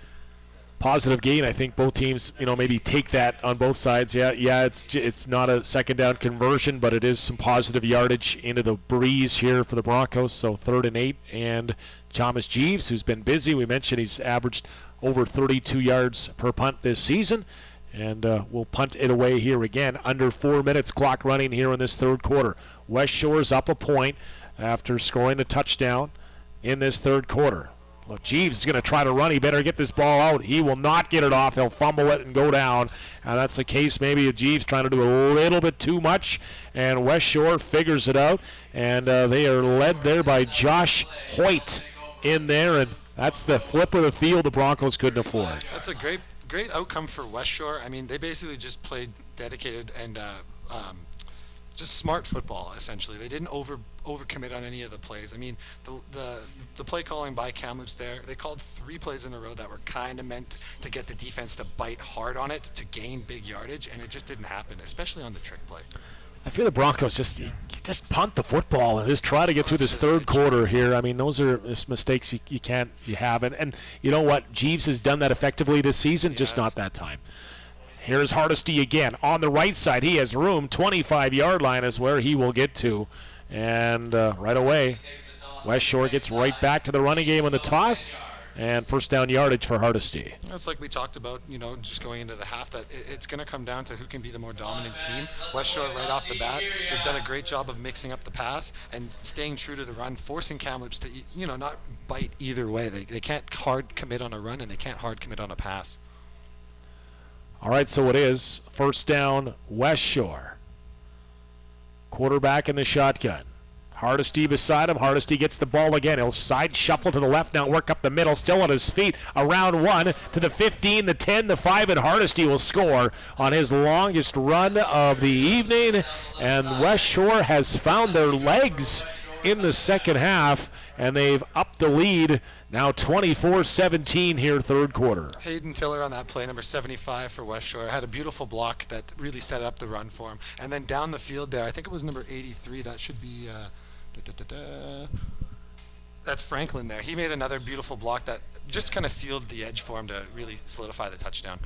Positive gain. I think both teams, maybe take that on both sides. Yeah, it's not a 2nd down conversion, but it is some positive yardage into the breeze here for the Broncos. So 3rd and 8, and Thomas Jeeves, who's been busy. We mentioned he's averaged over 32 yards per punt this season, and we'll punt it away here again. Under 4 minutes clock running here in this 3rd quarter. West Shore's up a point after scoring a touchdown in this 3rd quarter. Look, Jeeves is going to try to run. He better get this ball out. He will not get it off. He'll fumble it and go down. And that's the case maybe of Jeeves trying to do a little bit too much. And West Shore figures it out. And they are led there by Josh Hoyt in there. And that's the flip of the field the Broncos couldn't afford. That's a great outcome for West Shore. I mean, they basically just played dedicated and just smart football, essentially. They didn't overcommit on any of the plays. I mean, the play calling by Kamloops there, they called 3 plays in a row that were kind of meant to get the defense to bite hard on it, to gain big yardage, and it just didn't happen, especially on the trick play. I feel the Broncos just punt the football and just try to get through this 3rd quarter here. I mean, those are mistakes you have. And you know what? Jeeves has done that effectively this season, just not that time. Here's Hardesty again on the right side. He has room. 25-yard line is where he will get to. And right away, West Shore gets right back to the running game on the toss. And 1st down yardage for Hardesty. That's like we talked about, just going into the half, that it's going to come down to who can be the more dominant team. West Shore right off the bat, they've done a great job of mixing up the pass and staying true to the run, forcing Kamloops to, not bite either way. They can't hard commit on a run, and they can't hard commit on a pass. All right, so it is 1st down, West Shore. Quarterback in the shotgun. Hardesty beside him. Hardesty gets the ball again. He'll side shuffle to the left now, work up the middle, still on his feet. Around 1 to the 15, the 10, the 5, and Hardesty will score on his longest run of the evening. And West Shore has found their legs in the 2nd half, and they've upped the lead. Now 24-17 here, 3rd quarter. Hayden Tiller on that play, number 75 for West Shore, had a beautiful block that really set up the run for him. And then down the field there, I think it was number 83. That should be that's Franklin there. He made another beautiful block that just kind of sealed the edge for him to really solidify the touchdown.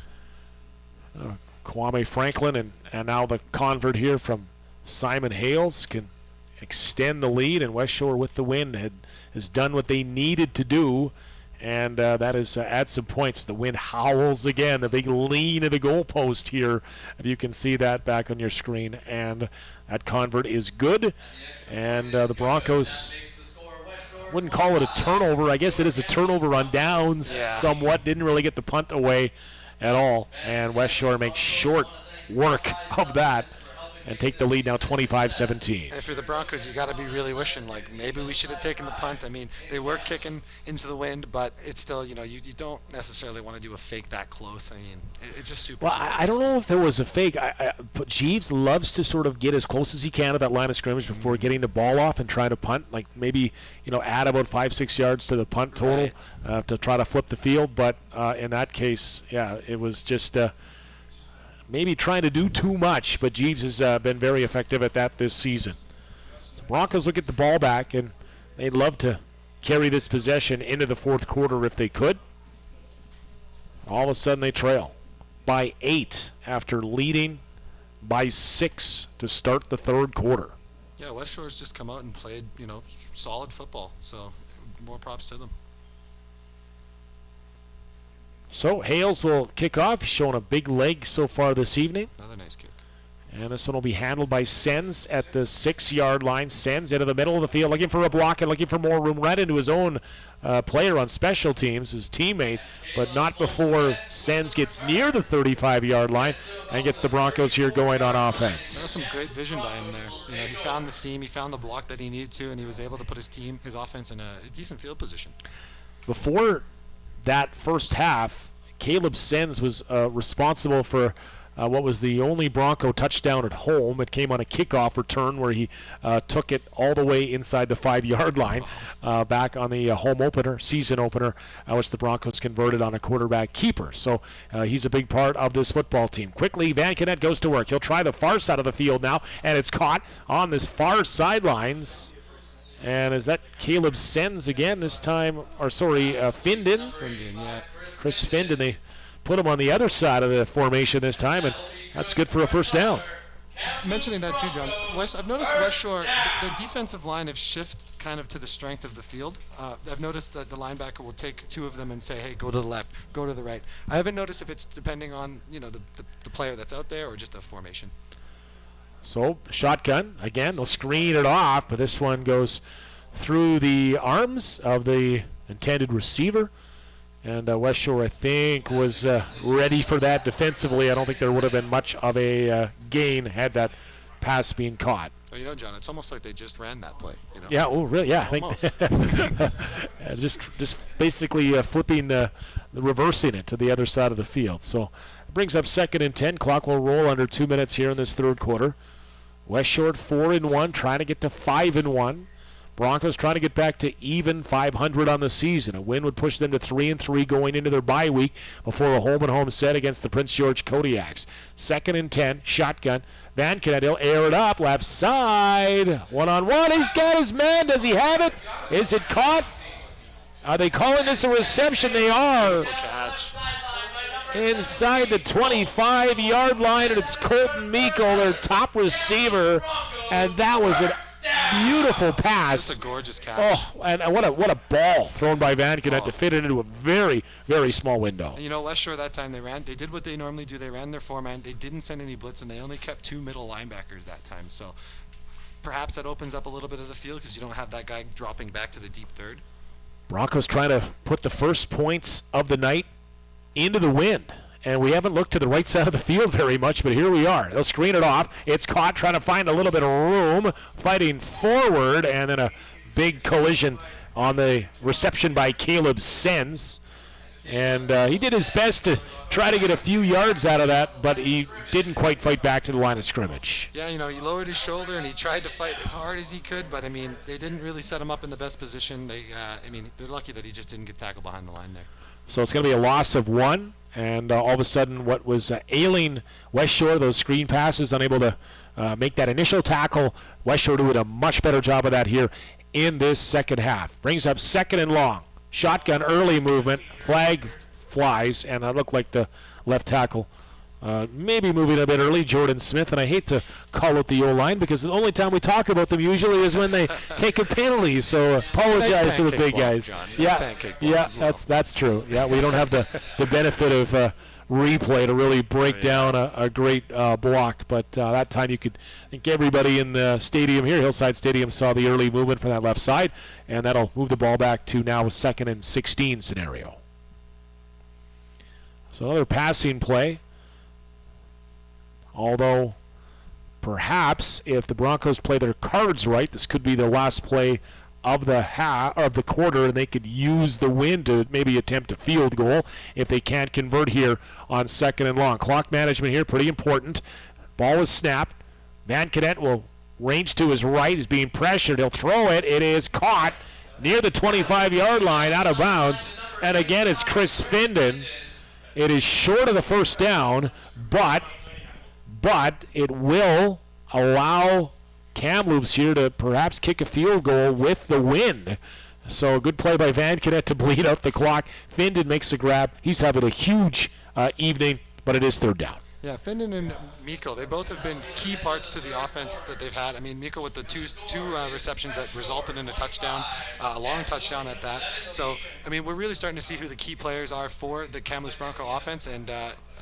Kwame Franklin and now the convert here from Simon Hales can extend the lead, and West Shore with the win has done what they needed to do, and that is add some points. The wind howls again, the big lean of the goalpost here, if you can see that back on your screen, and that convert is good, and the Broncos wouldn't call it a turnover. I guess it is a turnover on downs somewhat. Didn't really get the punt away at all, and West Shore makes short work of that and take the lead now 25-17. If you're the Broncos, you got to be really wishing, like, maybe we should have taken the punt. I mean, they were kicking into the wind, but it's still, you don't necessarily want to do a fake that close. I mean, it's just super. Well, I don't know if there was a fake. But Jeeves loves to sort of get as close as he can to that line of scrimmage before getting the ball off and trying to punt, like maybe, add about 5-6 yards to the punt total to try to flip the field. But in that case, it was just maybe trying to do too much, but Jeeves has been very effective at that this season. So Broncos will get the ball back, and they'd love to carry this possession into the fourth quarter if they could. All of a sudden they trail by 8 after leading by 6 to start the third quarter. Yeah, West Shore's just come out and played, solid football, so more props to them. So Hales will kick off. He's showing a big leg so far this evening. Another nice kick. And this one will be handled by Sens at the 6-yard line. Sens into the middle of the field, looking for a block and looking for more room right into his own player on special teams, his teammate, but not before Sens gets near the 35-yard line and gets the Broncos here going on offense. That was some great vision by him there. He found the seam, he found the block that he needed to, and he was able to put his offense in a decent field position. Before that first half, Caleb Sens was responsible for what was the only Bronco touchdown at home. It came on a kickoff return where he took it all the way inside the 5-yard line back on the home opener, season opener, which the Broncos converted on a quarterback keeper. So he's a big part of this football team. Quickly, Van Kennett goes to work. He'll try the far side of the field now, and it's caught on this far sidelines. And is that Caleb Sens again this time? Or sorry, Findon. Findon, yeah. Chris Findon. They put him on the other side of the formation this time, and that's good for a first down. Mentioning that too, John, I've noticed West Shore, their defensive line have shifted kind of to the strength of the field. I've noticed that the linebacker will take 2 of them and say, hey, go to the left, go to the right. I haven't noticed if it's depending on, the player that's out there or just the formation. So, shotgun. Again, they'll screen it off, but this one goes through the arms of the intended receiver. And West Shore, I think, was ready for that defensively. I don't think there would have been much of a gain had that pass been caught. Well, John, it's almost like they just ran that play. Yeah, oh, really? Yeah, almost. I think just basically flipping, reversing it to the other side of the field. So it brings up 2nd and 10. Clock will roll under 2 minutes here in this third quarter. West Shore 4-1, trying to get to 5-1. Broncos trying to get back to even 500 on the season. A win would push them to 3-3 going into their bye week before a home-and-home set against the Prince George Kodiaks. 2nd and 10, shotgun. Van Kennett, he'll air it up, left side. One-on-one, he's got his man. Does he have it? Is it caught? Are they calling this a reception? They are. Catch. Inside the 25-yard line, and it's Colton Meikle, their top receiver, and that was a beautiful pass. Just a gorgeous catch. Oh, and what a ball thrown by Van Kennett to fit it into a very, very small window. And West Shore that time they did what they normally do. They ran their 4-man. They didn't send any blitz, and they only kept 2 middle linebackers that time. So perhaps that opens up a little bit of the field because you don't have that guy dropping back to the deep third. Broncos trying to put the first points of the night into the wind. And we haven't looked to the right side of the field very much, but here we are. They'll screen it off. It's caught, trying to find a little bit of room, fighting forward, and then a big collision on the reception by Caleb Sens. And he did his best to try to get a few yards out of that, but he didn't quite fight back to the line of scrimmage. Yeah, he lowered his shoulder and he tried to fight as hard as he could, but they didn't really set him up in the best position. They're lucky that he just didn't get tackled behind the line there. So it's going to be a loss of 1. And all of a sudden, what was ailing West Shore, those screen passes, unable to make that initial tackle. West Shore doing a much better job of that here in this second half. Brings up 2nd and long. Shotgun early movement. Flag flies, and it looked like the left tackle maybe moving a bit early, Jordan Smith, and I hate to call out the O-line because the only time we talk about them usually is when they take a penalty. So apologize to the big guys. Yeah, that's true. Yeah, we don't have the benefit of replay to really break down a great block, but that time I think everybody in the stadium here, Hillside Stadium, saw the early movement from that left side, and that'll move the ball back to now a 2nd and 16 scenario. So another passing play. Although, perhaps if the Broncos play their cards right, this could be the last play of the quarter, and they could use the win to maybe attempt a field goal if they can't convert here on 2nd and long. Clock management here, pretty important. Ball is snapped. Van Cadet will range to his right. He's being pressured. He'll throw it. It is caught near the 25-yard line, out of bounds. And again, it's Chris Findon. It is short of the first down, but it will allow Kamloops here to perhaps kick a field goal with the wind. So a good play by Van Cadet to bleed out the clock. Findon makes the grab. He's having a huge evening, but it is 3rd down. Yeah, Findon and Mikko, they both have been key parts to the offense that they've had. I mean, Mikko with the two receptions that resulted in a touchdown, a long touchdown at that. So, I mean, we're really starting to see who the key players are for the Kamloops Bronco offense, and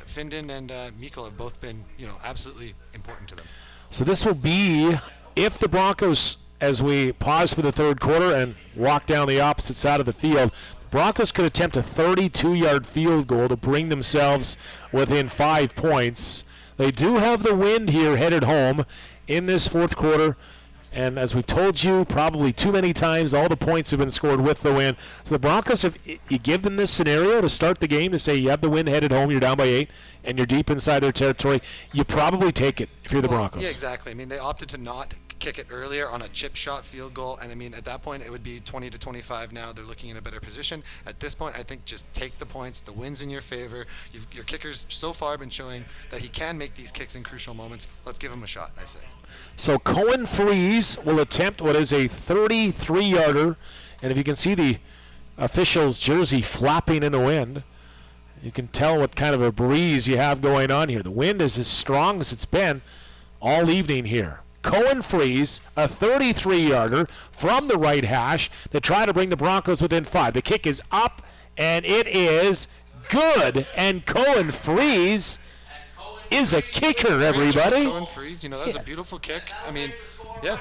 Findon and Mikko have both been, absolutely important to them. So this will be, if the Broncos, as we pause for the 3rd quarter and walk down the opposite side of the field, Broncos could attempt a 32-yard field goal to bring themselves within 5 points. They do have the wind here headed home in this 4th quarter. And as we told you probably too many times, all the points have been scored with the win. So the Broncos, if you give them this scenario to start the game, to say you have the win headed home, you're down by 8, and you're deep inside their territory, you probably take it if you're the Broncos. Yeah, exactly. I mean, they opted to not kick it earlier on a chip shot field goal, and I mean, at that point it would be 20-25. Now they're looking in a better position. At this point, I think just take the points. The win's in your favor. Your kicker's so far been showing that he can make these kicks in crucial moments. Let's give him a shot, I say. So Cohen Freeze will attempt what is a 33-yarder, and if you can see the official's jersey flapping in the wind, you can tell what kind of a breeze you have going on here. The wind is as strong as it's been all evening here. Cohen Freeze, a 33-yarder from the right hash to try to bring the Broncos within 5. The kick is up, and it is good. And Cohen Freeze is a kicker, everybody. Cohen Freeze, that's a beautiful kick. I mean, yeah,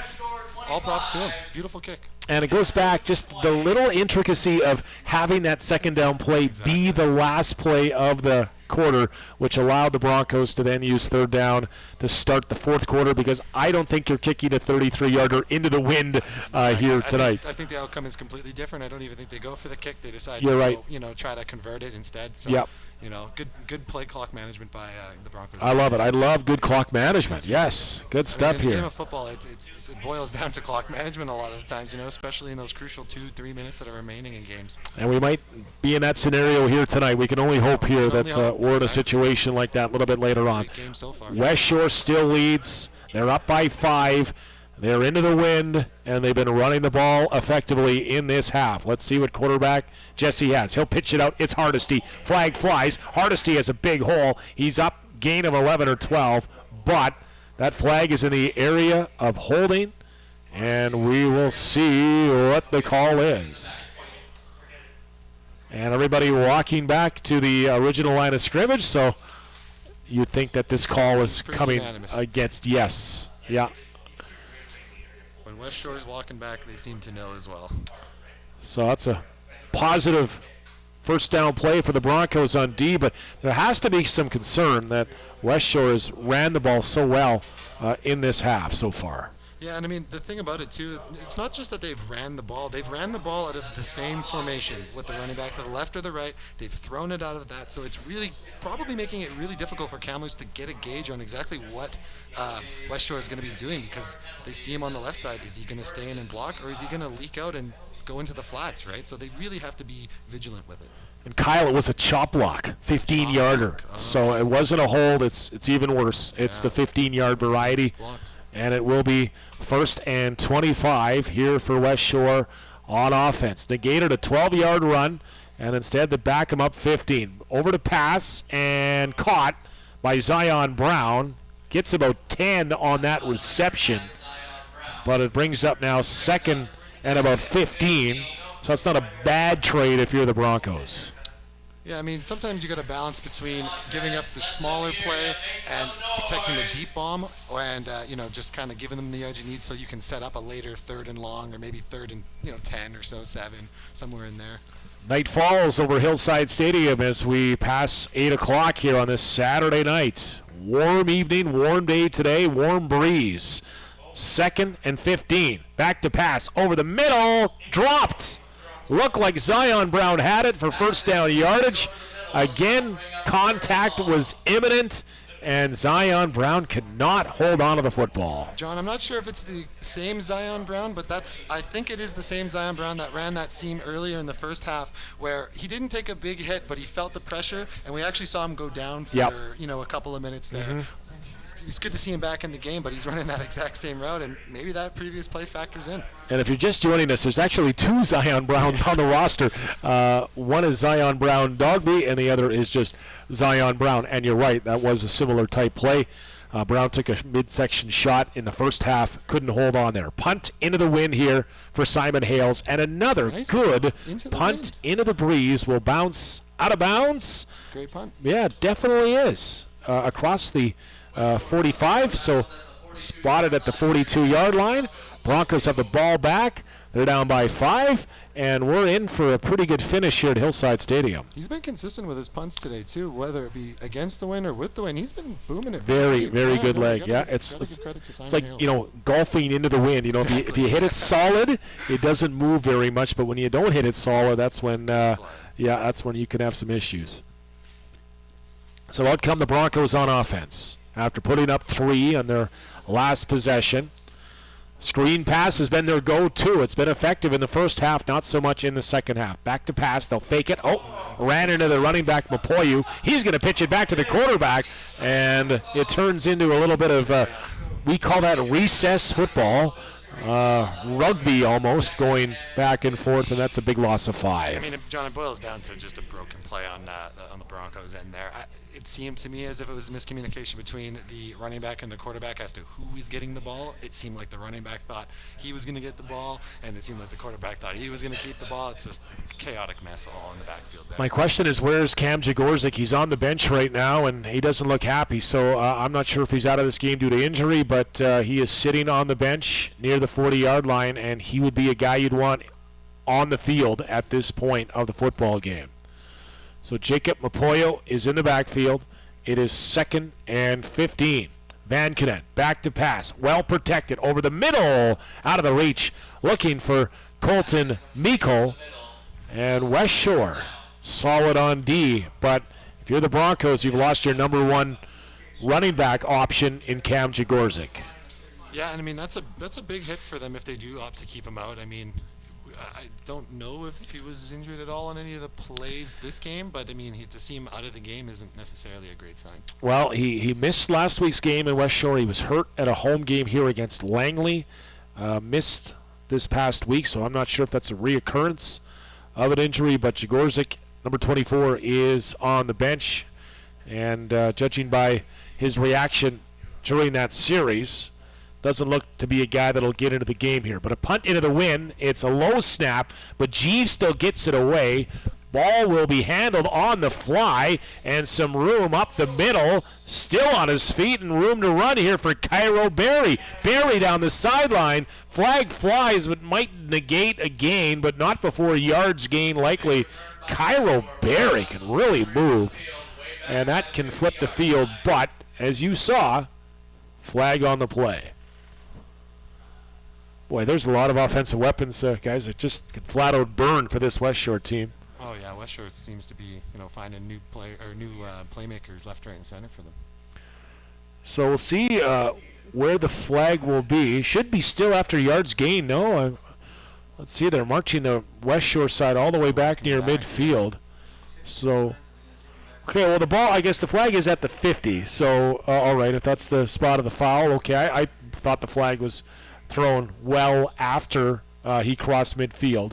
all props to him. Beautiful kick. And it goes back, just the little intricacy of having that 2nd down play be the last play of the quarter, which allowed the Broncos to then use 3rd down to start the 4th quarter, because I don't think you're kicking a 33-yarder into the wind here tonight. I think the outcome is completely different. I don't even think they go for the kick. They decide to go, try to convert it instead. So, yep. Good play clock management by the Broncos. I love it. I love good clock management. Yes, good stuff in here. In the game of football, it boils down to clock management a lot of the times, especially in those crucial 2-3 minutes that are remaining in games. And we might be in that scenario here tonight. We can only hope here that we're in a situation like that a little bit later on. Game so far. West Shore still leads. They're up by 5. They're into the wind, and they've been running the ball effectively in this half. Let's see what quarterback Jesse has. He'll pitch it out. It's Hardesty. Flag flies. Hardesty has a big hole. He's up, gain of 11 or 12, but that flag is in the area of holding, and we will see what the call is. And everybody walking back to the original line of scrimmage, so you'd think that this call is coming against yes. Yeah. When West Shore's walking back, they seem to know as well. So that's a positive 1st down play for the Broncos on D, but there has to be some concern that West Shore has ran the ball so well in this half so far. Yeah, and I mean, the thing about it, too, it's not just that they've ran the ball. They've ran the ball out of the same formation with the running back to the left or the right. They've thrown it out of that, so it's really probably making it really difficult for Kamloops to get a gauge on exactly what West Shore is going to be doing, because they see him on the left side. Is he going to stay in and block, or is he going to leak out and go into the flats, right? So they really have to be vigilant with it. And Kyle, it was a chop block, 15-yarder. So it wasn't a hold. It's even worse. It's the 15-yard variety. And it will be 1st and 25 here for West Shore on offense. Negated a 12-yard run, and instead they back him up 15. Over to pass and caught by Zion Brown. Gets about 10 on that reception, but it brings up now 2nd and about 15. So it's not a bad trade if you're the Broncos. Yeah, I mean, sometimes you got to balance between giving up the smaller play and protecting the deep bomb, and just kind of giving them the edge you need so you can set up a later 3rd and long, or maybe 3rd and 10 or so, 7, somewhere in there. Night falls over Hillside Stadium as we pass 8 o'clock here on this Saturday night. Warm evening, warm day today, warm breeze. 2nd and 15. Back to pass over the middle. Dropped. Looked like Zion Brown had it for first down yardage. Again, contact was imminent, and Zion Brown could not hold on to the football. John, I'm not sure if it's the same Zion Brown, but I think it is the same Zion Brown that ran that seam earlier in the first half where he didn't take a big hit, but he felt the pressure, and we actually saw him go down for a couple of minutes there. Mm-hmm. It's good to see him back in the game, but he's running that exact same route, and maybe that previous play factors in. And if you're just joining us, there's actually 2 Zion Browns on the roster. One is Zion Brown Dogby, and the other is just Zion Brown. And you're right, that was a similar type play. Brown took a midsection shot in the first half, couldn't hold on there. Punt into the wind here for Simon Hales, and another nice good punt into the breeze will bounce out of bounds. Great punt. Yeah, definitely is. Across the 45, so spotted at the 42-yard line. Broncos have the ball back. They're down by 5, and we're in for a pretty good finish here at Hillside Stadium. He's been consistent with his punts today, too, whether it be against the wind or with the wind. He's been booming it. Very good leg. Yeah, it's like, golfing into the wind. Exactly. If you hit it solid, it doesn't move very much, but when you don't hit it solid, that's when you can have some issues. So out come the Broncos on offense after putting up 3 on their last possession. Screen pass has been their go-to. It's been effective in the first half, not so much in the second half. Back to pass. They'll fake it. Ran into the running back, Mapoyu. He's going to pitch it back to the quarterback, and it turns into a little bit of, we call that recess football. Rugby almost going back and forth, and that's a big loss of 5. I mean, John, it boils down to just a broken play on the Broncos end there. It seemed to me as if it was a miscommunication between the running back and the quarterback as to who is getting the ball. It seemed like the running back thought he was going to get the ball, and it seemed like the quarterback thought he was going to keep the ball. It's just a chaotic mess all in the backfield there. My question is, where's Cam Jagorczyk? He's on the bench right now, and he doesn't look happy. So I'm not sure if he's out of this game due to injury, but he is sitting on the bench near the 40-yard line, and he would be a guy you'd want on the field at this point of the football game. So Jacob Mapoyo is in the backfield. It is 2nd and 15. Van Kenen back to pass. Well protected over the middle. Out of the reach. Looking for Colton Miko. And West Shore solid on D. But if you're the Broncos, you've lost your number 1 running back option in Cam Jagorczyk. Yeah, and I mean, that's a big hit for them if they do opt to keep him out. I mean, I don't know if he was injured at all on any of the plays this game, but I mean, to see him out of the game isn't necessarily a great sign. Well, he missed last week's game in West Shore. He was hurt at a home game here against Langley. Missed this past week, so I'm not sure if that's a reoccurrence of an injury, but Jagorczyk, number 24, is on the bench, and judging by his reaction during that series, doesn't look to be a guy that'll get into the game here. But a punt into the wind. It's a low snap, but Jeeves still gets it away. Ball will be handled on the fly, and some room up the middle. Still on his feet and room to run here for Cairo Berry. Berry down the sideline. Flag flies, but might negate a gain, but not before yards gain likely. Cairo Berry can really move, and that can flip the field. But, as you saw, flag on the play. Boy, there's a lot of offensive weapons, guys, that just can flat out burn for this West Shore team. Oh yeah, West Shore seems to be, finding new playmakers left, right, and center for them. So we'll see where the flag will be. Should be still after yards gain. No, let's see. They're marching the West Shore side all the way back near midfield. So, okay. Well, the ball. I guess the flag is at the 50. So, all right. If that's the spot of the foul, okay. I thought the flag was thrown well after he crossed midfield.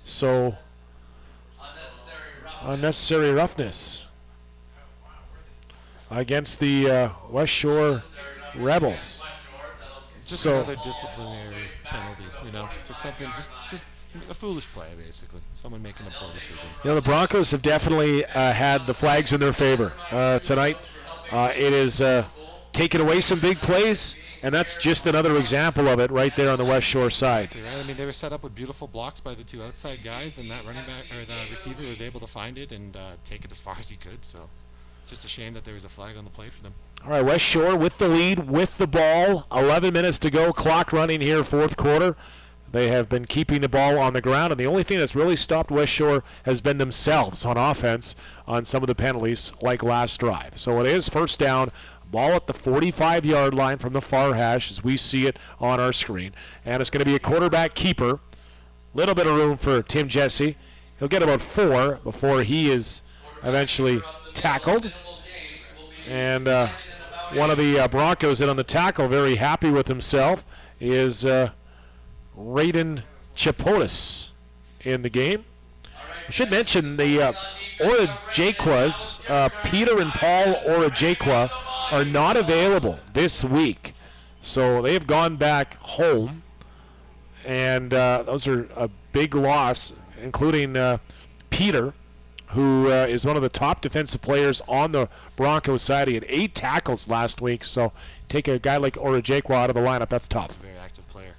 So unnecessary roughness. against the West Shore Rebels. Just So- another disciplinary penalty, just something, just a foolish play, basically. Someone making a poor decision. The Broncos have definitely had the flags in their favor tonight. It is taken away some big plays, and that's just another example of it right there on the West Shore side. You're right. I mean, they were set up with beautiful blocks by the two outside guys, and that running back or the receiver was able to find it and take it as far as he could. So, just a shame that there was a flag on the play for them. All right, West Shore with the lead, with the ball. 11 minutes to go. Clock running here, fourth quarter. They have been keeping the ball on the ground, and the only thing that's really stopped West Shore has been themselves on offense on some of the penalties like last drive. So it is first down, ball at the 45-yard line from the far hash as we see it on our screen. And it's going to be a quarterback keeper. Little bit of room for Tim Jesse. He'll get about 4 before he is eventually tackled. And one of the Broncos in on the tackle, very happy with himself, is Raiden Chipotis in the game. I should mention the Orajaquas, Peter and Paul Orajaqua, are not available this week. So they've gone back home, and those are a big loss, including Peter, who is one of the top defensive players on the Broncos side. He had 8 tackles last week, so take a guy like Orajaqua out of the lineup, that's tough. He's a very active player.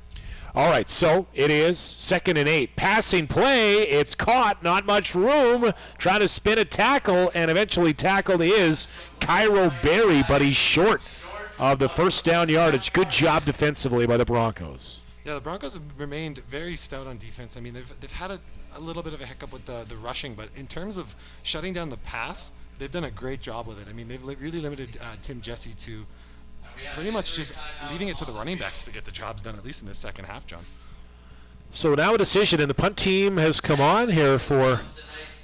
All right, so it is 2nd and 8. Passing play, it's caught, not much room. Trying to spin a tackle, and eventually tackled is Cairo Berry, but he's short of the first down yardage. Good job defensively by the Broncos. Yeah, the Broncos have remained very stout on defense. I mean, they've had a little bit of a hiccup with the rushing, but in terms of shutting down the pass, they've done a great job with it. I mean, they've really limited Tim Jesse to pretty much just leaving it to the running backs to get the jobs done, at least in this second half, John. So now a decision, and the punt team has come on here for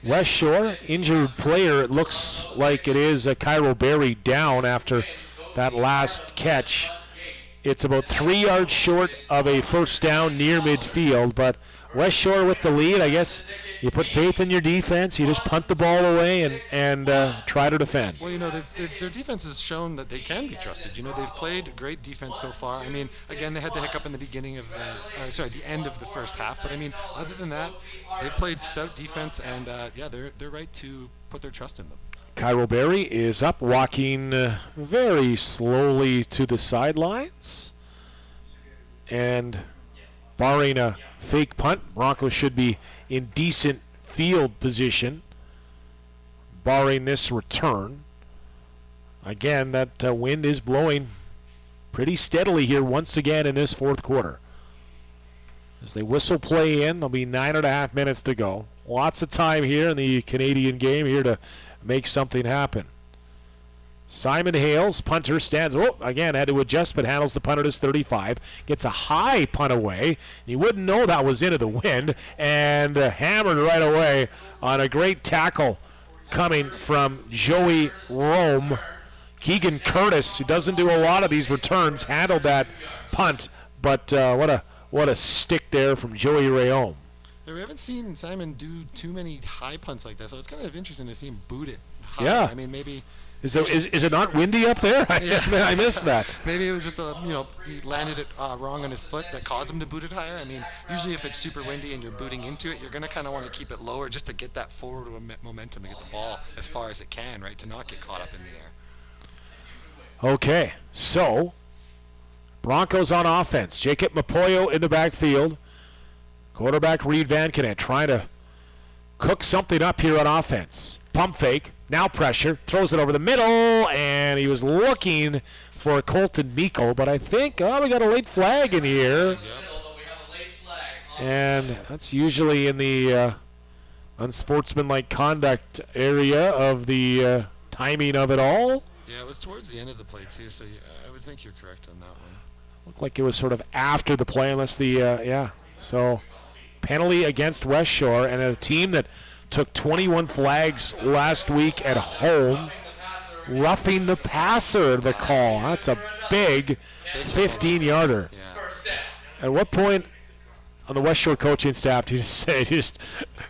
West Shore. Injured player, it looks like it is Cairo Berry down after that last catch. It's about 3 yards short of a first down near midfield, but West Shore with the lead. I guess you put faith in your defense. You just punt the ball away and try to defend. Well, their defense has shown that they can be trusted. They've played great defense so far. I mean, again, they had the hiccup in the beginning of the end of the first half. But I mean, other than that, they've played stout defense, and they're right to put their trust in them. Cairo Berry is up, walking very slowly to the sidelines. And barring a fake punt, Broncos should be in decent field position, barring this return. Again, that wind is blowing pretty steadily here once again in this fourth quarter. As they whistle play in, there'll be 9.5 minutes to go. Lots of time here in the Canadian game here to make something happen. Simon Hales, punter, stands. Oh, again, had to adjust, but handles the punt at his 35. Gets a high punt away. You wouldn't know that was into the wind. And hammered right away on a great tackle coming from Joey Rome. Keegan Curtis, who doesn't do a lot of these returns, handled that punt. But what a stick there from Joey Rome. Yeah, we haven't seen Simon do too many high punts like that, so it's kind of interesting to see him boot it high. Yeah. I mean, maybe... Is it not windy up there? I missed that. Maybe it was just he landed it wrong on his foot that caused him to boot it higher. I mean, usually if it's super windy and you're booting into it, you're going to kind of want to keep it lower just to get that forward momentum to get the ball as far as it can, right, to not get caught up in the air. Okay, so Broncos on offense. Jacob Mapoyo in the backfield. Quarterback Reed Van Kenen trying to cook something up here on offense. Pump fake. Now pressure, throws it over the middle, and he was looking for Colton Meikle, but I think, we got a late flag in here. Yep. And that's usually in the unsportsmanlike conduct area of the timing of it all. Yeah, it was towards the end of the play, too, so I would think you're correct on that one. Looked like it was sort of after the play, unless the, So penalty against West Shore, and a team that took 21 flags last week at home. Roughing the passer, the call. That's a big 15-yarder. Yeah. At what point on the West Shore coaching staff do you say, just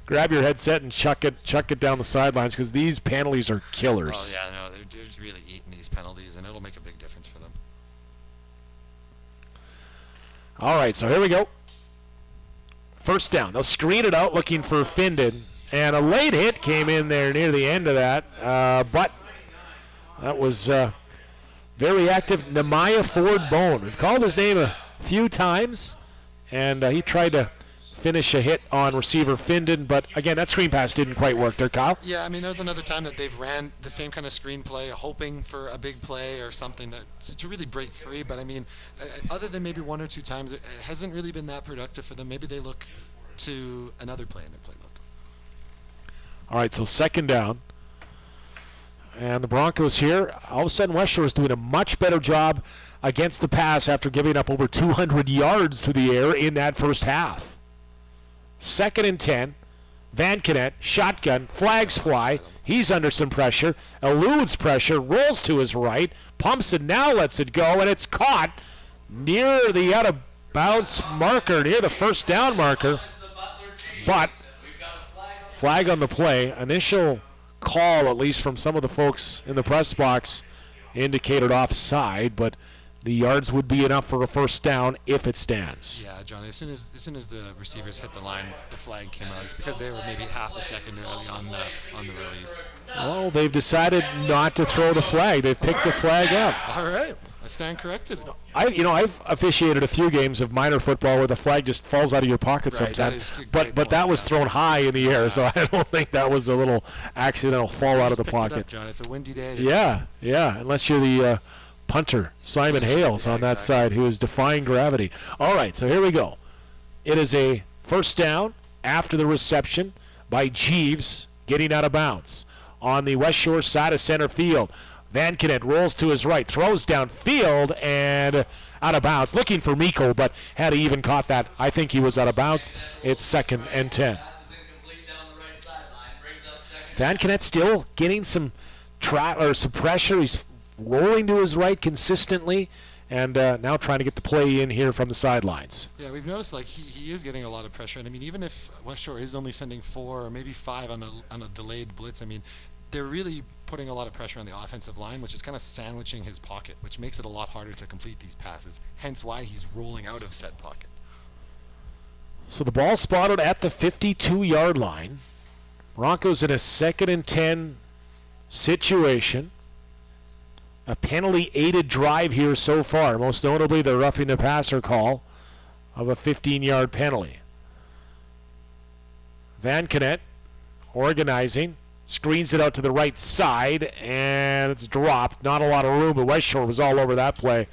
grab your headset and chuck it down the sidelines, because these penalties are killers. Oh, yeah, no, they're really eating penalties, and it'll make a big difference for them. All right, so here we go. First down. They'll screen it out looking for Findon. And a late hit came in there near the end of that. But that was very active Nehemiah Ford Bone. We've called his name a few times. And he tried to finish a hit on receiver Findon. But, again, that screen pass didn't quite work there, Kyle. Yeah, I mean, there was another time that they've ran the same kind of screen play, hoping for a big play or something to really break free. But, I mean, other than maybe one or two times, it hasn't really been that productive for them. Maybe they look to another play in their playbook. All right, so second down. And the Broncos here, all of a sudden West Shore is doing a much better job against the pass after giving up over 200 yards through the air in that first half. 2nd and 10. Van Kennett, shotgun, flags fly. He's under some pressure, eludes pressure, rolls to his right, pumps it, now lets it go, and it's caught near the out-of-bounds marker, near the first down marker. But flag on the play. Initial call, at least from some of the folks in the press box, indicated offside, but the yards would be enough for a first down if it stands. Yeah, John, as soon as the receivers hit the line, the flag came out. It's because they were maybe half a second early on the release. Well, they've decided not to throw the flag. They've picked the flag up. All right. I stand corrected. I've officiated a few games of minor football where the flag just falls out of your pocket sometimes. But that was thrown high in the air, so I don't think that was a little accidental fall out of the pocket. Up, John. It's a windy day. Yeah, unless you're the punter, Simon Hales, on that side, who is defying gravity. All right, so here we go. It is a first down after the reception by Jeeves, getting out of bounds on the West Shore side of center field. Van Kennett rolls to his right, throws downfield and out of bounds. Looking for Mikko, but had he even caught that, I think he was out of bounds. It's 2nd and 10. Van Kennett still getting some pressure. He's rolling to his right consistently, and now trying to get the play in here from the sidelines. Yeah, we've noticed he is getting a lot of pressure, and I mean even if West Shore is only sending 4 or maybe 5 on a delayed blitz, I mean they're really putting a lot of pressure on the offensive line, which is kind of sandwiching his pocket, which makes it a lot harder to complete these passes. Hence why he's rolling out of said pocket. So the ball spotted at the 52-yard line. Broncos in a 2nd and 10 situation. A penalty-aided drive here so far, most notably the roughing the passer call of a 15-yard penalty. Van Kennett organizing, screens it out to the right side, and it's dropped. Not a lot of room, but West Shore was all over that play.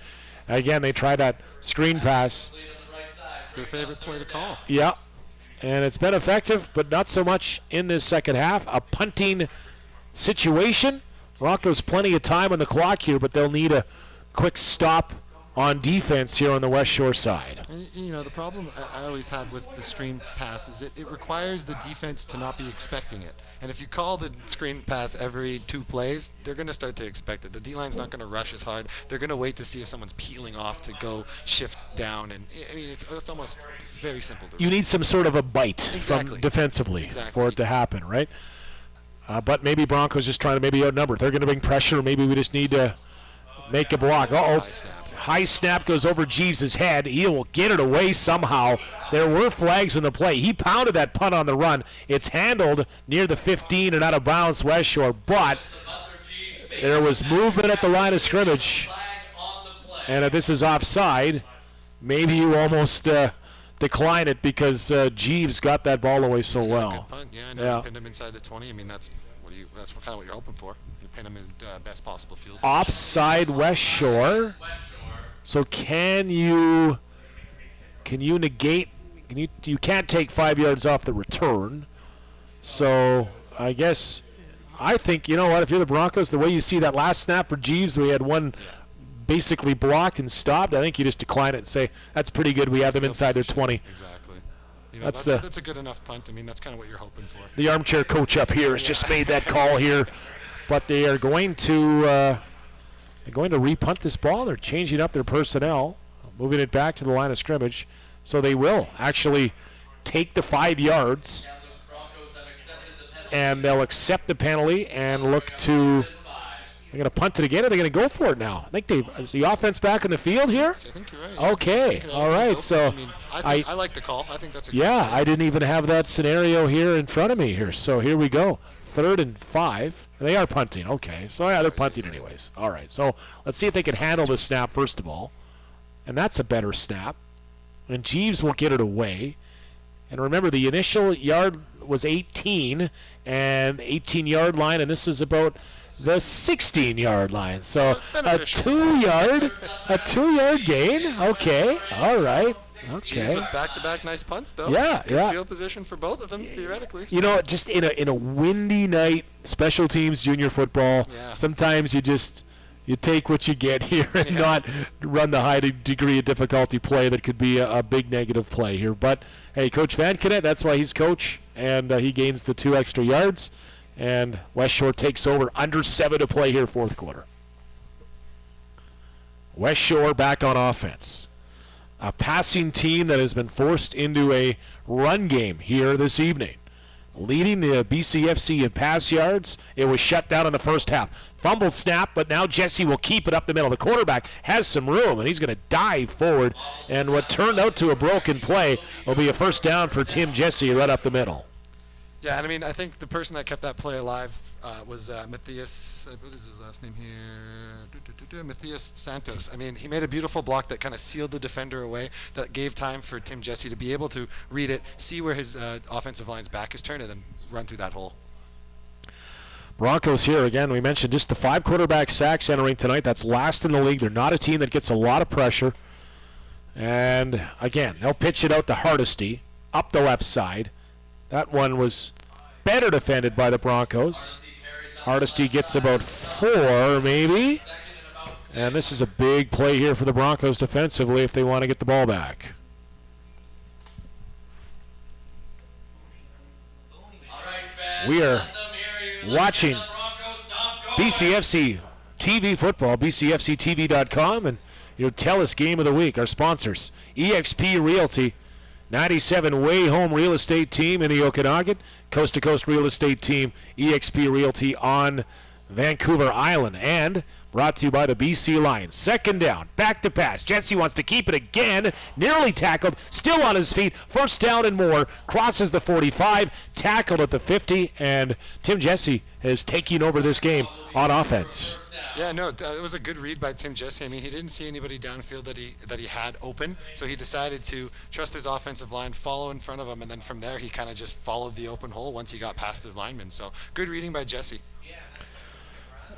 Again, they tried that screen pass. It's their favorite play to call. Yeah, and it's been effective, but not so much in this second half. A punting situation. Broncos plenty of time on the clock here, but they'll need a quick stop on defense here on the West Shore side. You know, the problem I always had with the screen pass is it requires the defense to not be expecting it. And if you call the screen pass every 2 plays, they're going to start to expect it. The D-line's not going to rush as hard. They're going to wait to see if someone's peeling off to go shift down. And I mean, it's almost very simple to You need some sort of a bite from defensively for it to happen, right? But maybe Broncos just trying to maybe outnumber. They're going to bring pressure. Maybe we just need to make a block. High snap goes over Jeeves' head. He will get it away somehow. There were flags in the play. He pounded that punt on the run. It's handled near the 15 and out of bounds West Shore. But there was movement at the line of scrimmage. And if this is offside, maybe you almost decline it because Jeeves got that ball away so well. Good punt. Yeah, I know. You pinned him inside the 20. I mean, that's kind of what you're hoping for. You pin him in best possible field position. Offside West Shore. So can you negate? You can't take 5 yards off the return. So I think you know what? If you're the Broncos, the way you see that last snap for Jeeves, we had one basically blocked and stopped. I think you just decline it and say that's pretty good. We have them inside their 20. Exactly. You know, that's a good enough punt. I mean, that's kind of what you're hoping for. The armchair coach up here has just made that call here, but they are going to repunt this ball. They're changing up their personnel, moving it back to the line of scrimmage. So they will actually take the 5 yards, and they'll accept the penalty and look to They're going to punt it again, or they're going to go for it now? I think is the offense back in the field here? I think you're right. Okay, all right. So I like the call. I think that's a good yeah, play. I didn't even have that scenario here in front of me here. So here we go. 3rd and 5. They are punting. Okay, so yeah, they're punting anyways. All right, so let's see if they can handle this snap first of all. And that's a better snap. And Jeeves will get it away. And remember, the initial yard was 18 and 18-yard line, and this is about the 16-yard line. So a 2-yard gain. Okay, all right. Jeez, Okay. with back-to-back nice punts, though. Yeah, Good yeah. field position for both of them, theoretically. You know, just in a windy night, special teams junior football, Yeah. sometimes you take what you get here and not run the high degree of difficulty play that could be a big negative play here. But, hey, Coach Van Kennett, that's why he's coach, and he gains the 2 extra yards, and West Shore takes over. Under 7 to play here, 4th quarter. West Shore back on offense. A passing team that has been forced into a run game here this evening. Leading the BCFC in pass yards, it was shut down in the first half. Fumbled snap, but now Jesse will keep it up the middle. The quarterback has some room, and he's going to dive forward. And what turned out to a broken play will be a first down for Tim Jesse right up the middle. Yeah, and I mean, I think the person that kept that play alive was Matthias. What is his last name here? Matthias Santos. I mean, he made a beautiful block that kind of sealed the defender away, that gave time for Tim Jesse to be able to read it, see where his offensive line's back is turned, and then run through that hole. Broncos here again. We mentioned just the 5 quarterback sacks entering tonight. That's last in the league. They're not a team that gets a lot of pressure. And again, they'll pitch it out to Hardesty up the left side. That one was better defended by the Broncos. Hardesty gets about 4 maybe. And this is a big play here for the Broncos defensively if they want to get the ball back. We are watching BCFC TV football, bcfctv.com, and your TELUS Game of the Week. Our sponsors, eXp Realty, 97 Way Home Real Estate Team in the Okanagan, Coast to Coast Real Estate Team, eXp Realty on Vancouver Island, and brought to you by the BC Lions. 2nd down, back to pass. Jesse wants to keep it again. Nearly tackled, still on his feet. 1st down and more. Crosses the 45, tackled at the 50, and Tim Jesse is taking over this game on offense. Yeah, no, it was a good read by Tim Jesse. I mean, he didn't see anybody downfield that he had open, so he decided to trust his offensive line, follow in front of him, and then from there he kind of just followed the open hole once he got past his lineman. So good reading by Jesse.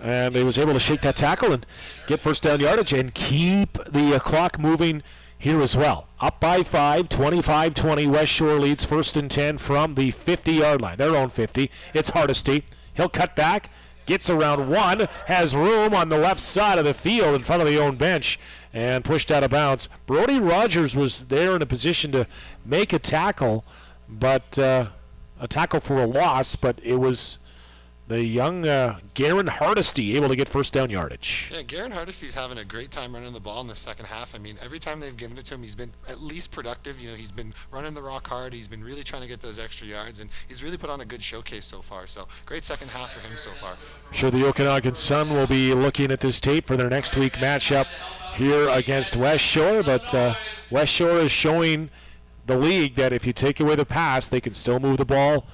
And he was able to shake that tackle and get 1st down yardage and keep the clock moving here as well. Up by 5, 25-20. West Shore leads 1st and 10 from the 50-yard line, their own 50. It's Hardesty. He'll cut back, gets around 1, has room on the left side of the field in front of the own bench, and pushed out of bounds. Brody Rogers was there in a position to make a tackle, but a tackle for a loss, but it was the young Garen Hardesty able to get 1st down yardage. Yeah, Garen Hardesty's having a great time running the ball in the second half. I mean, every time they've given it to him, he's been at least productive. You know, he's been running the rock hard. He's been really trying to get those extra yards, and he's really put on a good showcase so far. So great second half for him so far. I'm sure the Okanagan Sun will be looking at this tape for their next week matchup here against West Shore, but West Shore is showing the league that if you take away the pass, they can still move the ball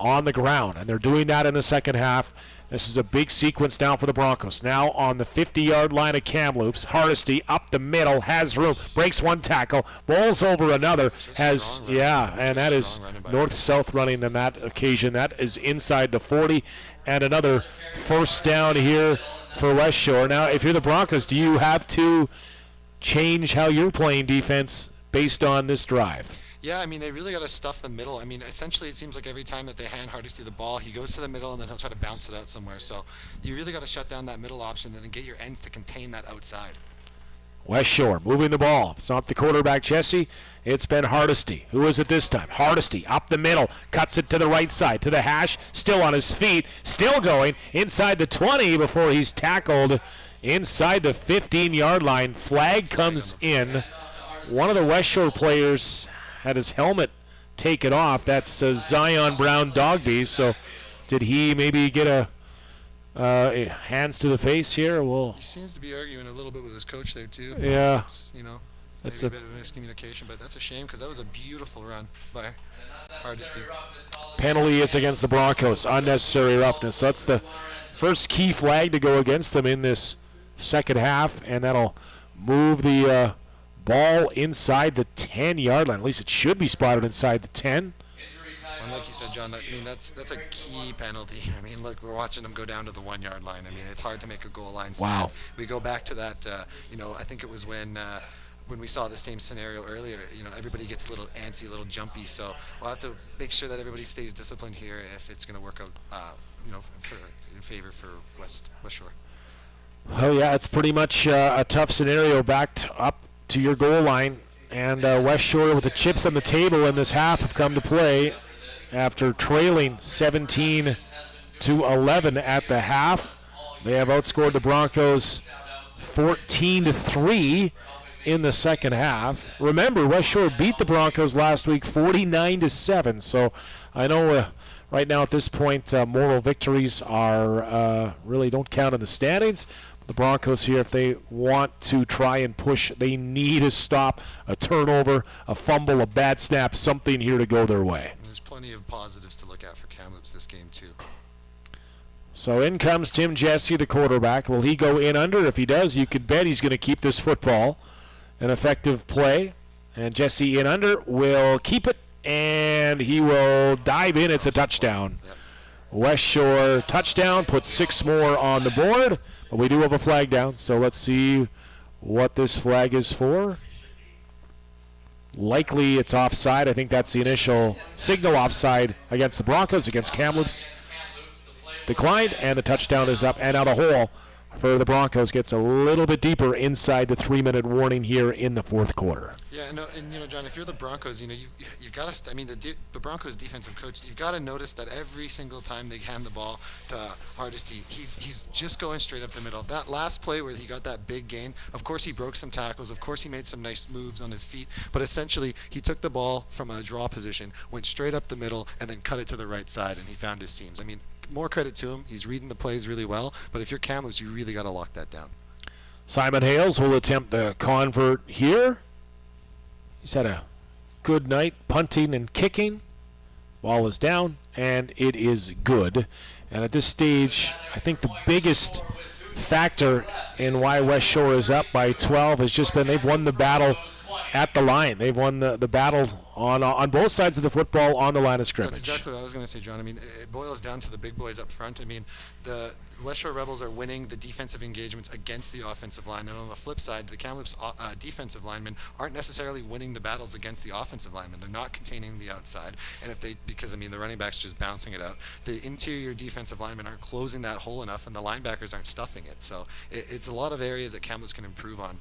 on the ground, and they're doing that in the second half. This is a big sequence now for the Broncos. Now on the 50-yard line of Kamloops, Hardesty up the middle, has room, breaks 1 tackle, bowls over another, has, yeah, and that is north-south running on that occasion. That is inside the 40, and another 1st down here for West Shore. Now, if you're the Broncos, do you have to change how you're playing defense based on this drive? Yeah, I mean, they really got to stuff the middle. I mean, essentially, it seems like every time that they hand Hardesty the ball, he goes to the middle, and then he'll try to bounce it out somewhere. So you really got to shut down that middle option and then get your ends to contain that outside. West Shore moving the ball. It's not the quarterback, Jesse. It's been Hardesty. Who is it this time? Hardesty up the middle. Cuts it to the right side, to the hash. Still on his feet. Still going inside the 20 before he's tackled inside the 15-yard line. Flag comes in. One of the West Shore players had his helmet taken off. That's Zion Brown Dogby. So did he maybe get a Hands to the face here. Well, He seems to be arguing a little bit with his coach there too. yeah. You know, That's maybe a bit of miscommunication, but that's a shame because that was a beautiful run by Hardesty. Penalty is against the Broncos. Unnecessary roughness. That's the first key flag to go against them in this second half, and that'll move the ball inside the 10-yard line. At least it should be spotted inside the 10. And like you said, John, I mean, that's a key penalty. I mean, look, we're watching them go down to the 1-yard line. I mean, it's hard to make a goal line stand. Wow. We go back to that, I think it was when we saw the same scenario earlier, everybody gets a little antsy, a little jumpy. So we'll have to make sure that everybody stays disciplined here if it's going to work out, in favor for West Shore. Oh, yeah, it's pretty much a tough scenario backed up to your goal line. And West Shore with the chips on the table in this half have come to play after trailing 17-11 at the half. They have outscored the Broncos 14-3 in the second half. Remember, West Shore beat the Broncos last week 49-7. So I know right now at this point moral victories are really don't count in the standings. The Broncos here, if they want to try and push, they need a stop, a turnover, a fumble, a bad snap, something here to go their way. And there's plenty of positives to look at for Kamloops this game too. So in comes Tim Jesse, the quarterback. Will he go in under? If he does, you could bet he's going to keep this football. An effective play. And Jesse in under will keep it, and he will dive in. It's a touchdown. Yep. West Shore touchdown, puts 6 more on the board. But we do have a flag down, so let's see what this flag is for. Likely it's offside. I think that's the initial signal offside against the Broncos, against Kamloops. Declined, and the touchdown is up and out of hole for the Broncos. Gets a little bit deeper inside the 3-minute warning here in the fourth quarter. Yeah, and John, if you're the Broncos, you've got to. The Broncos defensive coach, you've got to notice that every single time they hand the ball to Hardesty, he's just going straight up the middle. That last play where he got that big gain, of course he broke some tackles, of course he made some nice moves on his feet, but essentially he took the ball from a draw position, went straight up the middle, and then cut it to the right side, and he found his seams. I mean, more credit to him. He's reading the plays really well, but if you're Kamloops, you really got to lock that down. Simon Hales will attempt the convert here. He's had a good night punting and kicking. Ball is down, and it is good. And at this stage, I think the biggest factor in why West Shore is up by 12 has just been they've won the battle at the line. They've won the battle on both sides of the football on the line of scrimmage. That's exactly what I was going to say, John. I mean, it boils down to the big boys up front. I mean, the West Shore Rebels are winning the defensive engagements against the offensive line, and on the flip side, the Kamloops defensive linemen aren't necessarily winning the battles against the offensive linemen. They're not containing the outside, and because the running back's just bouncing it out. The interior defensive linemen aren't closing that hole enough, and the linebackers aren't stuffing it. So it's a lot of areas that Kamloops can improve on.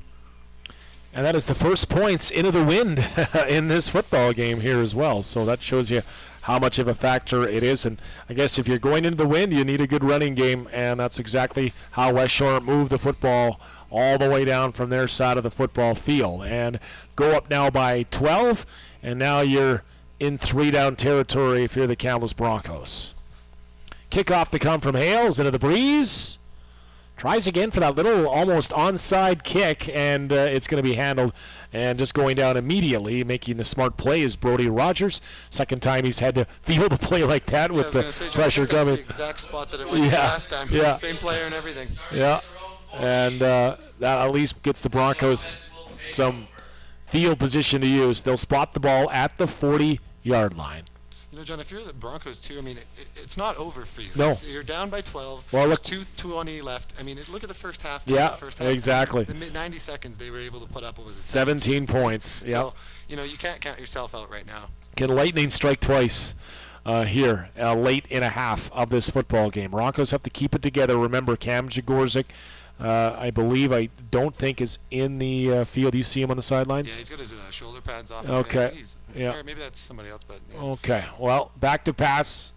And that is the first points into the wind in this football game here as well. So that shows you how much of a factor it is. And I guess if you're going into the wind, you need a good running game. And that's exactly how West Shore moved the football all the way down from their side of the football field. And go up now by 12. And now you're in 3-down territory if you're the Kamloops Broncos. Kickoff to come from Hales into the breeze. Tries again for that little almost onside kick, and it's going to be handled. And just going down immediately, making the smart play is Brody Rogers. Second time he's had to field a play like that with the pressure coming. That's the exact spot that it went to last time. Yeah. Same player and everything. Yeah, and that at least gets the Broncos some field position to use. They'll spot the ball at the 40-yard line. John, if you're the Broncos too, I mean, it's not over for you. No. You're down by 12. Well, There's look, 2:20 left. I mean, look at the first half. Yeah, the first half, exactly. The 90 seconds they were able to put up, what was it? 17 points. Yeah. So, you can't count yourself out right now. Can lightning strike twice here late in a half of this football game? Broncos have to keep it together. Remember, Cam Jagorczyk, I don't think is in the field. You see him on the sidelines? Yeah, he's got his shoulder pads off. Okay. Or maybe that's somebody else, but. Yeah. Okay. Well, back to pass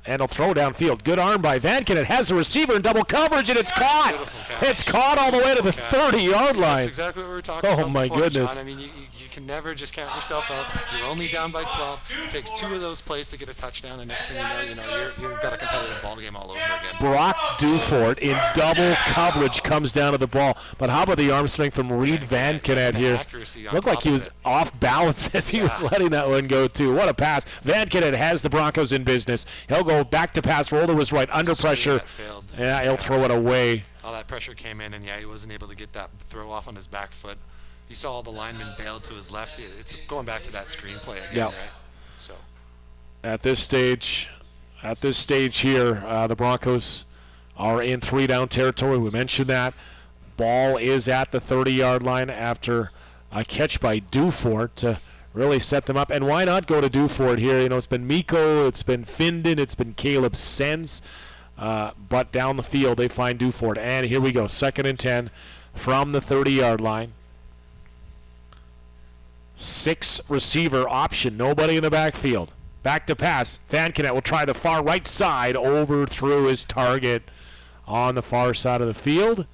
And he'll throw downfield. Good arm by Vankin. It has a receiver in double coverage, and it's caught. It's caught all the way to the 30-yard line. That's exactly what we were talking about. Oh, my before, goodness. John. I mean, you can never just count yourself out. You're only down by 12. It takes 2 of those plays to get a touchdown, and next thing you know, you've got a competitive ball game all over again. Brock Dufort in double coverage comes down to the ball. But how about the arm strength from Reed Van Kennett here? Looked like he was off balance as he was letting that one go, too. What a pass. Van Kennett has the Broncos in business. He'll go back to pass. Roller was right under pressure. Yeah, he'll throw it away. All that pressure came in, and he wasn't able to get that throw off on his back foot. He saw all the linemen bailed to his left. It's going back to that screenplay again, right? So at this stage here, the Broncos are in 3-down territory. We mentioned that. Ball is at the 30-yard line after a catch by Dufort to really set them up. And why not go to Dufort here? You know, it's been Miko, it's been Findon, it's been Caleb Sens. But down the field, they find Dufort. And here we go, 2nd and 10 from the 30-yard line. 6 receiver option, nobody in the backfield. Back to pass. Van Kennett will try the far right side, overthrew his target on the far side of the field.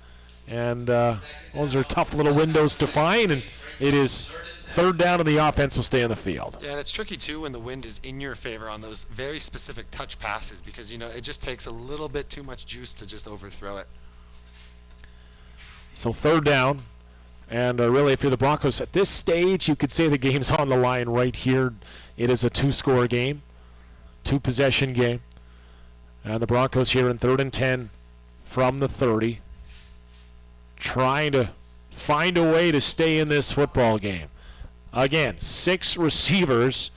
And those are tough little windows to find, and it is 3rd down, and the offense will stay on the field. Yeah, and it's tricky, too, when the wind is in your favor on those very specific touch passes because, it just takes a little bit too much juice to just overthrow it. So 3rd down, and really, if you're the Broncos at this stage, you could say the game's on the line right here. It is a 2-score game, 2-possession game. And the Broncos here in 3rd and 10 from the 30, trying to find a way to stay in this football game. Again, 6 receivers,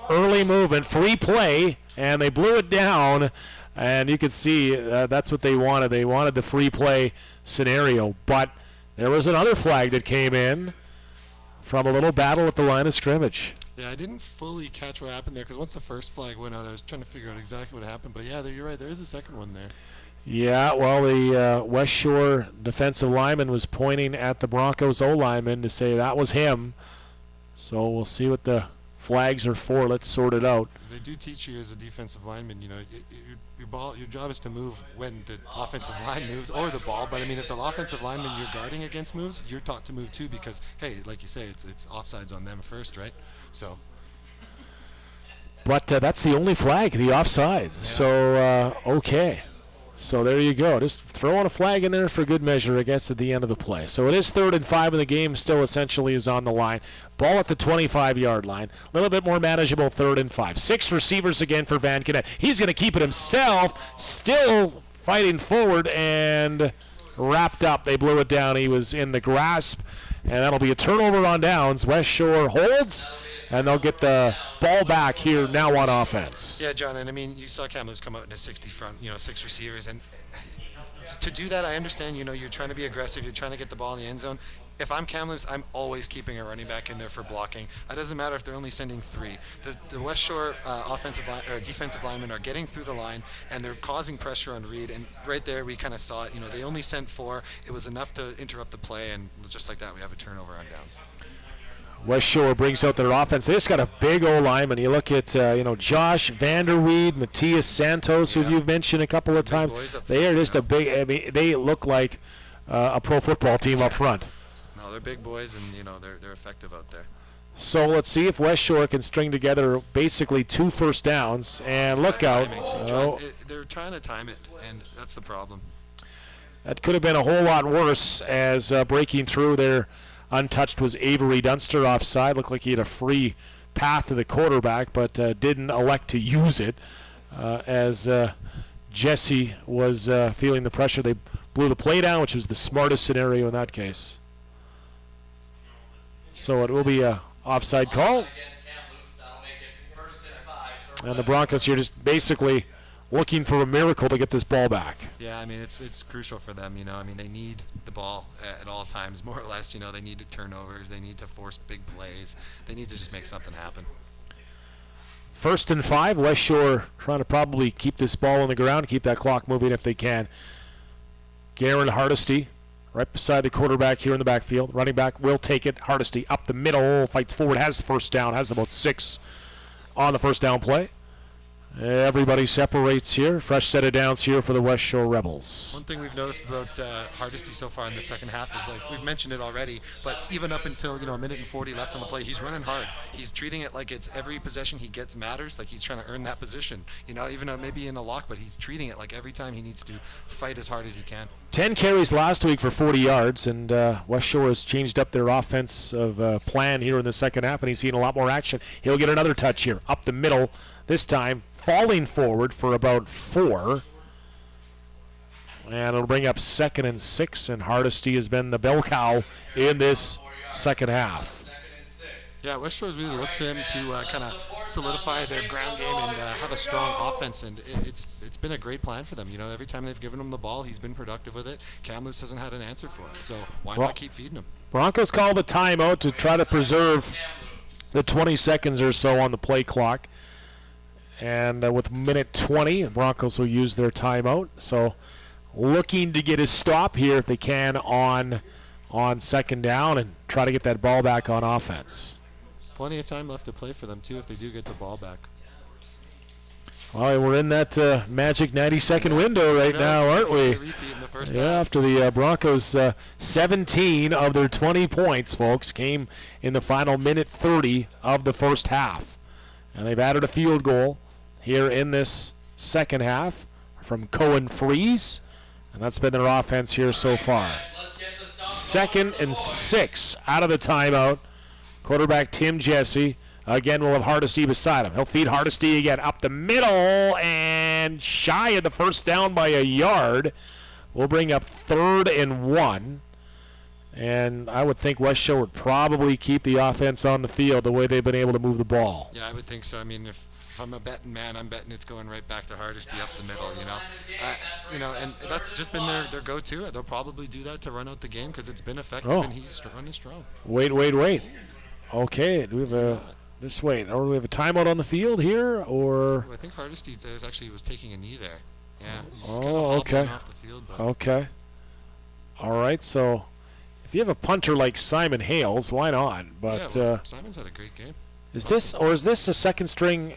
early movement, free play, and they blew it down. And you can see that's what they wanted. They wanted the free play scenario. But there was another flag that came in from a little battle at the line of scrimmage. Yeah, I didn't fully catch what happened there because once the first flag went out, I was trying to figure out exactly what happened. But, yeah, you're right. There is a second one there. Yeah, well, the West Shore defensive lineman was pointing at the Broncos O-lineman to say that was him. So we'll see what the flags are for. Let's sort it out. They do teach you as a defensive lineman, your job is to move when the offensive line moves or the ball. But, I mean, if the offensive lineman you're guarding against moves, you're taught to move too because, hey, like you say, it's offsides on them first, right? So. But that's the only flag, the offside. Yeah. So, okay. So there you go. Just throwing a flag in there for good measure, I guess, at the end of the play. So it is 3rd and 5, and the game still essentially is on the line. Ball at the 25-yard line. A little bit more manageable 3rd and 5. 6 receivers again for Van Kennett. He's going to keep it himself. Still fighting forward and wrapped up. They blew it down. He was in the grasp, and that'll be a turnover on downs. West Shore holds, and they'll get the ball back here now on offense. Yeah, John, and I mean, you saw Kamloops come out in a 60 front, 6 receivers, and to do that, I understand, you're trying to be aggressive, you're trying to get the ball in the end zone. If I'm Kamloops, I'm always keeping a running back in there for blocking. It doesn't matter if they're only sending 3. The West Shore defensive linemen are getting through the line, and they're causing pressure on Reed. And right there, we kind of saw it. They only sent 4. It was enough to interrupt the play, and just like that, we have a turnover on downs. West Shore brings out their offense. They just got a big O-lineman. You look at, Josh Vanderweed, Matthias Santos, who you've mentioned a couple of times. They are just a big, they look like a pro football team up front. No, they're big boys, and, they're effective out there. So let's see if West Shore can string together basically 2 first downs. And look out. They're trying to time it, and that's the problem. That could have been a whole lot worse as breaking through there. Untouched was Avery Dunster offside. Looked like he had a free path to the quarterback, but didn't elect to use it as Jesse was feeling the pressure. They blew the play down, which was the smartest scenario in that case. So it will be a offside call. And the Broncos here just basically looking for a miracle to get this ball back. Yeah, I mean, it's crucial for them, I mean, they need the ball at all times, more or less, they need to turnovers, they need to force big plays, they need to just make something happen. 1st and 5, West Shore trying to probably keep this ball on the ground, keep that clock moving if they can. Garen Hardesty right beside the quarterback here in the backfield. Running back will take it. Hardesty up the middle, fights forward, has the first down, has about 6 on the first down play. Everybody separates here. Fresh set of downs here for the West Shore Rebels. One thing we've noticed about Hardesty so far in the second half is, like, we've mentioned it already, but even up until, a minute and 40 left on the play, he's running hard. He's treating it like it's every possession he gets matters, like he's trying to earn that position. Even though maybe in a lock, but he's treating it like every time he needs to fight as hard as he can. 10 carries last week for 40 yards, and West Shore has changed up their offensive plan here in the second half, and he's seen a lot more action. He'll get another touch here, up the middle this time, falling forward for about 4. And it'll bring up 2nd and 6, and Hardesty has been the bell cow in this second half. Yeah, West Shore's really looked to him to kind of solidify their ground game and have a strong offense, and it's been a great plan for them. Every time they've given him the ball, he's been productive with it. Kamloops hasn't had an answer for it, so why not keep feeding him? Broncos called a timeout to try to preserve the 20 seconds or so on the play clock. And with minute 20, the Broncos will use their timeout. So looking to get a stop here if they can on second down and try to get that ball back on offense. Plenty of time left to play for them, too, if they do get the ball back. Well, we're in that magic 90-second window right now, aren't we? After the Broncos, 17 of their 20 points, folks, came in the final minute 30 of the first half. And they've added a field goal here in this second half from Cohen Freeze, and that's been their offense here so far. 2nd and 6 out of the timeout. Quarterback Tim Jesse. Again, we'll have Hardesty beside him. He'll feed Hardesty again up the middle and shy of the first down by a yard. We'll bring up 3rd and 1. And I would think West Shore would probably keep the offense on the field the way they've been able to move the ball. Yeah, I would think so. I mean, if I'm a betting man, I'm betting it's going right back to Hardesty up the middle, and that's just been their go-to. They'll probably do that to run out the game because it's been effective and he's running strong. Wait. Okay, do we have a... Just wait. Or do we have a timeout on the field here, or? Well, I think Hardesty was taking a knee there. Yeah. He's okay. off the field, but. Okay. All right. So, if you have a punter like Simon Hales, why not? But Simon's had a great game. Is this a second string?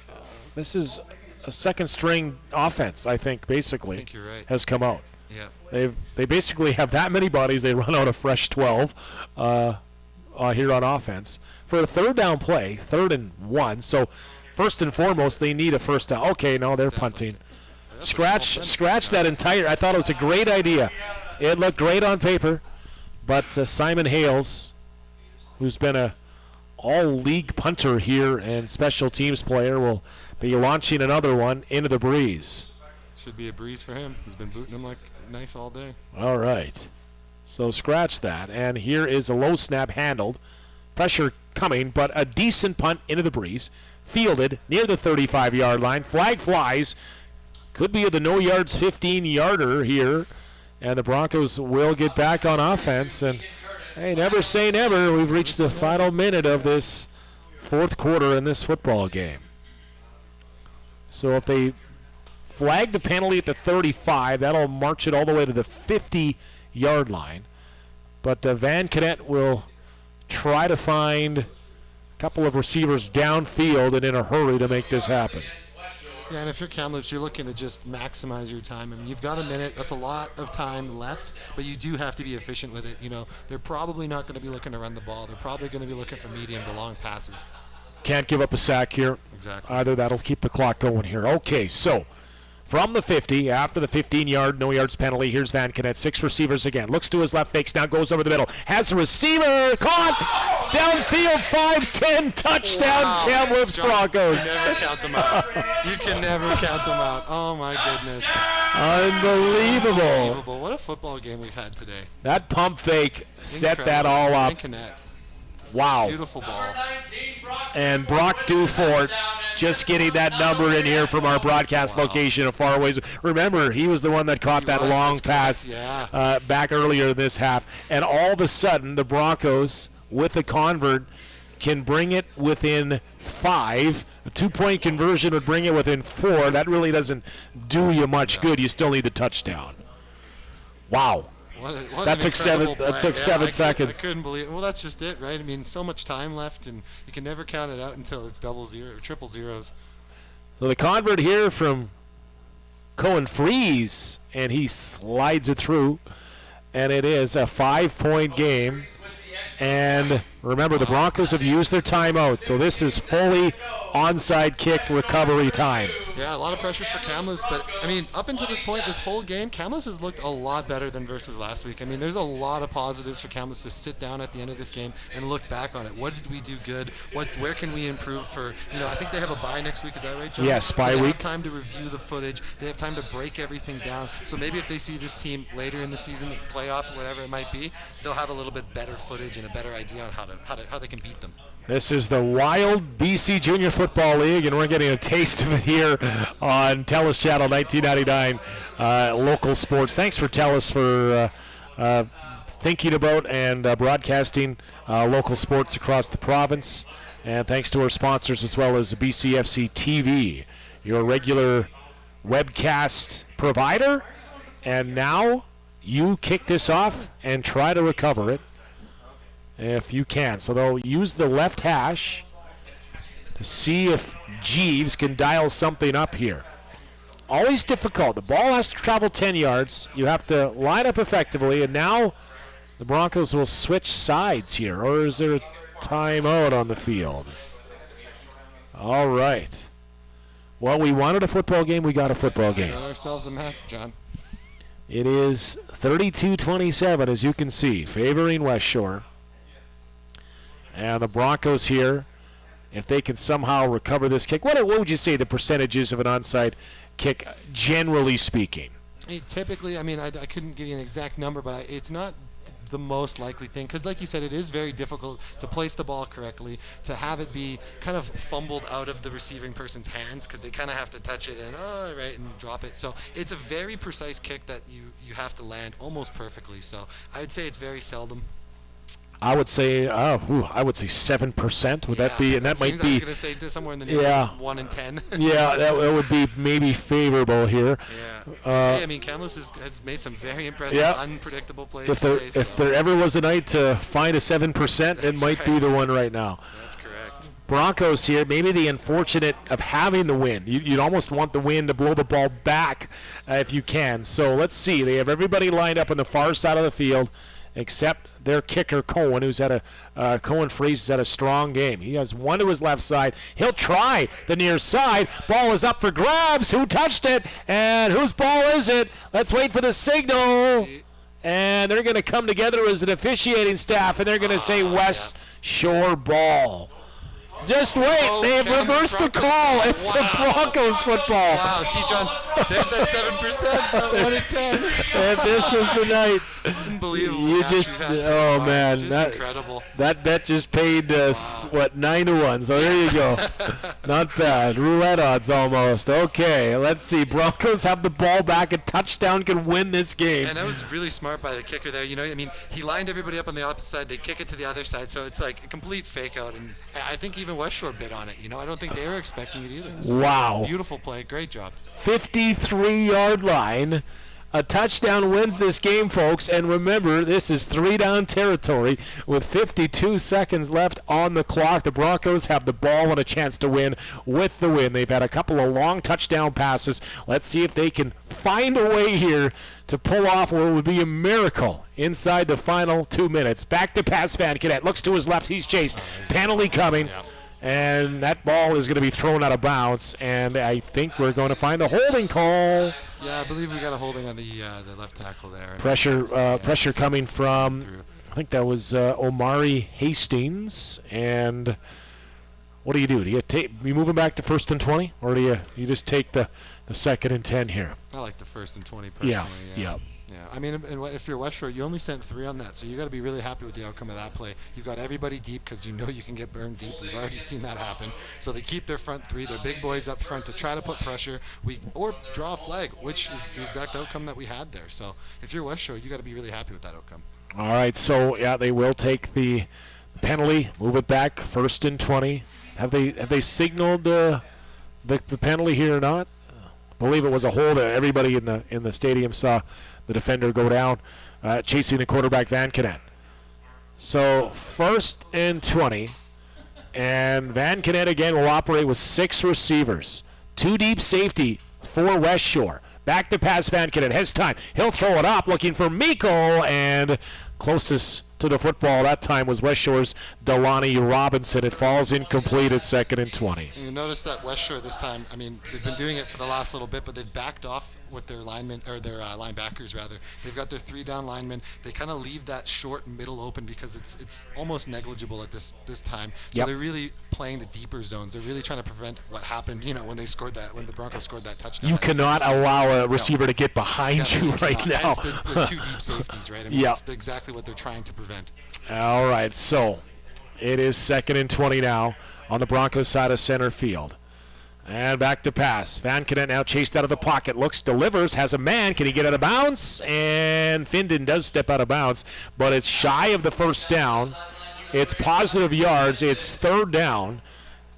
This is a second string offense, I think. Basically, I think you're right. Has come out. Yeah. They basically have that many bodies. They run out a fresh 12 here on offense. For a 3rd down play, 3rd and 1. So, first and foremost, they need a first down. Okay, no, they're punting. Scratch that entire. I thought it was a great idea. It looked great on paper, but Simon Hales, who's been a all-league punter here and special teams player, will be launching another one into the breeze. Should be a breeze for him. He's been booting him like nice all day. All right. So scratch that, and here is a low snap handled. Pressure coming, but a decent punt into the breeze. Fielded near the 35-yard line. Flag flies. Could be at the no yards 15-yarder here. And the Broncos will get back on offense. And hey, never say never. We've reached the final minute of this 4th quarter in this football game. So if they flag the penalty at the 35, that'll march it all the way to the 50-yard line. But Van Cadet will try to find a couple of receivers downfield and in a hurry to make this happen. Yeah, and if you're Kamloops, you're looking to just maximize your time. I mean, you've got a minute. That's a lot of time left, but you do have to be efficient with it. They're probably not going to be looking to run the ball. They're probably going to be looking for medium to long passes. Can't give up a sack here. Exactly. Either that'll keep the clock going here. Okay, so from the 50, after the 15-yard, no yards penalty, here's Van Cadet. 6 receivers again. Looks to his left, fakes now, goes over the middle. Has a receiver. Caught. Downfield, 5-10, touchdown, Kamloops Broncos. You never count them out. You can never count them out. Oh, my goodness. Unbelievable. What a football game we've had today. That pump fake set that all up. Wow. Beautiful ball. And Brock Dufort just getting that number in here from our broadcast location of far away. Remember, he was the one that caught that long pass back earlier this half. And all of a sudden, the Broncos, with the convert, can bring it within 5. A 2-point conversion would bring it within 4. That really doesn't do you much good. You still need the touchdown. Wow. That took 7 seconds. I couldn't believe it. Well, that's just it, right? I mean, so much time left, and you can never count it out until it's double zero or triple zeros. So the convert here from Cohen Freeze, and he slides it through, and it is a 5-point game. And remember, the Broncos have used their timeout, so this is fully onside kick recovery time. Yeah, a lot of pressure for Kamloops, but I mean, up until this point, this whole game, Kamloops has looked a lot better than versus last week. I mean, there's a lot of positives for Kamloops to sit down at the end of this game and look back on it. What did we do good? Where can we improve for? I think they have a bye next week. Is that right, John? Yes, bye so they week. have time to review the footage. They have time to break everything down. So maybe if they see this team later in the season, playoffs, whatever it might be, they'll have a little bit better footage and a better idea on how they can beat them. This is the Wild BC Junior Football League, and we're getting a taste of it here on TELUS Channel 1999 Local Sports. Thanks for TELUS for thinking about and broadcasting local sports across the province. And thanks to our sponsors as well as BCFC TV, your regular webcast provider. And now you kick this off and try to recover it if you can. So they'll use the left hash to see if Jeeves can dial something up here. Always difficult. The ball has to travel 10 yards. You have to line up effectively, and now the Broncos will switch sides here. Or is there a timeout on the field? All right. Well, we wanted a football game. We got a football game. Got ourselves a match, John. It is 32-27, as you can see, favoring West Shore. And the Broncos here, if they can somehow recover this kick, what would you say the percentages of an onside kick, generally speaking? Typically, I couldn't give you an exact number, but it's not the most likely thing, because like you said, it is very difficult to place the ball correctly, to have it be kind of fumbled out of the receiving person's hands, because they kind of have to touch it and and drop it. So it's a very precise kick that you have to land almost perfectly. So I would say it's very seldom. I would say 7%. Would that be? And that might be. I was going to say somewhere in the neighborhood of 1 in 10. Yeah, that would be maybe favorable here. Yeah. Kamloops has made some very impressive, unpredictable plays today. If there ever was a night to find a 7%, it might be the one right now. That's correct. Broncos here, maybe the unfortunate of having the win. You'd almost want the win to blow the ball back if you can. So let's see. They have everybody lined up on the far side of the field, except their kicker, Cohen, who's had Cohen Freeze has had a strong game. He has one to his left side. He'll try the near side. Ball is up for grabs. Who touched it? And whose ball is it? Let's wait for the signal. And they're going to come together as an officiating staff, and they're going to say West Shore ball. Just wait. They have reversed the call. It's the Broncos football. Wow. See, John, there's that 7%, 1 in 10. And this is the night. Unbelievable. You just, oh man, just incredible. That bet just paid 9-1. So there you go. Not bad. Roulette odds almost. Okay, let's see. Broncos have the ball back. A touchdown can win this game. And that was really smart by the kicker there. He lined everybody up on the opposite side. They kick it to the other side, so it's like a complete fake out. And I think even West Shore bid on it. I don't think they were expecting it either. So wow. Beautiful play. Great job. 53-yard line. A touchdown wins this game, folks. And remember, this is 3-down territory with 52 seconds left on the clock. The Broncos have the ball and a chance to win with the win. They've had a couple of long touchdown passes. Let's see if they can find a way here to pull off what would be a miracle inside the final 2 minutes. Back to pass, Van Cadet. Looks to his left. He's chased. Penalty coming. Yeah. And that ball is going to be thrown out of bounds. And I think we're going to find a holding call. Yeah, I believe we got a holding on the left tackle there. Pressure coming from, I think that was Omari Hastings. And what do? Do you move him back to 1st and 20, or do you just take the 2nd and 10 here? I like the 1st and 20 personally. Yeah. If you're West Shore, you only sent 3 on that, so you got to be really happy with the outcome of that play. You've got everybody deep because you can get burned deep. We've already seen that happen. So they keep their front 3, their big boys up front to try to put pressure. Or draw a flag, which is the exact outcome that we had there. So if you're West Shore, you got to be really happy with that outcome. All right, so they will take the penalty, move it back, 1st and 20. Have they signaled the penalty here or not? I believe it was a hold. Everybody in the stadium saw the defender go down, chasing the quarterback Van Canet. So 1st and 20, and Van Canet again will operate with 6 receivers. Two deep safety for West Shore. Back to pass, Van Kenen has time. He'll throw it up, looking for Miko, and closest to the football that time was West Shore's Delaney Robinson. It falls incomplete at 2nd and 20. And you notice that West Shore this time, I mean, they've been doing it for the last little bit, but they've backed off with their linemen, or their linebackers rather. They've got their 3-down linemen. They kind of leave that short middle open because it's almost negligible at this time. So they're really playing the deeper zones. They're really trying to prevent what happened, when they scored that, when the Broncos scored that touchdown. You cannot allow a receiver to get behind you right now. Hence the two deep safeties, right? I mean, that's exactly what they're trying to prevent. All right, so it is 2nd and 20 now on the Broncos side of center field. And back to pass. Van Kenen now chased out of the pocket. Looks, delivers, has a man. Can he get out of bounds? And Finden does step out of bounds, but it's shy of the first down. It's positive yards. It's 3rd down,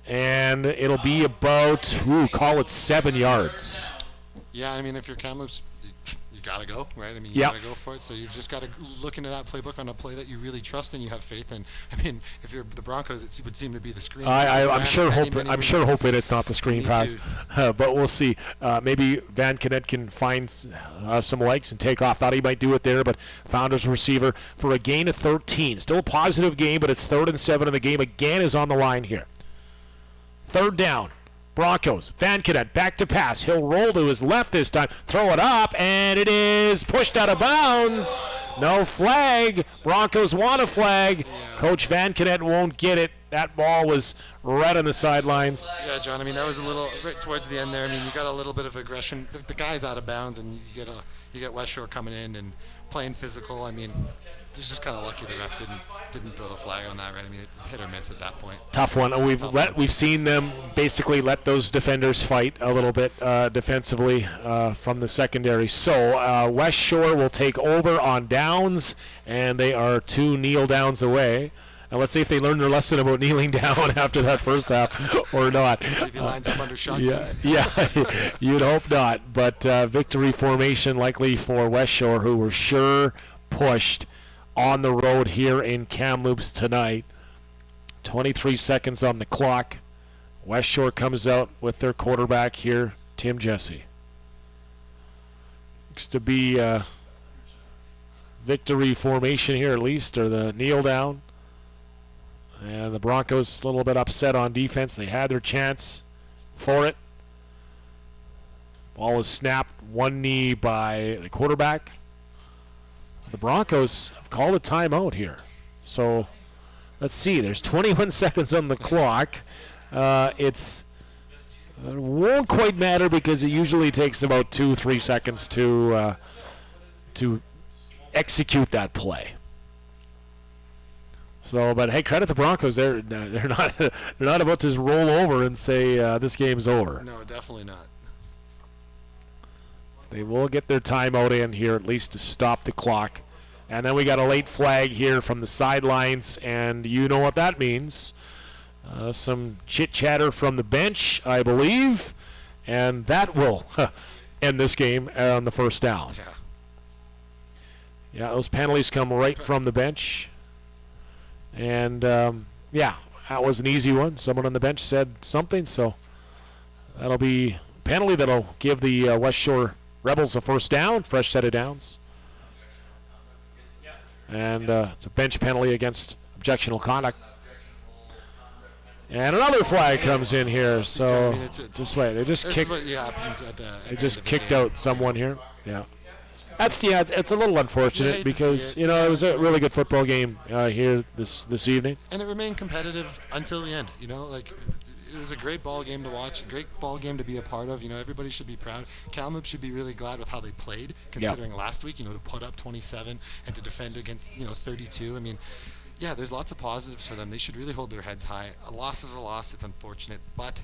and it'll be about, call it 7 yards. Yeah, I mean, if you're Kamloops, you got to go, right? I mean, you got to go for it. So you've just got to look into that playbook on a play that you really trust and you have faith in. I mean, if you're the Broncos, it would seem to be the screen. I'm sure hoping it's not the screen pass, but we'll see. Maybe Van Kenen can find some legs and take off. Thought he might do it there, but found his receiver for a gain of 13. Still a positive game, but it's 3rd and 7, and the game again is on the line here. 3rd down. Broncos, Van Kenen back to pass. He'll roll to his left this time, throw it up, and it is pushed out of bounds. No flag. Broncos want a flag. Yeah. Coach Van Kenen won't get it. That ball was right on the sidelines. Yeah, John, I mean, that was a little right towards the end there. I mean, you got a little bit of aggression. The guy's out of bounds, and you get West Shore coming in and playing physical. I mean, it's just kind of lucky the ref didn't throw the flag on that, right? I mean, it's hit or miss at that point. Tough one. We've seen them basically let those defenders fight a little bit defensively from the secondary. So West Shore will take over on downs, and they are 2 kneel downs away. And let's see if they learn their lesson about kneeling down after that first half or not. See if he lines up under shotgun. Yeah, you'd hope not. But victory formation likely for West Shore, who were sure pushed on the road here in Kamloops tonight. 23 seconds on the clock. West Shore comes out with their quarterback here, Tim Jesse. Looks to be victory formation here at least, or the kneel down. And the Broncos a little bit upset on defense. They had their chance for it. Ball is snapped, one knee by the quarterback. The Broncos have called a timeout here. So let's see. There's 21 seconds on the clock. It won't quite matter because it usually takes about 2-3 seconds to execute that play. So, but hey, credit the Broncos. They're not about to roll over and say this game's over. No, definitely not. So they will get their timeout in here at least to stop the clock. And then we got a late flag here from the sidelines, and you know what that means. Some chit-chatter from the bench, I believe, and that will end this game on the first down. Yeah, those penalties come right from the bench. And, yeah, that was an easy one. Someone on the bench said something, so that'll be a penalty that'll give the West Shore Rebels a first down, fresh set of downs. And it's a bench penalty against objectionable conduct. And another flag comes in here, so just wait. They just kicked out someone here. Yeah. It's a little unfortunate because it was a really good football game here this evening. And it remained competitive until the end. It was a great ball game to watch, a great ball game to be a part of. Everybody should be proud. Kamloops should be really glad with how they played, considering last week, to put up 27 and to defend against 32. I mean, yeah, there's lots of positives for them. They should really hold their heads high. A loss is a loss. It's unfortunate, but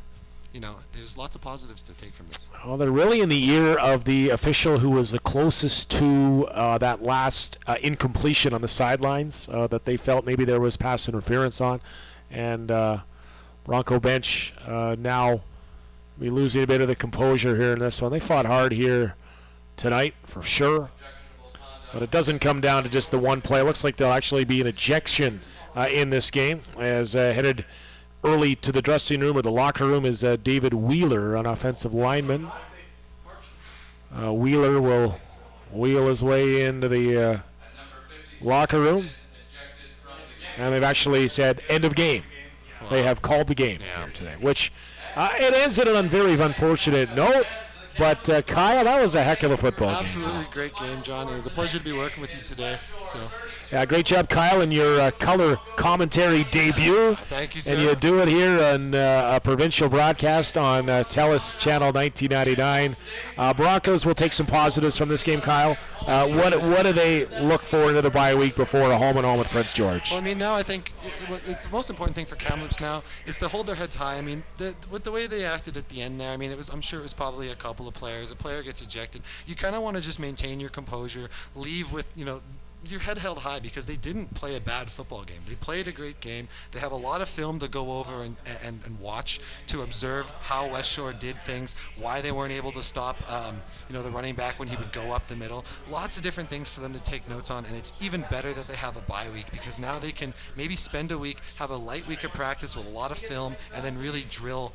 there's lots of positives to take from this. Well, they're really in the ear of the official who was the closest to that last incompletion on the sidelines that they felt maybe there was pass interference on. And Bronco bench now be losing a bit of the composure here in this one. They fought hard here tonight for sure. But it doesn't come down to just the one play. It looks like there'll actually be an ejection in this game as headed early to the dressing room or the locker room is David Wheeler, an offensive lineman. Wheeler will wheel his way into the locker room. And they've actually said end of game. They have called the game here today, which it ends in an very unfortunate note. But Kyle, that was a heck of a football game. Absolutely great game, John. It was a pleasure to be working with you today. So. Yeah, great job, Kyle, in your color commentary debut. Thank you, sir. And you do it here on a provincial broadcast on TELUS Channel 1999. Broncos will take some positives from this game, Kyle. What do they look for into the bye week before a home and home with Prince George? Well, I mean, now I think it's the most important thing for Kamloops now is to hold their heads high. I mean, with the way they acted at the end there, I mean, I'm sure it was probably a couple of players. A player gets ejected. You kind of want to just maintain your composure, leave with, your head held high, because they didn't play a bad football game. They played a great game. They have a lot of film to go over and watch to observe how West Shore did things, why they weren't able to stop the running back when he would go up the middle. Lots of different things for them to take notes on, and it's even better that they have a bye week, because now they can maybe spend a week, have a light week of practice with a lot of film, and then really drill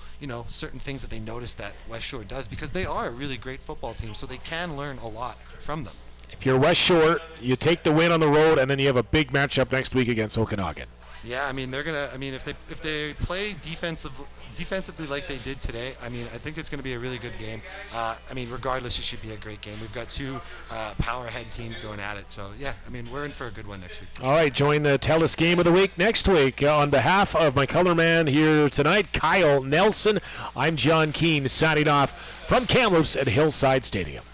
certain things that they notice that West Shore does, because they are a really great football team, so they can learn a lot from them. If you're West Shore, you take the win on the road, and then you have a big matchup next week against Okanagan. Yeah, I mean they're gonna. I mean if they play defensively like they did today, I mean I think it's gonna be a really good game. I mean regardless, it should be a great game. We've got two powerhead teams going at it, so yeah, I mean we're in for a good one next week. All right, join the TELUS Game of the Week next week. On behalf of my color man here tonight, Kyle Nelson, I'm John Keane signing off from Kamloops at Hillside Stadium.